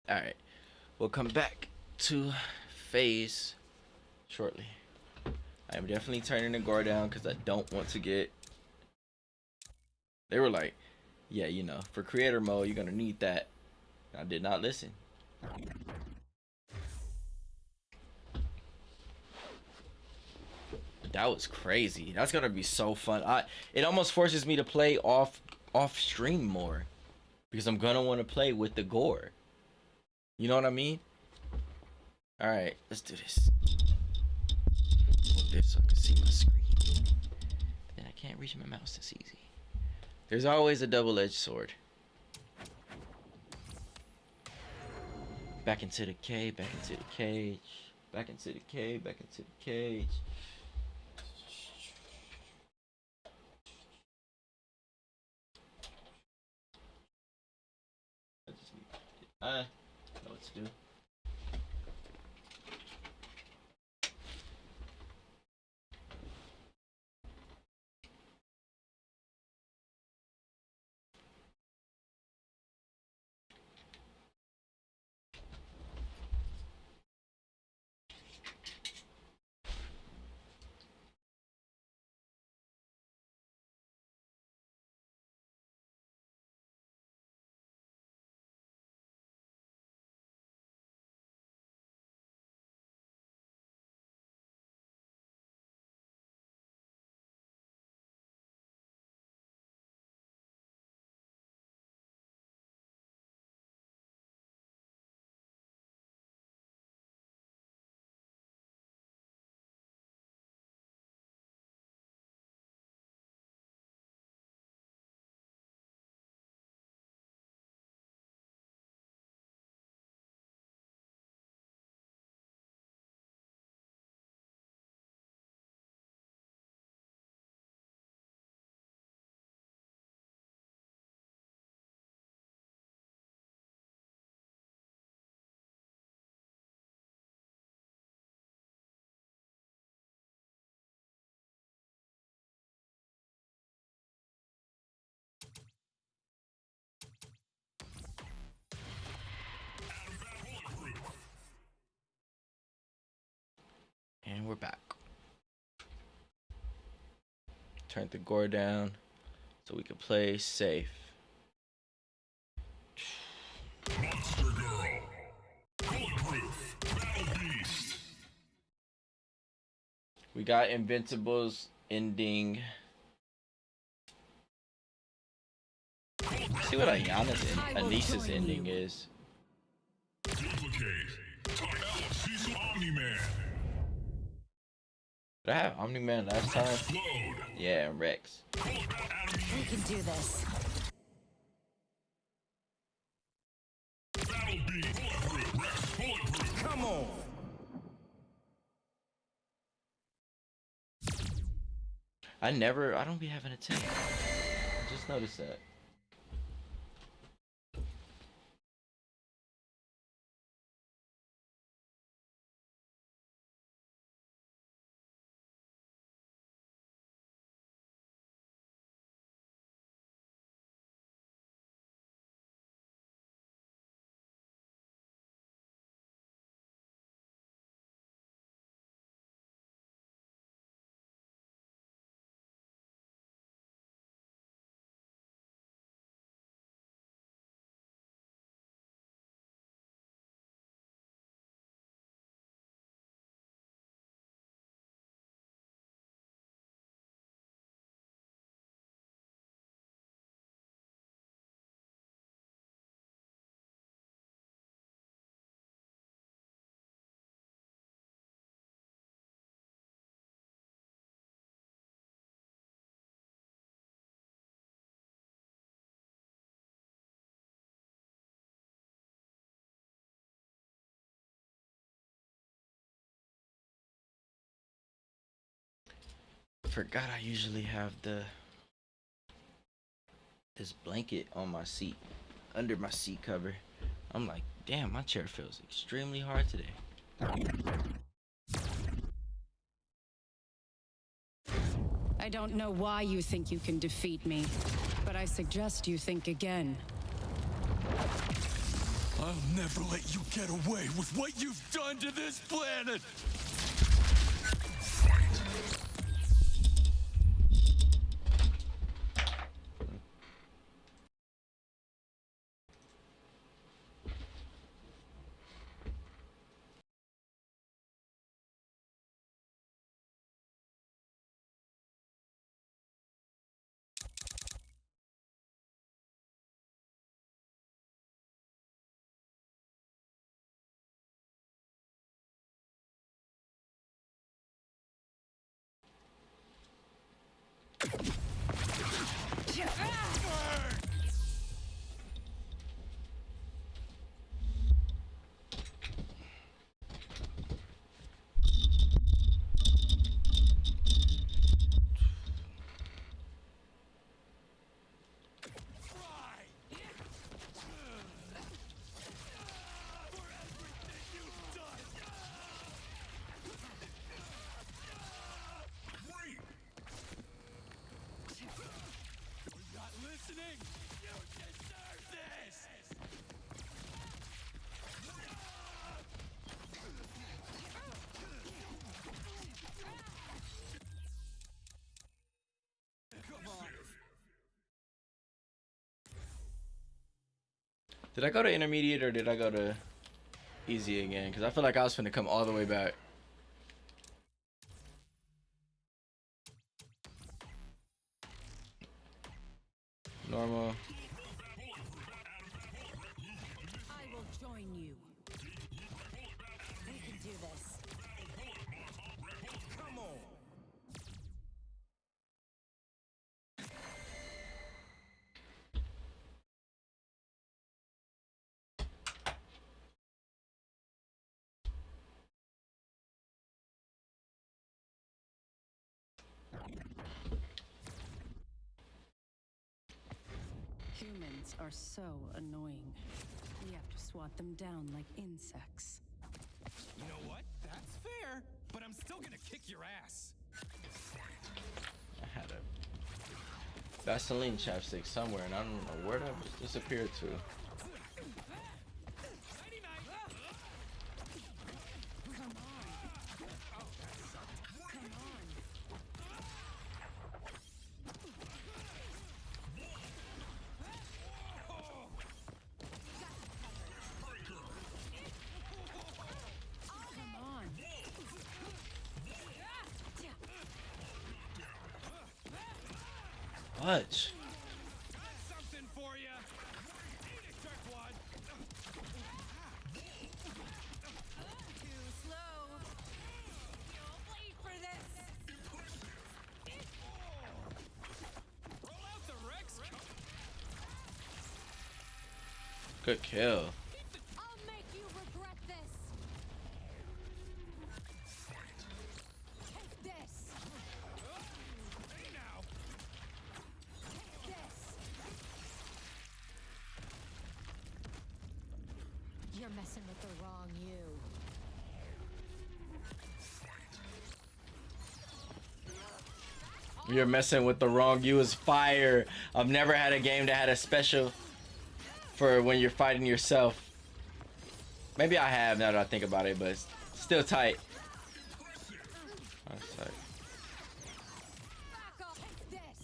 All right, we'll come back to phase shortly. I am definitely turning the guard down because I don't want to get. They were like, yeah, you know, for creator mode, you're gonna need that. I did not listen. That was crazy. That's gonna be so fun. It almost forces me to play off stream more because I'm gonna want to play with the gore. You know what I mean? All right, let's do this. Move this so I can see my screen. Then I can't reach my mouse this easy. There's always a double-edged sword. Back into the cave, back into the cage, back into the cave, back into the cage. I know what to do. And we're back. Turn the gore down so we can play safe. Monster Girl. Bulletproof. Battle Beast. We got Invincible's ending. Let's see what Ayana's Anissa's ending is. Duplicate. Cecil Omni-Man. Did I have Omni-Man last time? Explode. Yeah, and Rex. We can do this. Battle Beast. Bulletproof. Rex Bulletproof. Come on. I don't be having a tank. I just noticed that. Forgot I usually have this blanket on my seat, under my seat cover. I'm like, damn, my chair feels extremely hard today. I don't know why you think you can defeat me, but I suggest you think again. I I'll never let you get away with what you've done to this planet! Did I go to intermediate or did I go to easy again? Because I feel like I was finna come all the way back. Normal. I will join you. We can do this. Come on. Humans are so annoying. We have to swat them down like insects. You know what? That's fair, but I'm still gonna kick your ass. I had a Vaseline chapstick somewhere and I don't know where that disappeared to. Much. Something for you. Eat it, jerkwad. Too slow. You'll bleed for this. Roll out the Rex. Good kill. I'll make you regret this. Take this. Hey now. This. You're messing with the wrong you. You're messing with the wrong you is fire. I've never had a game that had a special for when you're fighting yourself. Maybe I have now that I think about it, but it's still tight. That's tight. Back off. Take this.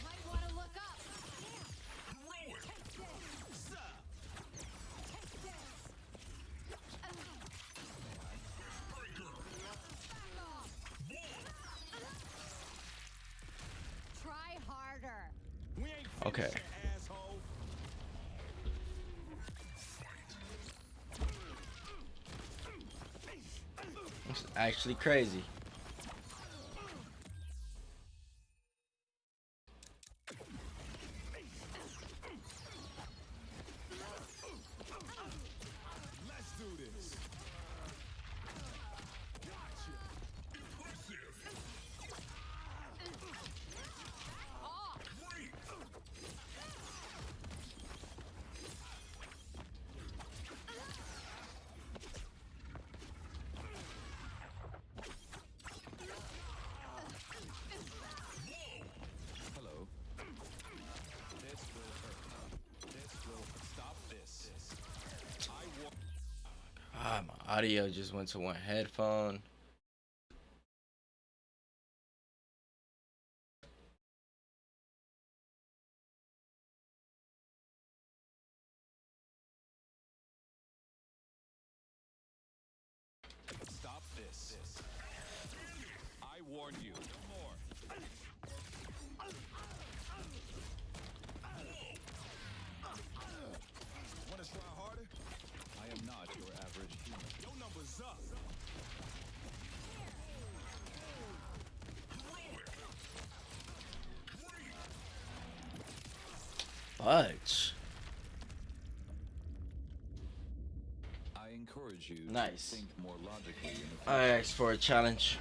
Might want to look up. Take this. Take this. Try harder. We ain't Okay. finished, asshole. It's actually crazy. Let's do this. Audio just went to one headphone. Stop this. I warned you. No more. Want to try harder? I am not your average human. Your number's up. Fudge. I encourage you Nice. to think more logically in the I asked for a challenge.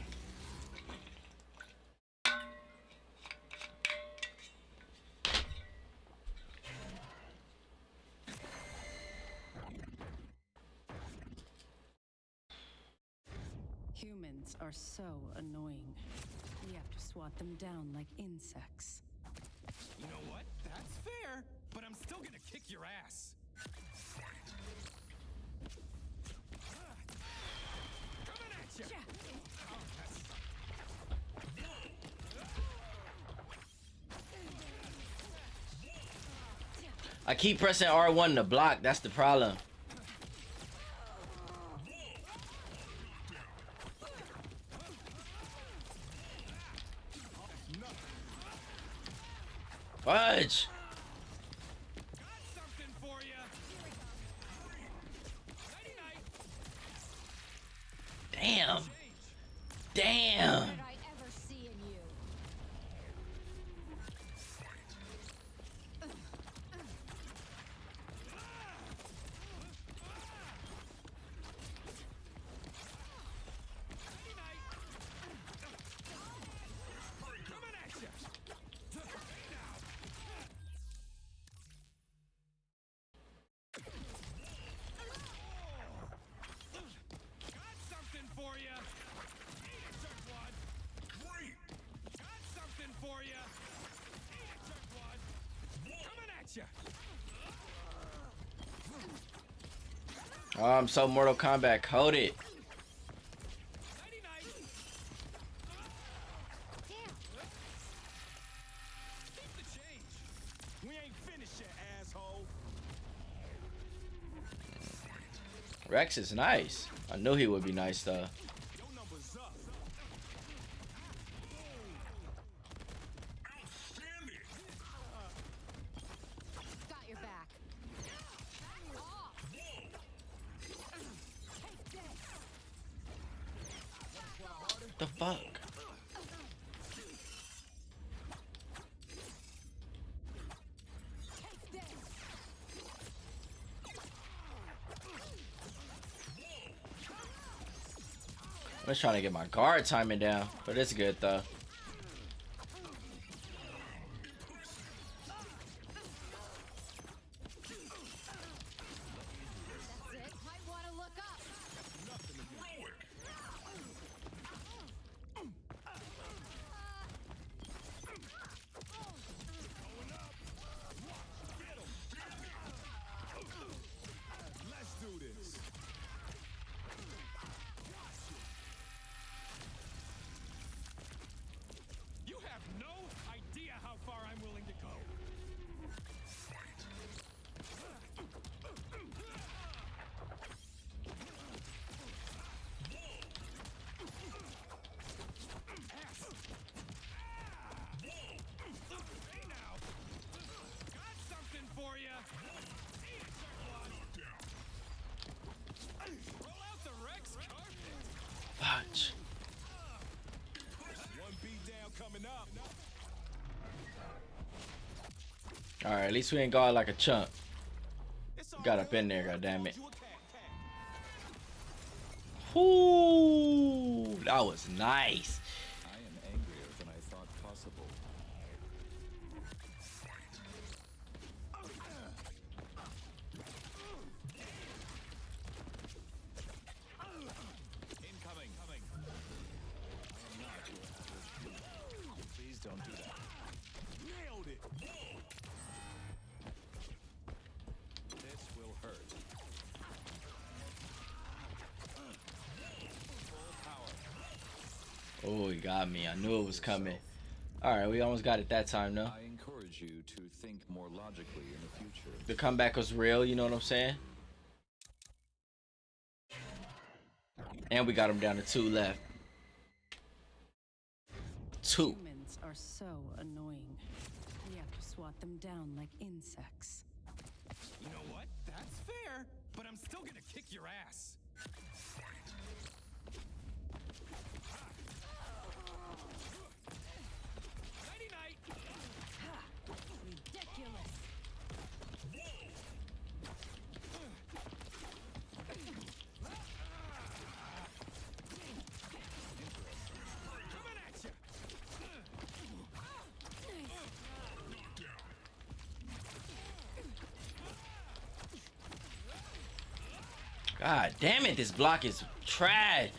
Humans are so annoying. We have to swat them down like insects. You know what? That's fair, but I'm still gonna kick your ass. Coming at you. I keep pressing R1 to block. That's the problem. Fudge. Got something for you. Damn. Damn. What did I ever see in you? Coming at you. Got something for you. Eat it, jerkwad. Great. Got something for you. Eat it, jerkwad. Coming at you. Oh, I'm so Mortal Kombat coded. Keep the change. We ain't finished yet, asshole. Rex is nice. I knew he would be nice though. Your number's up. Got your back. The fuck? I'm just trying to get my guard timing down, but it's good though. That's it. Might want to look up. Let's do this. You have no idea how far I'm willing to go. Hey now. Got something for you. Eat it, jerkwad. Roll out the Rex carpet. Fudge. One beat down coming up. All right, at least we ain't got like a chump. It's all Got right. up in there, goddammit. You a cat. Ooh, that was nice. I am angrier than I thought possible. Incoming. I am not your average human. Please don't do that. Nailed it. This will hurt. Oh, he got me. I knew it was coming. All right, we almost got it that time, though. I encourage you to think more logically in the future. The comeback was real, you know what I'm saying? And we got him down to 2 left. 2. Humans are so annoying. We have to swat them down like insects. You know what? That's fair, but I'm still gonna kick your ass. Nighty-night. Ridiculous. Coming at you. God damn it, this block is trash.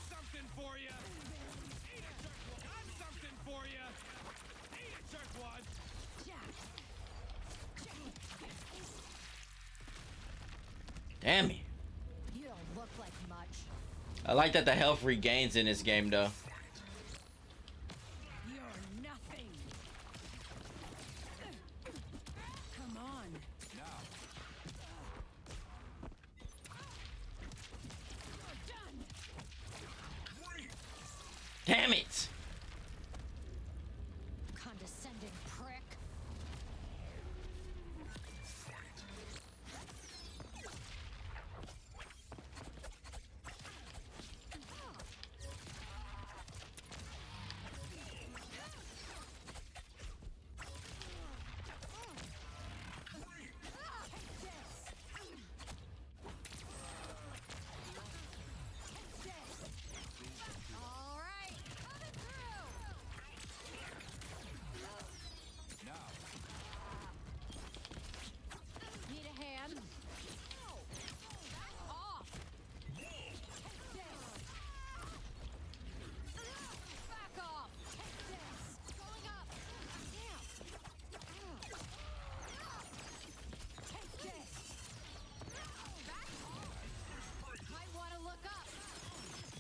Something for you. Eat a jerkwad. Got something for you. Eat a jerkwad. Damn it. You don't look like much. I like that the health regains in this game, though. You're nothing. Come on. You're done. Damn it. Condescending prick. All right, coming through. Need a hand? Off. Back off. Going up. Take this. Back off. Might want to look up.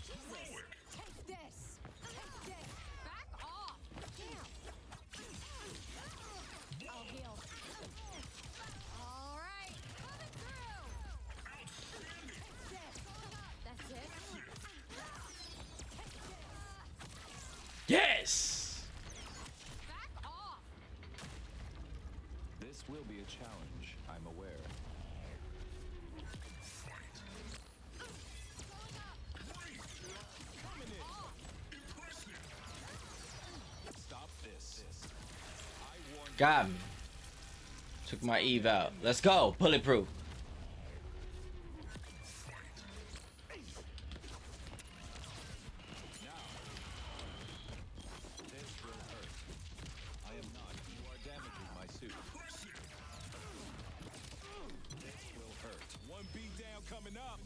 Jesus. Take this. Take this. Back off. Damn. I'll heal. All right. Coming through. That's it. Yes. Back off. This will be a challenge, I'm aware. Stop this. I warned Got me. Took my Eve out. Let's go. Bulletproof. This will hurt. I am not. You are damaging my suit. This will hurt. one beat down coming up.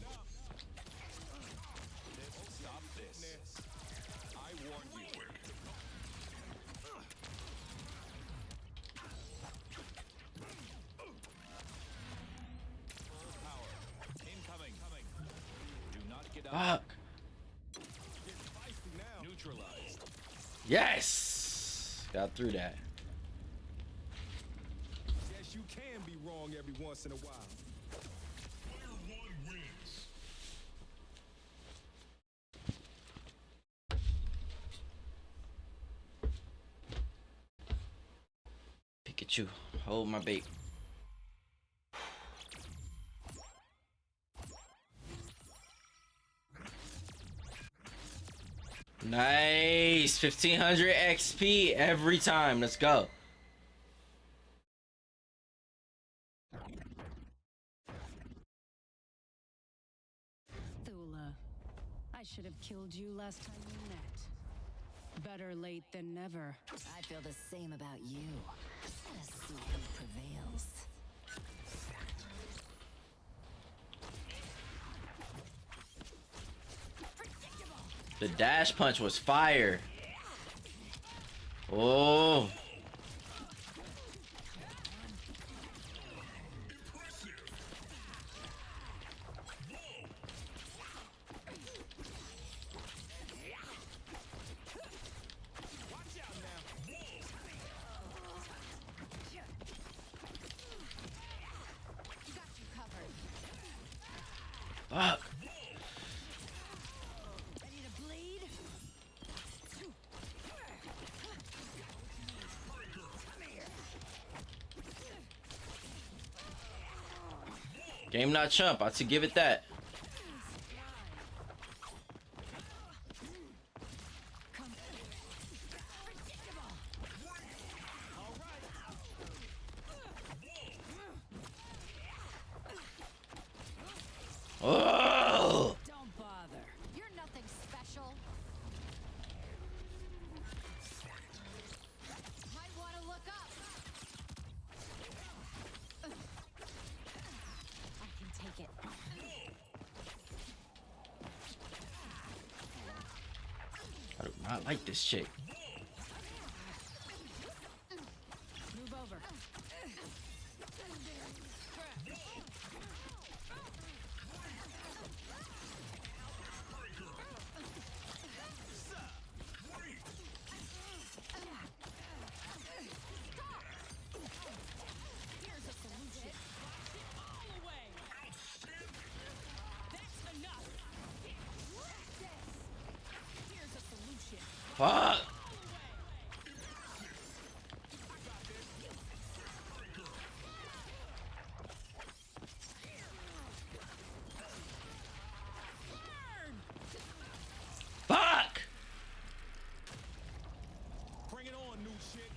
Stop this. I warned you. Full power. Incoming. Do not get out. Fuck. Feisty now. Neutralized. Yes. Got through that. Yes, you can be wrong every once in a while. Player 1 wins. Pikachu, hold my bait. Nice. 1500 XP every time. Let's go. Thula, I should have killed you last time we met. Better late than never. I feel the same about you. Let us see who prevails. The dash punch was fire. Oh. Fuck. Game not chump. I'd give it that. Oh! Don't bother. You're nothing special. Might want to look up. I can take it. I do not like this chick. Move over. Fuck. Fuck. Bring it on, new shit.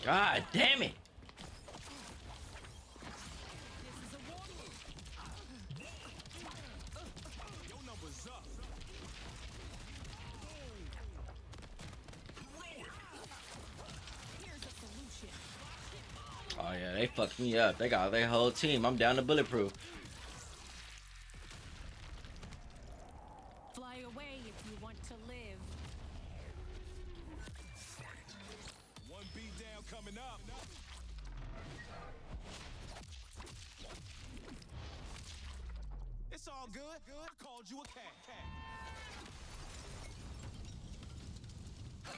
God damn it. Your number's up. Oh yeah, they fucked me up. They got their whole team. I'm down to bulletproof. Fly away if you want to live. One beat down coming up. It's all good. I called you a cat.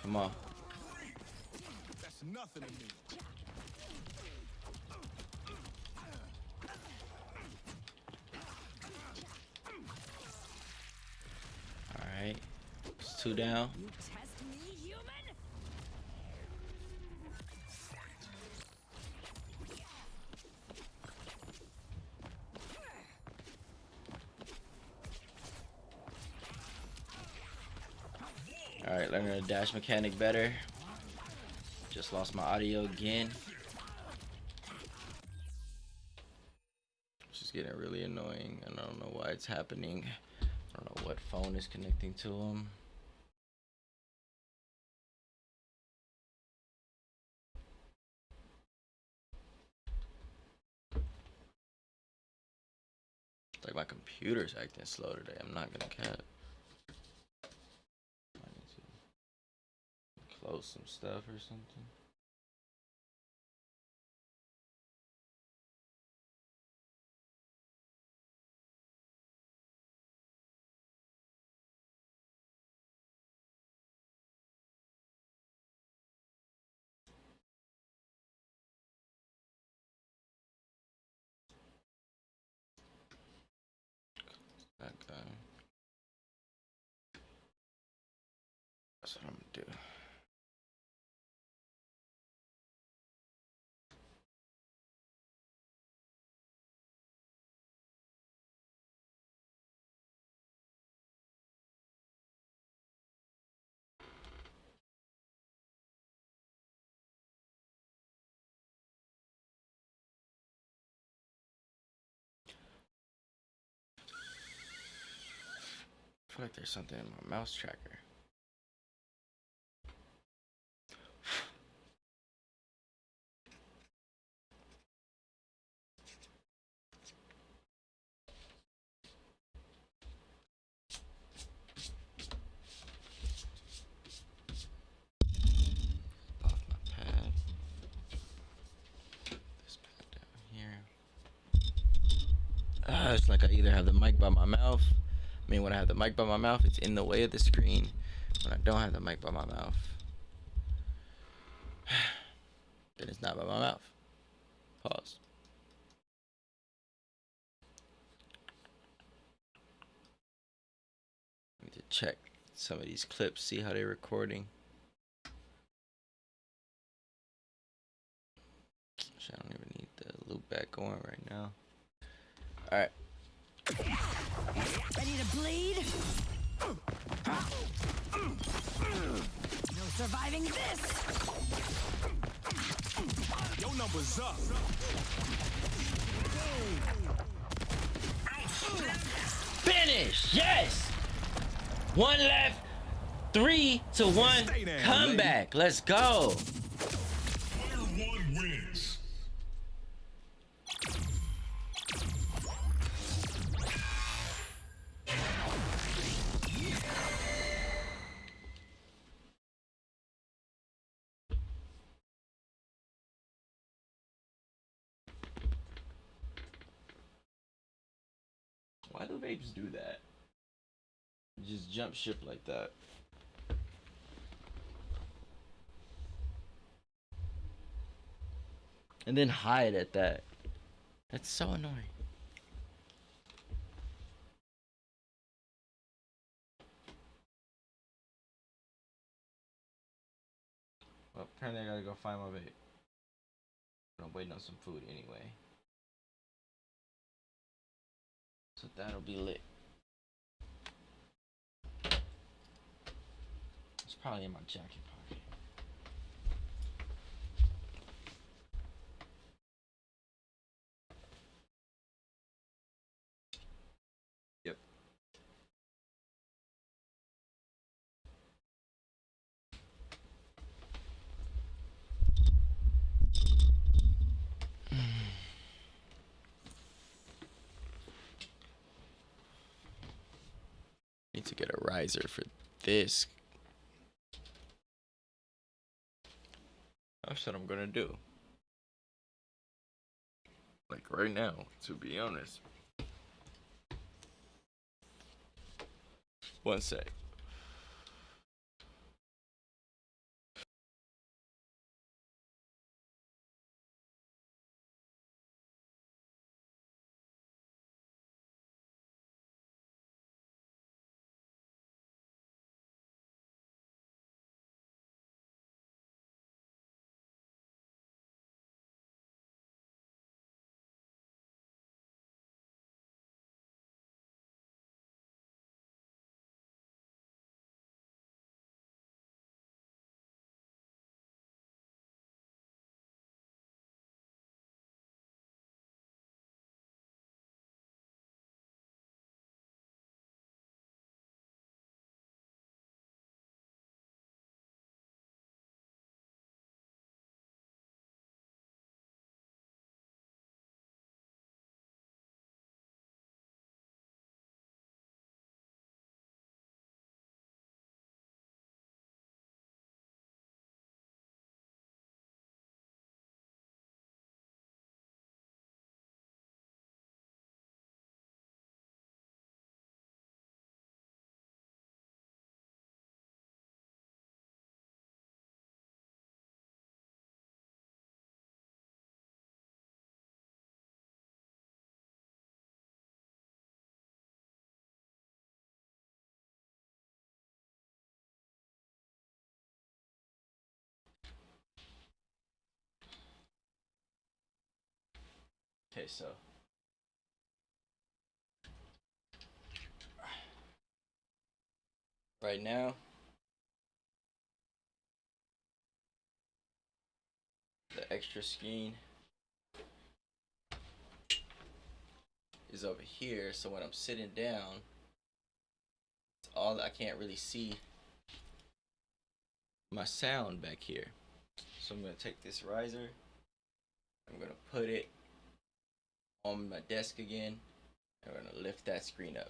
Come on. That's nothing to me. Alright. It's 2 down. You test me, human? Alright, learning the dash mechanic better. Just lost my audio again. Which is getting really annoying, and I don't know why it's happening. I don't know what phone is connecting to them. It's like my computer's acting slow today. I'm not gonna cap. I need to close some stuff or something. That guy. That's what I'm gonna do. I feel like there's something in my mouse tracker. much like I either have the mic by my mouth. I mean, when I have the mic by my mouth, it's in the way of the screen. When I don't have the mic by my mouth, then it's not by my mouth. Pause. I need to check some of these clips, see how they're recording. I don't even need the loop back going right now. All right. Ready to bleed? No surviving this! Your number's up. Finish! Yes! One left. 3-1 comeback. Let's go. Player 1 wins. Why do vapes do that? Just jump ship like that. And then hide at that. That's so annoying. Well, apparently I gotta go find my vape. But I'm waiting on some food anyway. So that'll be lit. It's probably in my jacket pocket. Yep. Need to get a riser for this. That's what I'm gonna do. Like right now, to be honest. One sec. Okay, so right now the extra screen is over here, so when I'm sitting down, it's all I can't really see my sound back here. So I'm gonna take this riser, I'm gonna put it on my desk again, and we're gonna lift that screen up.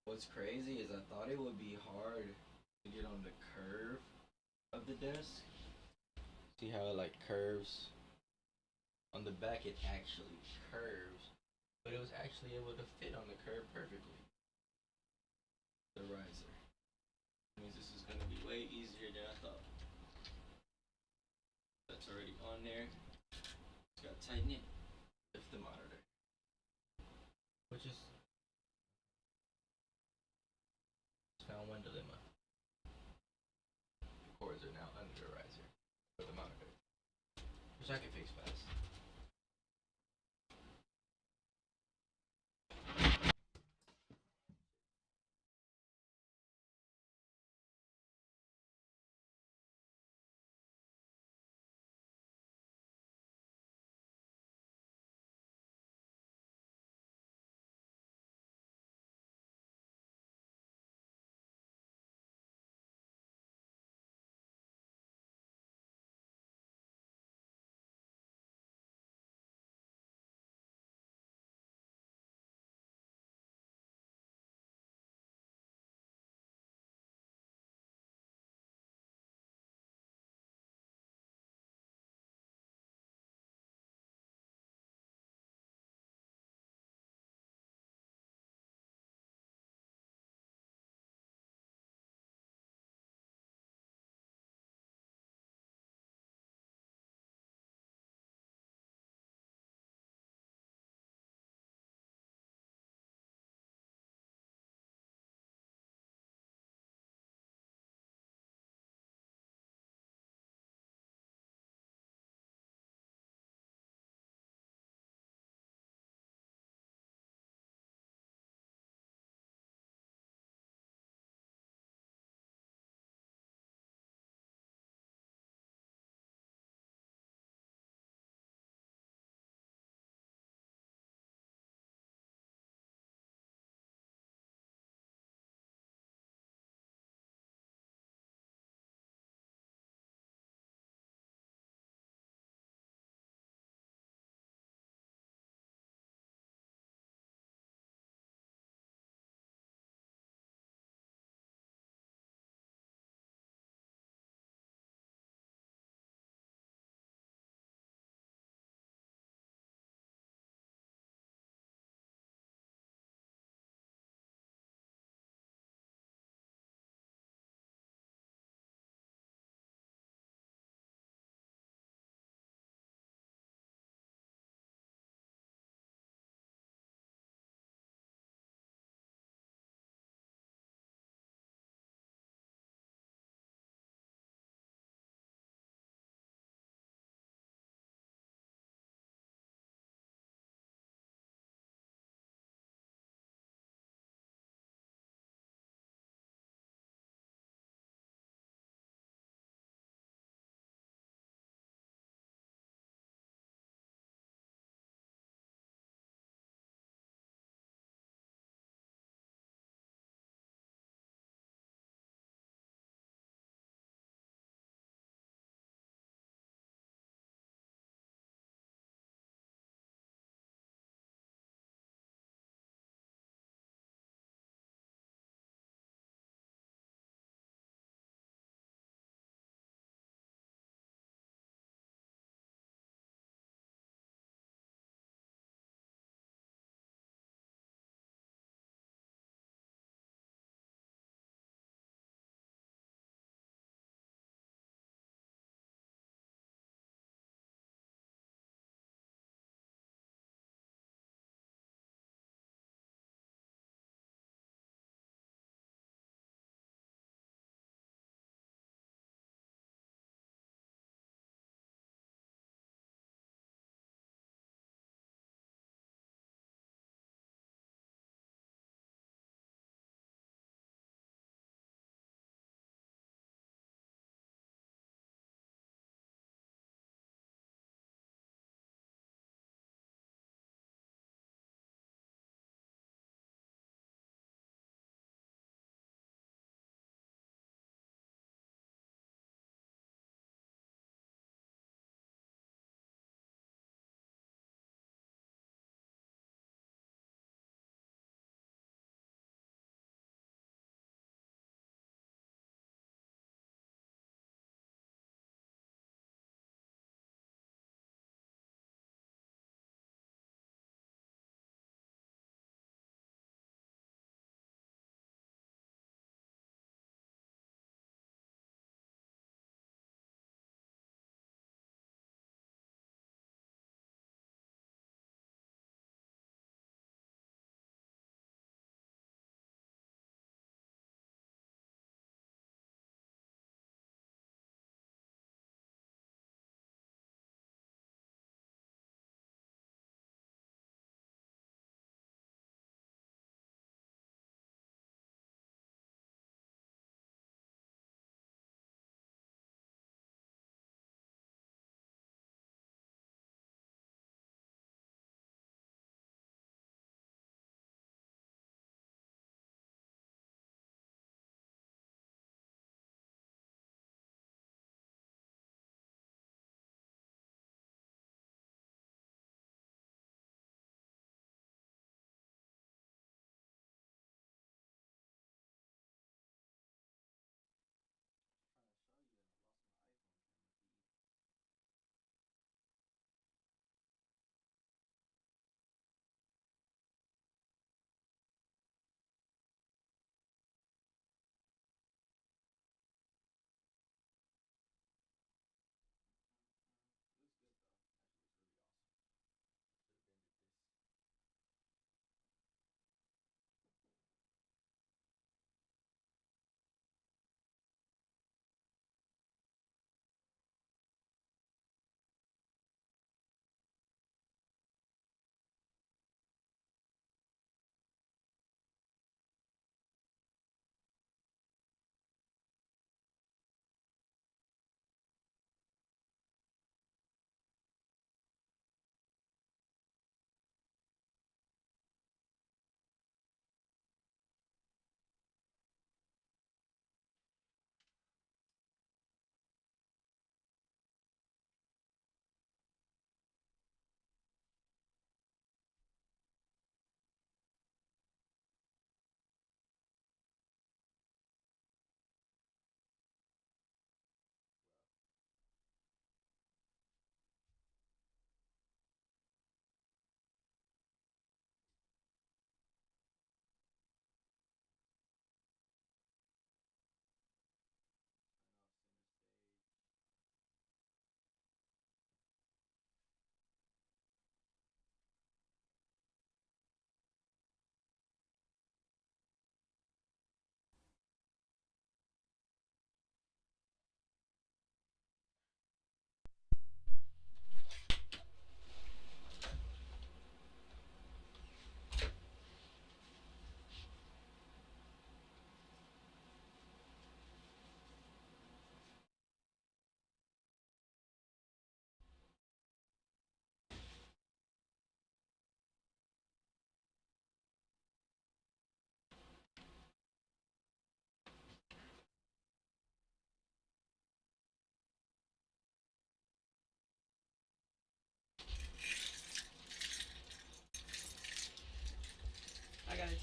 What's crazy is I thought it would be hard to get on the curve of the desk. See how it like curves? On the back it actually curves, but it was actually able to fit on the curve perfectly. The riser. That means this is gonna be way easier than I thought. That's already on there. Just gotta tighten it. Lift the monitor. Which is found one dilemma. The cords are now under the riser for the monitor, which I can fix fast.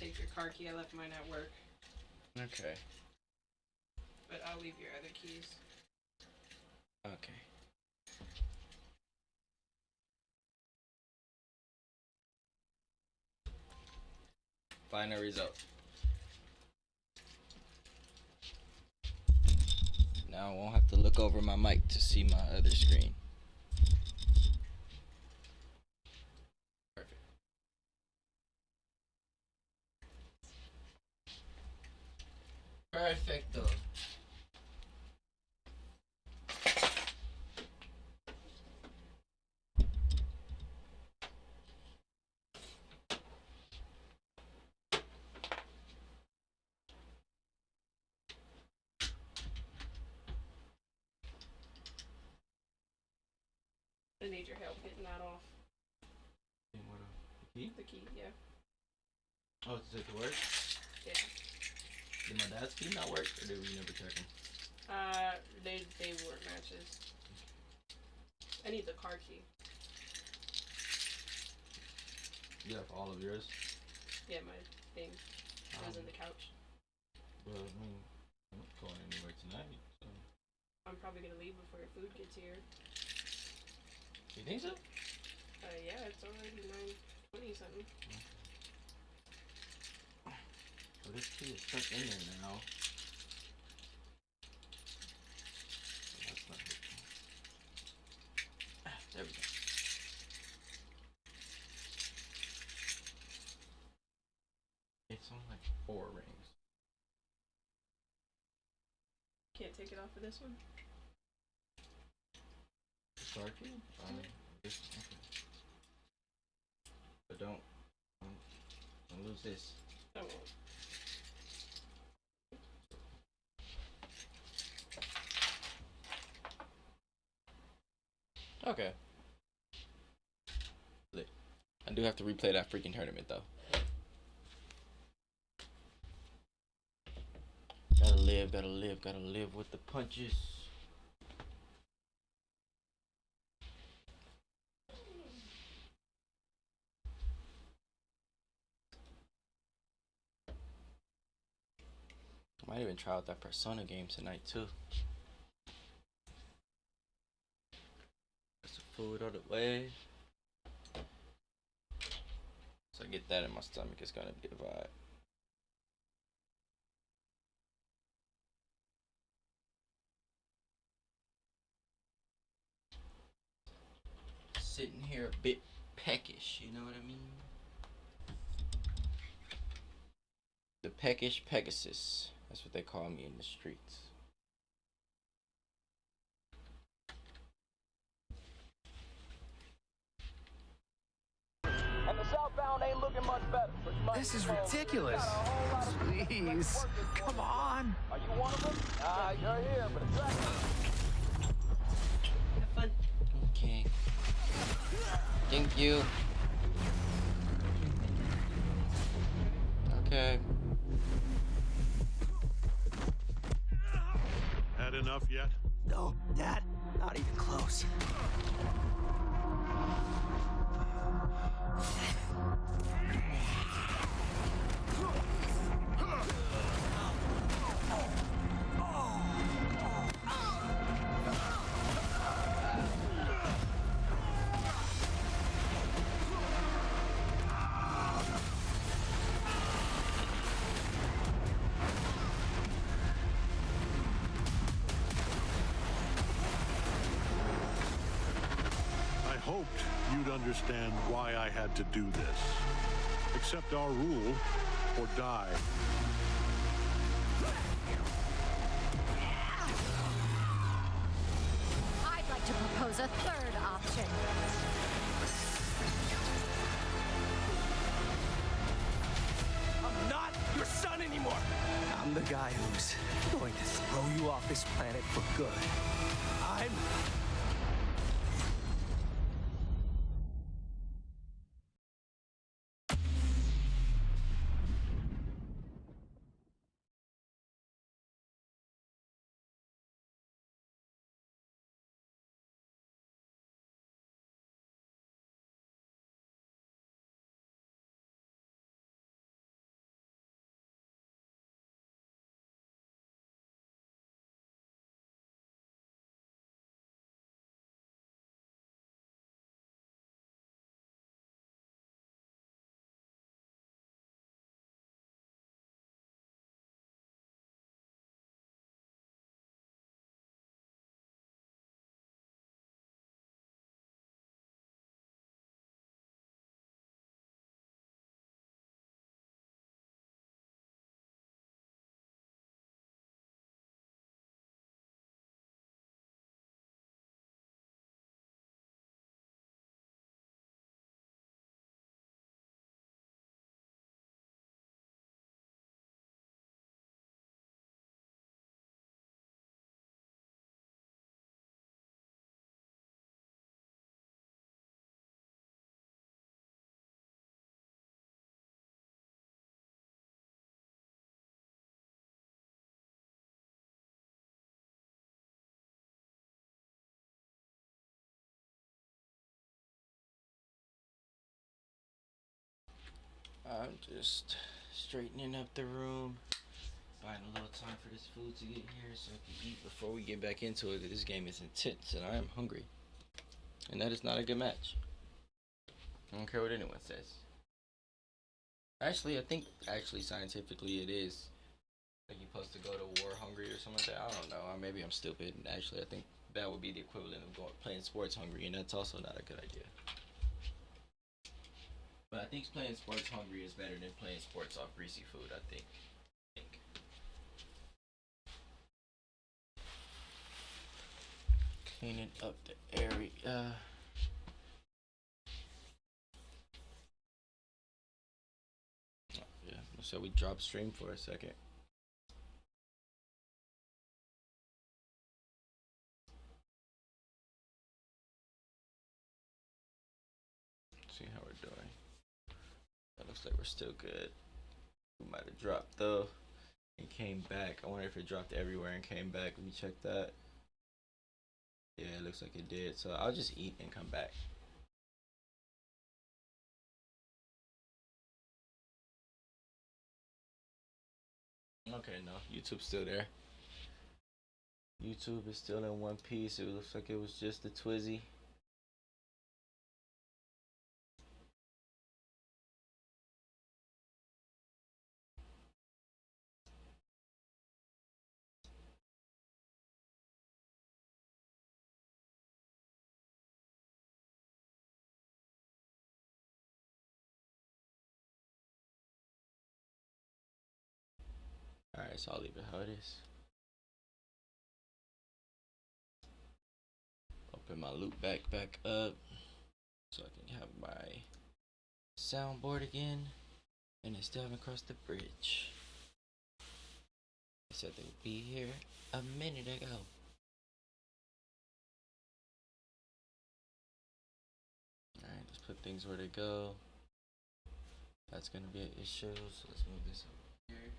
take your car key. I left mine at work. Okay. But I'll leave your other keys. Okay. Final result. Now I won't have to look over my mic to see my other screen. Perfect. Perfecto. I need your help getting that off. Key? The key, yeah. Oh, does it work? Yeah. Did my dad's key not work, or did we never check them? They weren't matches. I need the car key. You have all of yours? Yeah, my thing. It was in the couch. Well, I mean, I'm not going anywhere tonight, so. I'm probably gonna leave before your food gets here. You think so? Yeah, it's already 9:20 something. So this key is stuck in there now. That's not good. There we go. It's on like 4 rings. Can't take it off of this one? The car key? Okay. But don't lose this. I won't. Okay. I do have to replay that freaking tournament though. Gotta live with the punches. Might even try out that Persona game tonight too. Get some food on the way. So I get that in my stomach, it's gonna be a vibe. Sitting here a bit peckish, you know what I mean? The peckish Pegasus. That's what they call me in the streets. And the southbound ain't looking much better. This is ridiculous. Please, come on. Are you one of them? You're here, but it's right. Have fun. Okay. Thank you. Okay. Had enough yet? No, Dad, not even close. You'd understand why I had to do this. Accept our rule or die. I'd like to propose a third option. I'm not your son anymore. I'm the guy who's going to throw you off this planet for good. I'm I'm just straightening up the room. Buying a little time for this food to get here so I can eat before we get back into it. This game is intense and I am hungry. And that is not a good match. I don't care what anyone says. Actually, I think scientifically it is. Like you're supposed to go to war hungry or something like that. I don't know. Or maybe I'm stupid. Actually, I think that would be the equivalent of playing sports hungry, and that's also not a good idea. But I think playing sports hungry is better than playing sports off greasy food. I think. Cleaning up the area. Yeah, so we drop stream for a second. See how we're doing. That looks like we're still good. We might have dropped though and came back. I wonder if it dropped everywhere and came back. Let me check that. Yeah, it looks like it did. So I'll just eat and come back. Okay, no, YouTube's still there. YouTube is still in one piece. It looks like it was just the Twizzy. Alright, so I'll leave it how it is. Open my loop back up so I can have my soundboard again. And they still haven't crossed the bridge. They said they would be here a minute ago. Alright, let's put things where they go. That's gonna be an issue, so let's move this over here.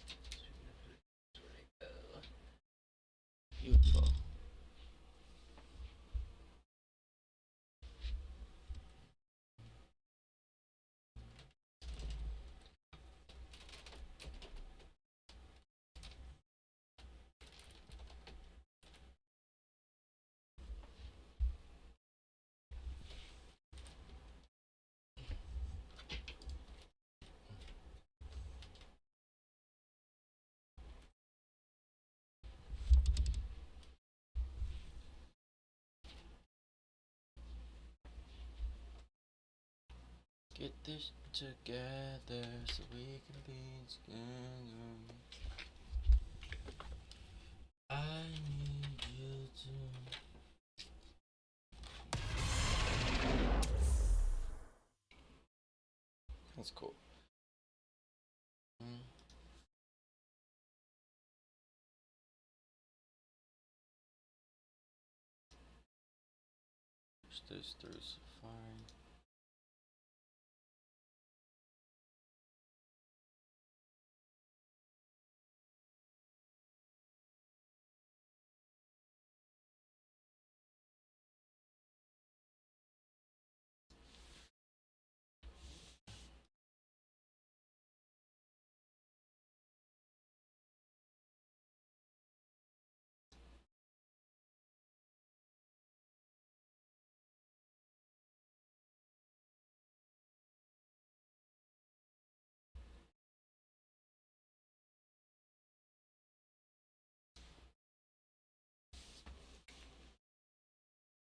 Beautiful. Get this together so we can be together. I need you to. That's cool. Push this through so fine.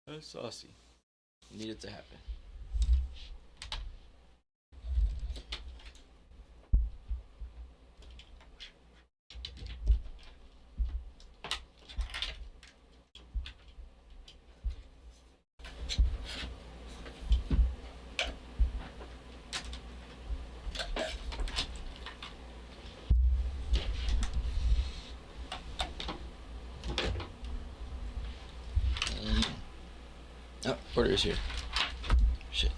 That's saucy. Needed to happen. Oh, order is here. Shit.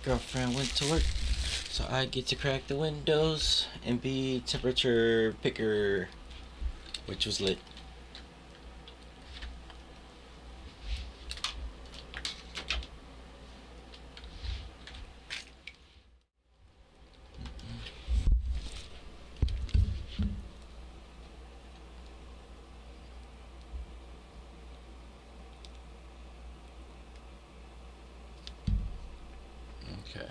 girlfriend went to work, so I get to crack the windows and be temperature picker, which was lit. Okay.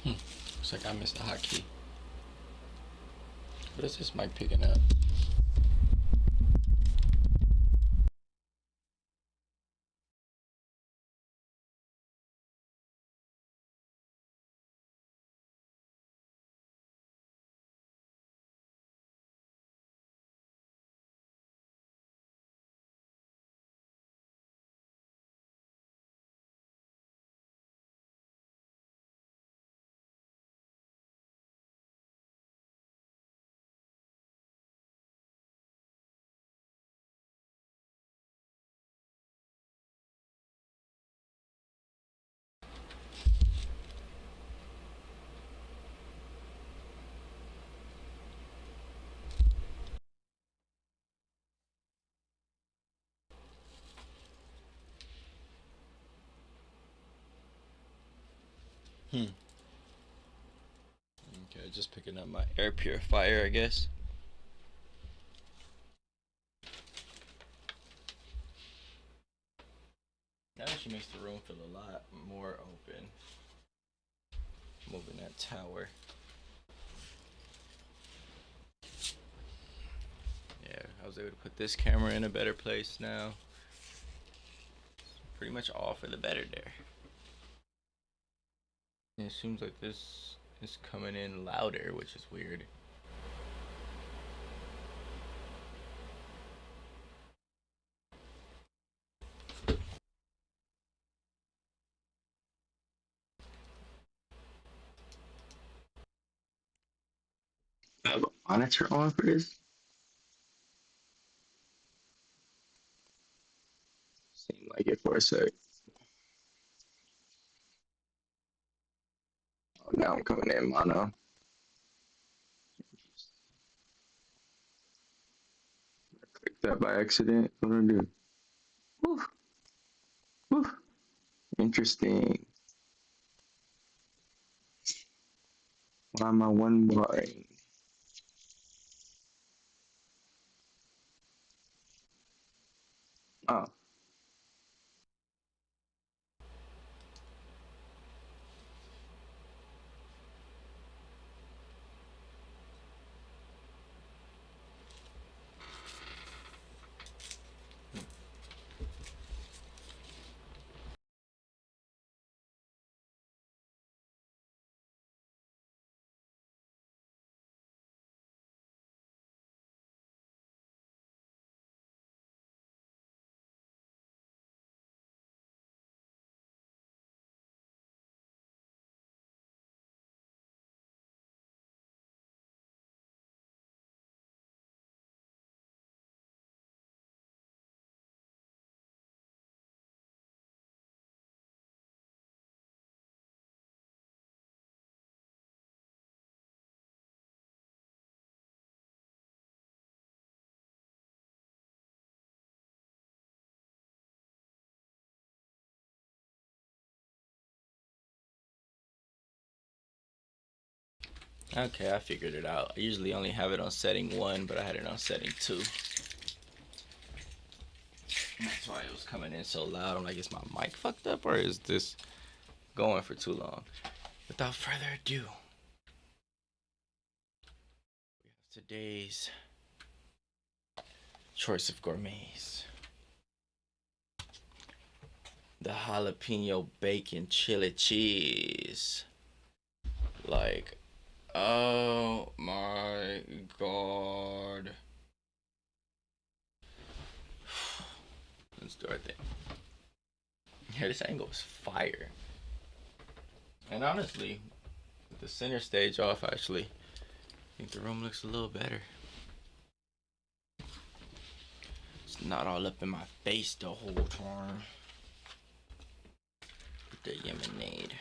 Looks like I missed a hotkey. What is this mic picking up? Okay, just picking up my air purifier, I guess. That actually makes the room feel a lot more open. Moving that tower. Yeah, I was able to put this camera in a better place now. Pretty much all for the better there. And it seems like this is coming in louder, which is weird. I have a monitor on for this. Seemed like it for a sec. Oh, now I'm coming in mono. I clicked that by accident. What do I do? Woo. Woo. Interesting. Why am I one barring? Oh. Okay, I figured it out. I usually only have it on setting 1, but I had it on setting 2. That's why it was coming in so loud. I'm like, is my mic fucked up or is this going for too long? Without further ado, we have today's choice of gourmets. The jalapeno bacon chili cheese. Like, oh my god. Let's do our thing. Yeah, this angle is fire. And honestly, with the center stage off, actually, I think the room looks a little better. It's not all up in my face the whole time. With the lemonade.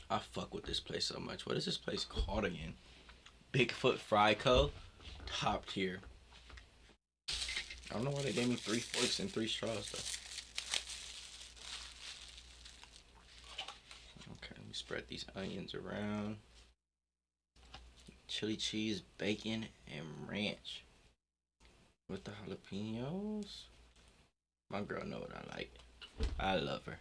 I fuck with this place so much. What is this place called again? Bigfoot Fry Co. Top tier. I don't know why they gave me 3 forks and 3 straws though. Okay, let me spread these onions around. Chili cheese, bacon, and ranch. With the jalapenos. My girl know what I like. I love her.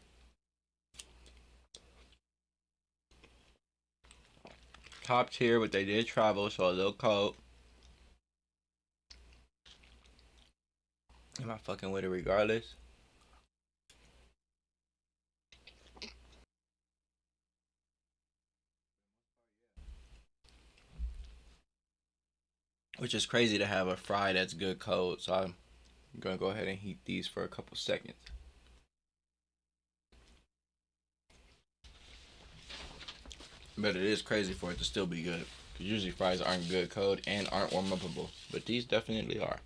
Top tier, but they did travel, so a little cold. Am I fucking with it regardless? Which is crazy to have a fry that's good cold, so I'm gonna go ahead and heat these for a couple seconds. But it is crazy for it to still be good. Because usually fries aren't good cold and aren't warm upable. But these definitely are.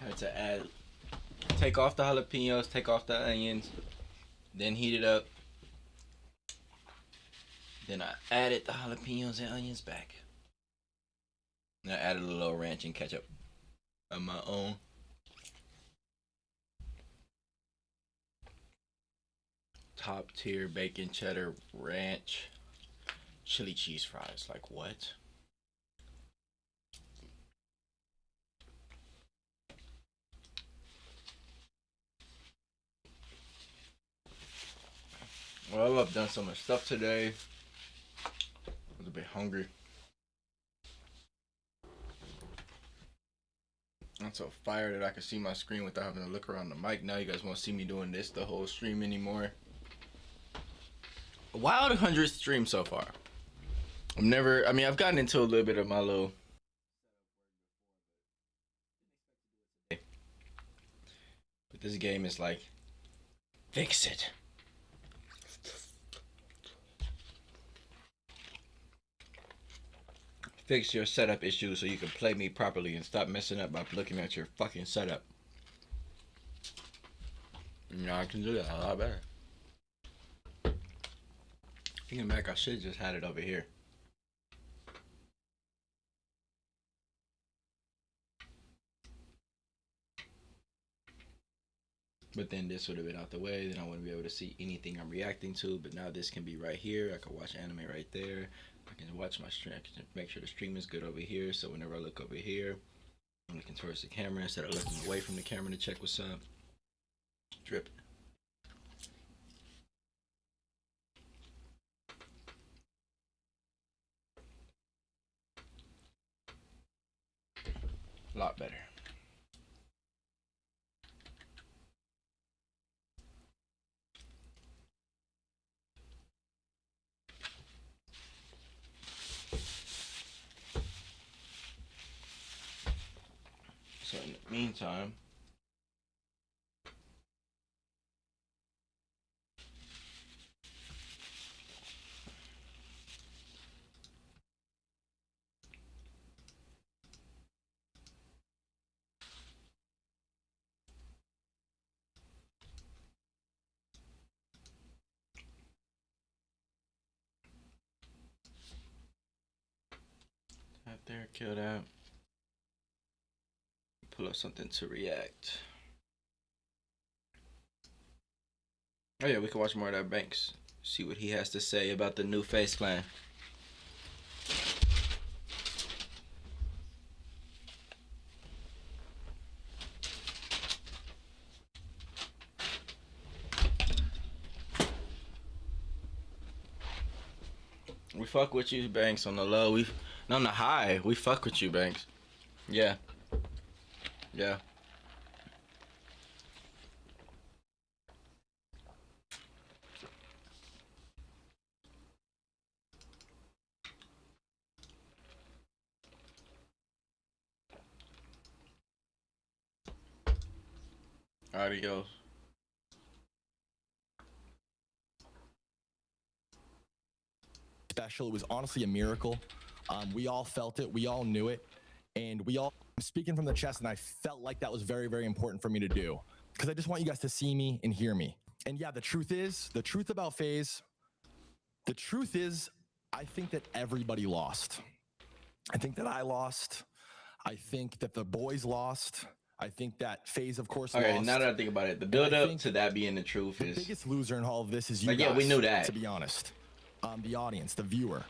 had to add, take off the jalapenos, take off the onions, then heat it up. Then I added the jalapenos and onions back. And I added a little ranch and ketchup of my own. Top tier bacon cheddar ranch chili cheese fries. Like what? Well, I've done so much stuff today. I was a bit hungry. I'm so fired that I can see my screen without having to look around the mic. Now you guys won't see me doing this the whole stream anymore. A wild 100 stream so far. I've gotten into a little bit of my little. But this game is like, fix it. Fix your setup issues so you can play me properly and stop messing up by looking at your fucking setup. You know, I can do that a lot better. Thinking back, I should have just had it over here. But then this would have been out the way. Then I wouldn't be able to see anything I'm reacting to. But now this can be right here. I can watch anime right there. I can watch my stream. I can make sure the stream is good over here. So whenever I look over here, I'm looking towards the camera instead of looking away from the camera to check what's up. Drip. A lot better. So in the meantime, out there, kill that. Pull up something to react. Oh yeah, we can watch more of that Banks. See what he has to say about the new Face Clan. We fuck with you, Banks, on the low. On the high, we fuck with you, Banks. Yeah. Yeah. Adios. Special. It was honestly a miracle. We all felt it. We all knew it. And we all, I'm speaking from the chest, and I felt like that was very, very important for me to do. Because I just want you guys to see me and hear me. And yeah, the truth about FaZe, the truth is, I think that everybody lost. I think that I lost. I think that the boys lost. I think that FaZe, of course, lost. Okay, now that I think about it, the build up to that being the truth is... The biggest loser in all of this is you like, guys, yeah, we knew that. To be honest. The audience, the viewer.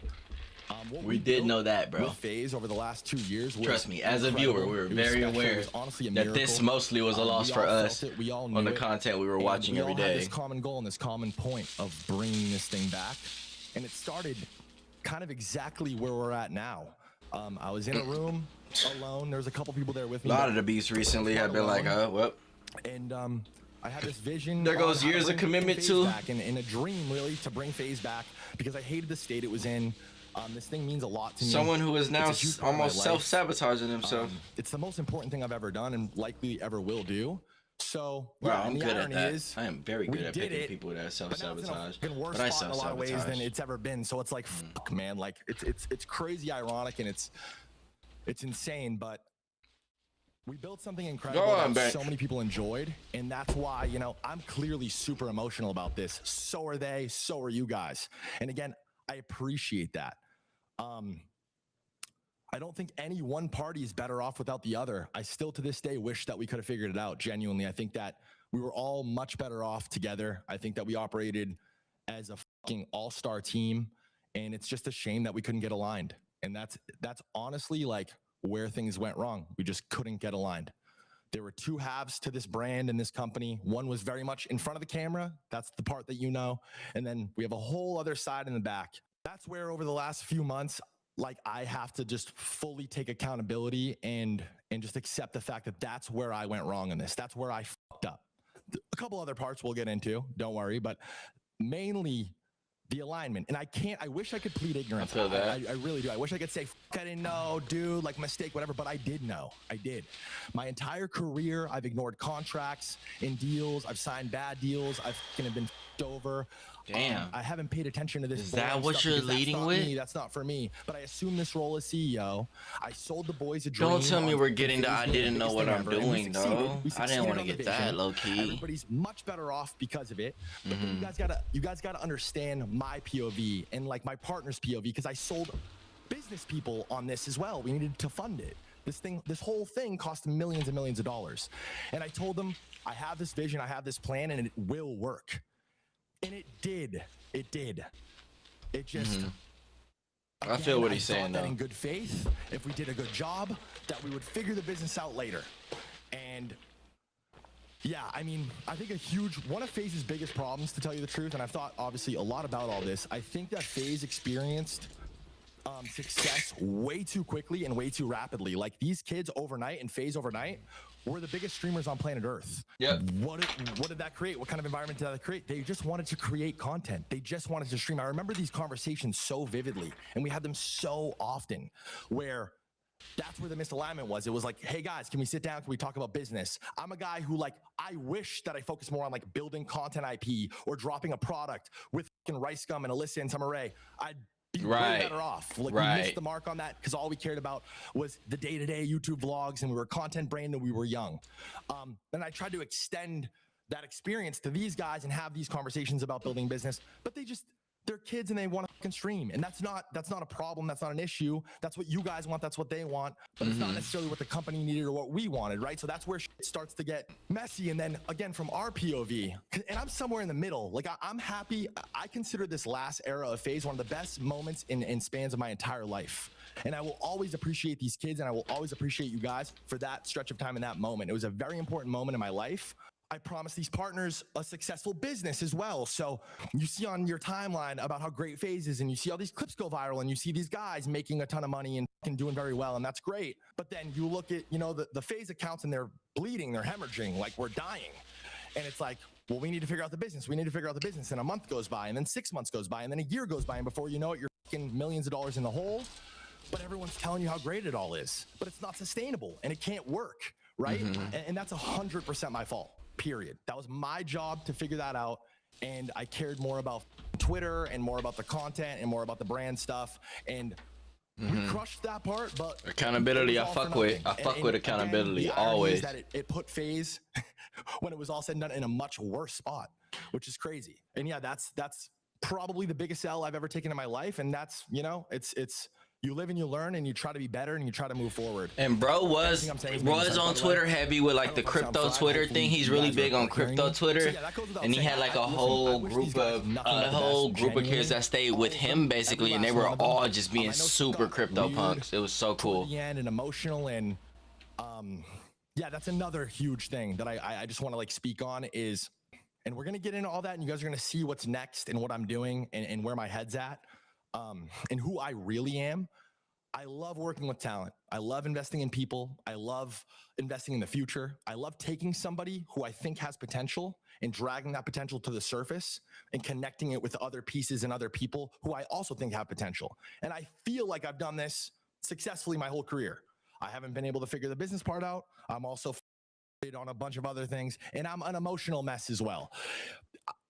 We did know that, bro. With FaZe over the last 2 years. Trust me, as a viewer, we were very aware that this mostly was a loss for us on the content we were watching every day. We all had this common goal and this common point of bringing this thing back. And it started kind of exactly where we're at now. I was in a room alone. There was a couple people there with me. A lot of the beats recently have been like, what? And I had this vision. There goes years of commitment too. And a dream, really, to bring FaZe back because I hated the state it was in. This thing means a lot to me. Someone who is now almost self-sabotaging himself. It's the most important thing I've ever done and likely ever will do. So, wow, I'm good at that. I am very good at picking people that self-sabotage. But I self-sabotage in a lot of ways than it's ever been. So it's like, fuck, man, like it's crazy ironic and it's insane. But We built something incredible that so many people enjoyed, and that's why, you know, I'm clearly super emotional about this. So are they, so are you guys. And again, I appreciate that. I don't think any one party is better off without the other. I still to this day wish that we could have figured it out. Genuinely, I think that we were all much better off together. I think that we operated as a fucking all-star team, and it's just a shame that we couldn't get aligned. And that's honestly like where things went wrong. We just couldn't get aligned. There were two halves to this brand and this company. One was very much in front of the camera. That's the part that you know. And then we have a whole other side in the back. That's where over the last few months, like I have to just fully take accountability and just accept the fact that that's where I went wrong in this. That's where I fucked up. A couple other parts we'll get into, don't worry, but mainly the alignment. And I wish I could plead ignorance. I feel that. I really do. I wish I could say, I didn't know, dude, like mistake, whatever, but I did know. I did. My entire career, I've ignored contracts and deals. I've signed bad deals. I've been over. Damn. I haven't paid attention to this. Is that what you're leading with? That's not for me. But I assume this role as CEO. I sold the boys a dream. Don't tell me we're getting to I didn't know what I'm doing, though. I didn't want to get that low key. Everybody's much better off because of it. But then you guys gotta understand my POV and like my partner's POV, because I sold business people on this as well. We needed to fund it. This whole thing cost millions and millions of dollars. And I told them, I have this vision, I have this plan, and it will work. And it did. It did. It just. I feel what he's saying, though. In good faith, if we did a good job, that we would figure the business out later. And yeah, I mean, I think one of FaZe's biggest problems, to tell you the truth, and I've thought obviously a lot about all this, I think that FaZe experienced success way too quickly and way too rapidly. Like these kids overnight and FaZe overnight were the biggest streamers on planet Earth. Yep. What did that create? What kind of environment did that create? They just wanted to create content. They just wanted to stream. I remember these conversations so vividly, and we had them so often where that's where the misalignment was. It was like, hey guys, can we sit down? Can we talk about business? I'm a guy who like, I wish that I focus more on like building content IP or dropping a product with fucking Rice Gum and Alyssa and Summer Rae. I'd be way better off. Like we missed the mark on that because all we cared about was the day-to-day YouTube vlogs, and we were content brand and we were young. And I tried to extend that experience to these guys and have these conversations about building business, but they're kids and they want to fucking stream. And that's not a problem. That's not an issue. That's what you guys want. That's what they want. But it's not necessarily what the company needed or what we wanted, right? So that's where shit starts to get messy. And then again, from our POV, and I'm somewhere in the middle. Like I'm happy. I consider this last era of FaZe one of the best moments in spans of my entire life. And I will always appreciate these kids, and I will always appreciate you guys for that stretch of time in that moment. It was a very important moment in my life. I promised these partners a successful business as well. So you see on your timeline about how great FaZe is, and you see all these clips go viral, and you see these guys making a ton of money and doing very well, and that's great. But then you look at, you know, the FaZe accounts, and they're bleeding, they're hemorrhaging, like we're dying. And it's like, well, we need to figure out the business. We need to figure out the business. And a month goes by, and then 6 months goes by, and then a year goes by, and before you know it, you're fucking millions of dollars in the hole. But everyone's telling you how great it all is. But it's not sustainable, and it can't work, right? And that's 100% my fault. Period. That was my job to figure that out, and I cared more about Twitter and more about the content and more about the brand stuff, and we crushed that part. But accountability, I fuck with accountability always. That it put FaZe when it was all said and done in a much worse spot, which is crazy. And yeah, that's probably the biggest L I've ever taken in my life, and that's, you know, it's you live and you learn, and you try to be better, and you try to move forward. And bro was on Twitter heavy with like the crypto Twitter thing. He's really big on crypto Twitter, and he had like a whole group of kids that stayed with him basically, and they were all just being super crypto punks. It was so cool. And emotional, and yeah, that's another huge thing that I just want to like speak on is, and we're gonna get into all that, and you guys are gonna see what's next and what I'm doing and where my head's at. And who I really am. I love working with talent. I love investing in people. I love investing in the future. I love taking somebody who I think has potential and dragging that potential to the surface and connecting it with other pieces and other people who I also think have potential. And I feel like I've done this successfully my whole career. I haven't been able to figure the business part out. I'm also on a bunch of other things, and I'm an emotional mess as well.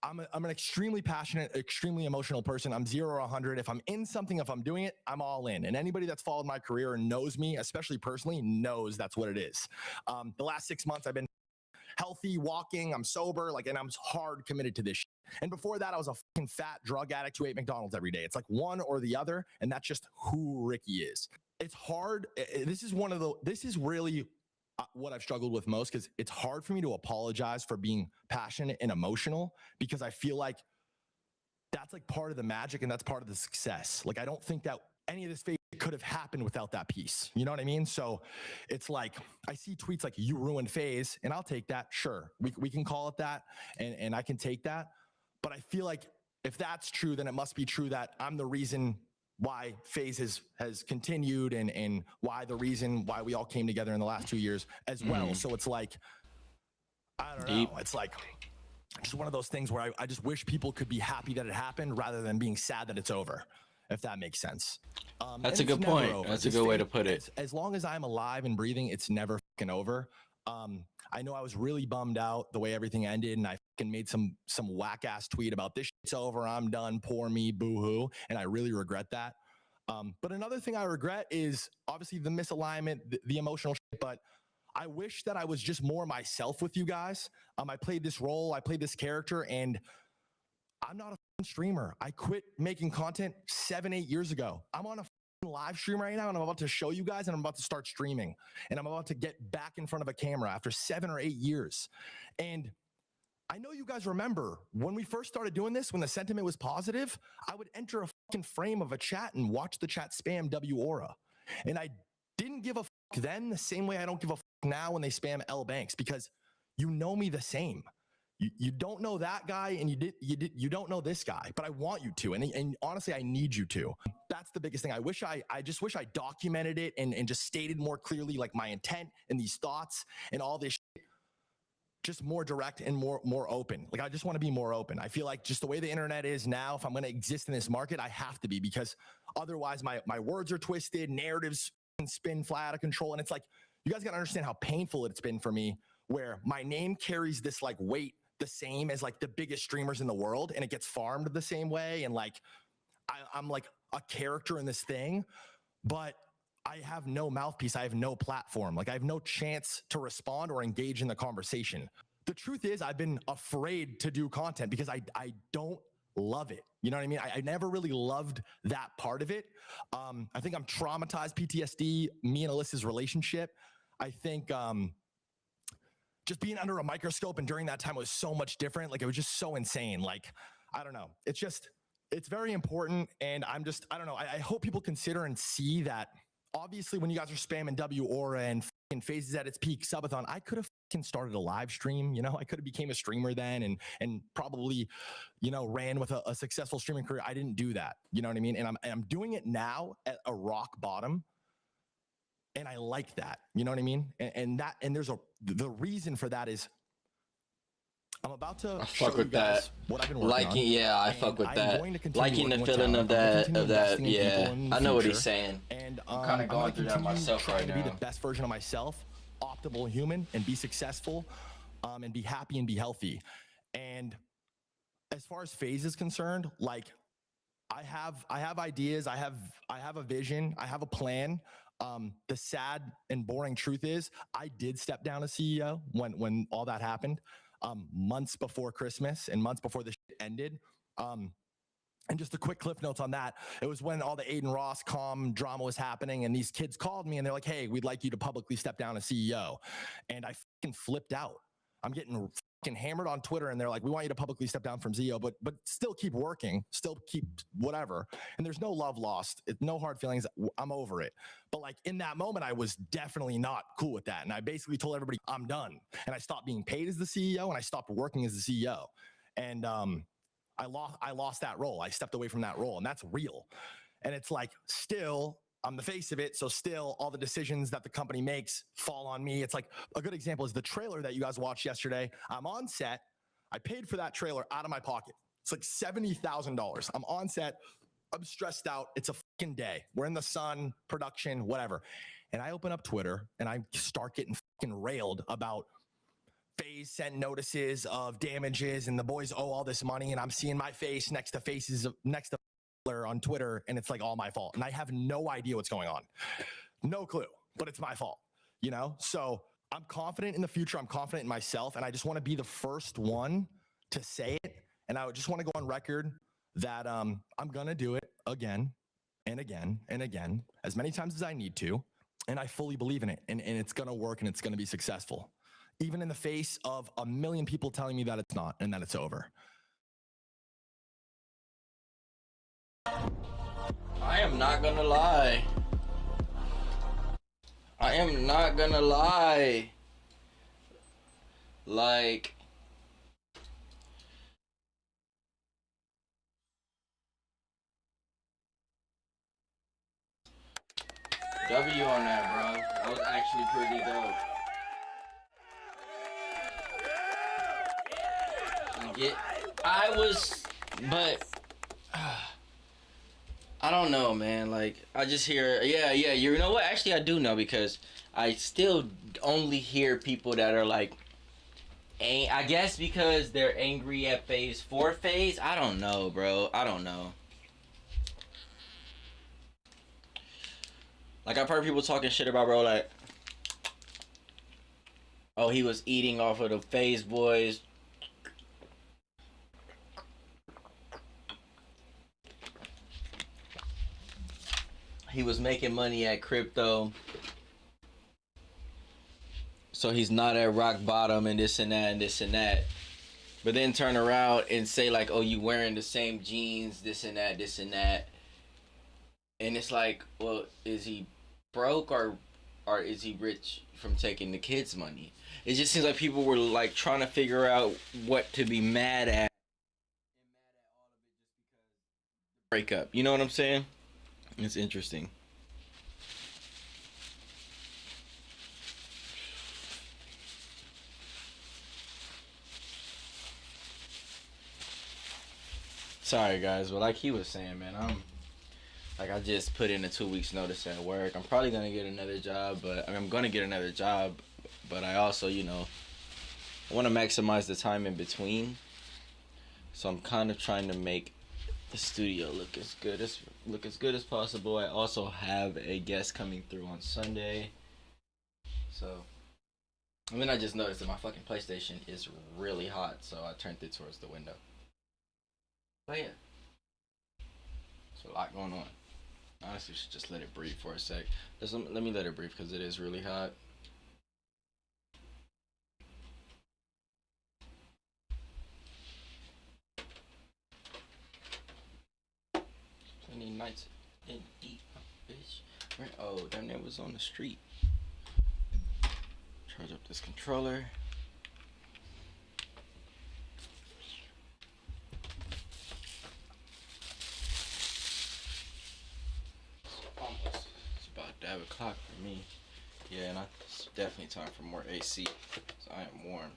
I'm an extremely passionate, extremely emotional person. I'm 0 or 100. If I'm in something, if I'm doing it, I'm all in. And anybody that's followed my career and knows me, especially personally, knows that's what it is. The last 6 months, I've been healthy, walking, I'm sober, like, and I'm hard committed to this shit. And before that, I was a fucking fat drug addict who ate McDonald's every day. It's like one or the other, and that's just who Ricky is. It's hard. This is really what I've struggled with most, because it's hard for me to apologize for being passionate and emotional, because I feel like that's like part of the magic and that's part of the success. Like, I don't think that any of this phase could have happened without that piece. You know what I mean? So it's like, I see tweets like, you ruined phase, and I'll take that. Sure. We can call it that, and I can take that. But I feel like if that's true, then it must be true that I'm the reason why phase has continued, and why we all came together in the last 2 years as well. So it's like, I don't know. It's like just one of those things where I just wish people could be happy that it happened rather than being sad that it's over, if that makes sense. That's a good point. That's a good way to put it. As long as I'm alive and breathing, it's never fucking over. I know I was really bummed out the way everything ended, and I fucking made some whack ass tweet about this shit's over, I'm done, poor me, boo hoo, and I really regret that. But another thing I regret is obviously the misalignment, the emotional shit, but I wish that I was just more myself with you guys. I played this role, I played this character, and I'm not a streamer. I quit making content 7-8 years ago. I'm on a live stream right now, and I'm about to show you guys, and I'm about to start streaming, and I'm about to get back in front of a camera after 7 or 8 years. And I know you guys remember when we first started doing this, when the sentiment was positive, I would enter a fucking frame of a chat and watch the chat spam W Aura. And I didn't give a fuck then the same way I don't give a fuck now when they spam L Banks, because you know me the same. You don't know that guy, and you don't know this guy, but I want you to, and honestly, I need you to. That's the biggest thing. I just wish I documented it and just stated more clearly, like, my intent and these thoughts and all this shit, just more direct and more open. Like, I just want to be more open. I feel like just the way the internet is now, if I'm going to exist in this market, I have to be, because otherwise my words are twisted, narratives can spin fly out of control, and it's like, you guys got to understand how painful it's been for me, where my name carries this like weight the same as like the biggest streamers in the world, and it gets farmed the same way, and like I'm like a character in this thing, but I have no mouthpiece, I have no platform, like I have no chance to respond or engage in the conversation. The truth is, I've been afraid to do content because I don't love it. You know what I mean? I never really loved that part of it. I think I'm traumatized, PTSD, me and Alyssa's relationship. I think just being under a microscope, and during that time, it was so much different. Like, it was just so insane. Like, I don't know. It's very important. And I don't know. I hope people consider and see that, obviously, when you guys are spamming W Aura and fucking phases at its peak, subathon, I could have fucking started a live stream. You know, I could have became a streamer then, and probably, you know, ran with a successful streaming career. I didn't do that. You know what I mean? And I'm doing it now at a rock bottom. And I like that, you know what I mean? And there's the reason for that is I'm about to I fuck with that. What I've been working liking on, yeah, I fuck with that. Liking the feeling of that yeah. I know what he's saying. And I'm kind of going through that myself right now. To be the best version of myself, optimal human, and be successful, and be happy and be healthy. And as far as phase is concerned, like I have ideas, I have a vision, I have a plan. The sad and boring truth is I did step down as CEO when all that happened, months before Christmas and months before the shit ended. And just a quick cliff notes on that. It was when all the Aiden Ross drama was happening, and these kids called me and they're like, hey, we'd like you to publicly step down as CEO. And I fucking flipped out. I'm getting fucking hammered on Twitter, and they're like, we want you to publicly step down from CEO, but still keep working, still keep whatever. And there's no love lost, no hard feelings. I'm over it. But like in that moment, I was definitely not cool with that. And I basically told everybody I'm done. And I stopped being paid as the CEO, and I stopped working as the CEO. And I lost that role. I stepped away from that role, and that's real. And it's like, still, I'm the face of it. So still all the decisions that the company makes fall on me. It's like a good example is the trailer that you guys watched yesterday. I'm on set. I paid for that trailer out of my pocket. It's like $70,000. I'm on set. I'm stressed out. It's a fucking day. We're in the sun, production, whatever. And I open up Twitter and I start getting fucking railed about FaZe sent notices of damages and the boys owe all this money, and I'm seeing my face next to faces next to on Twitter, and it's like all my fault. And I have no idea what's going on. No clue, but it's my fault, you know? So I'm confident in the future. I'm confident in myself, and I just want to be the first one to say it. And I just want to go on record that I'm going to do it again and again and again, as many times as I need to. And I fully believe in it, and it's going to work, and it's going to be successful, even in the face of a million people telling me that it's not and that it's over. I am not gonna lie. I am not gonna lie. Like, W on that, bro. That was actually pretty dope. I don't know, man. Like, I just hear, yeah, you know what? Actually, I do know, because I still only hear people that are like, I guess because they're angry at phase 4 phase. I don't know, bro. I don't know. Like, I've heard people talking shit about, bro, like, oh, he was eating off of the phase boys. He was making money at crypto, so he's not at rock bottom, and this and that and this and that. But then turn around and say like, oh, you wearing the same jeans, this and that, this and that. And it's like, well, is he broke or is he rich from taking the kids' money? It just seems like people were like trying to figure out what to be mad at. Breakup, you know what I'm saying? It's interesting. Sorry guys, but like he was saying, man, I just put in a 2 weeks notice at work. I'm probably gonna get another job, but I'm gonna get another job, but I also, you know, I want to maximize the time in between. So I'm kind of trying to make the studio look as good as possible. I also have a guest coming through on Sunday. So, and then I just noticed that my fucking PlayStation is really hot, so I turned it towards the window. But yeah, there's a lot going on. Honestly, we should just let it breathe for a sec. Let me let it breathe, because it is really hot. Any nights and eat, bitch. Where? Oh, damn, that was on the street. Charge up this controller. It's about to have a clock for me. Yeah, and it's definitely time for more AC. So I am warm.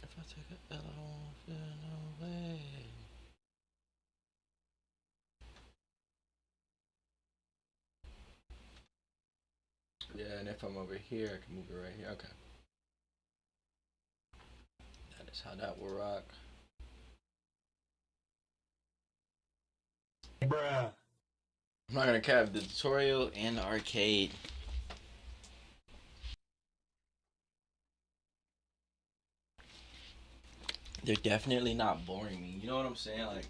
If I take a L, I won't feel no way. Yeah, and if I'm over here, I can move it right here. Okay. That is how that will rock. Bruh. I'm not gonna cap the tutorial and the arcade. they're definitely not boring me. You know what I'm saying? Like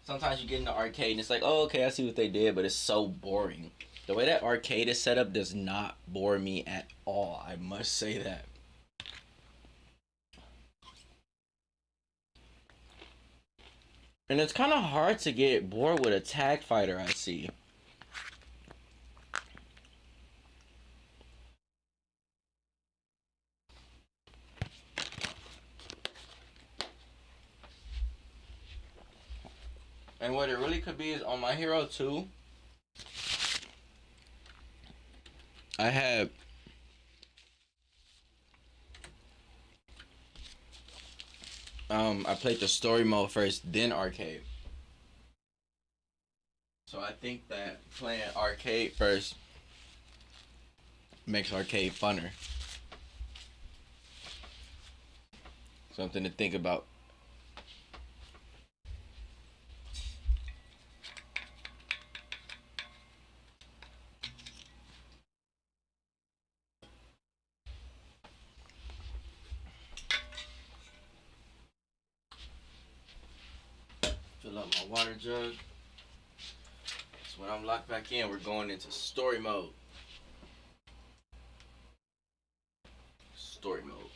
sometimes you get in the arcade and it's like, oh, okay, I see what they did, but it's so boring. The way that arcade is set up does not bore me at all. I must say that. And it's kind of hard to get bored with a tag fighter, I see. And what it really could be is on My Hero 2, I had I played the story mode first, then arcade. So I think that playing arcade first makes arcade funner. Something to think about. Fill up my water jug. So when I'm locked back in, we're going into story mode. Story mode.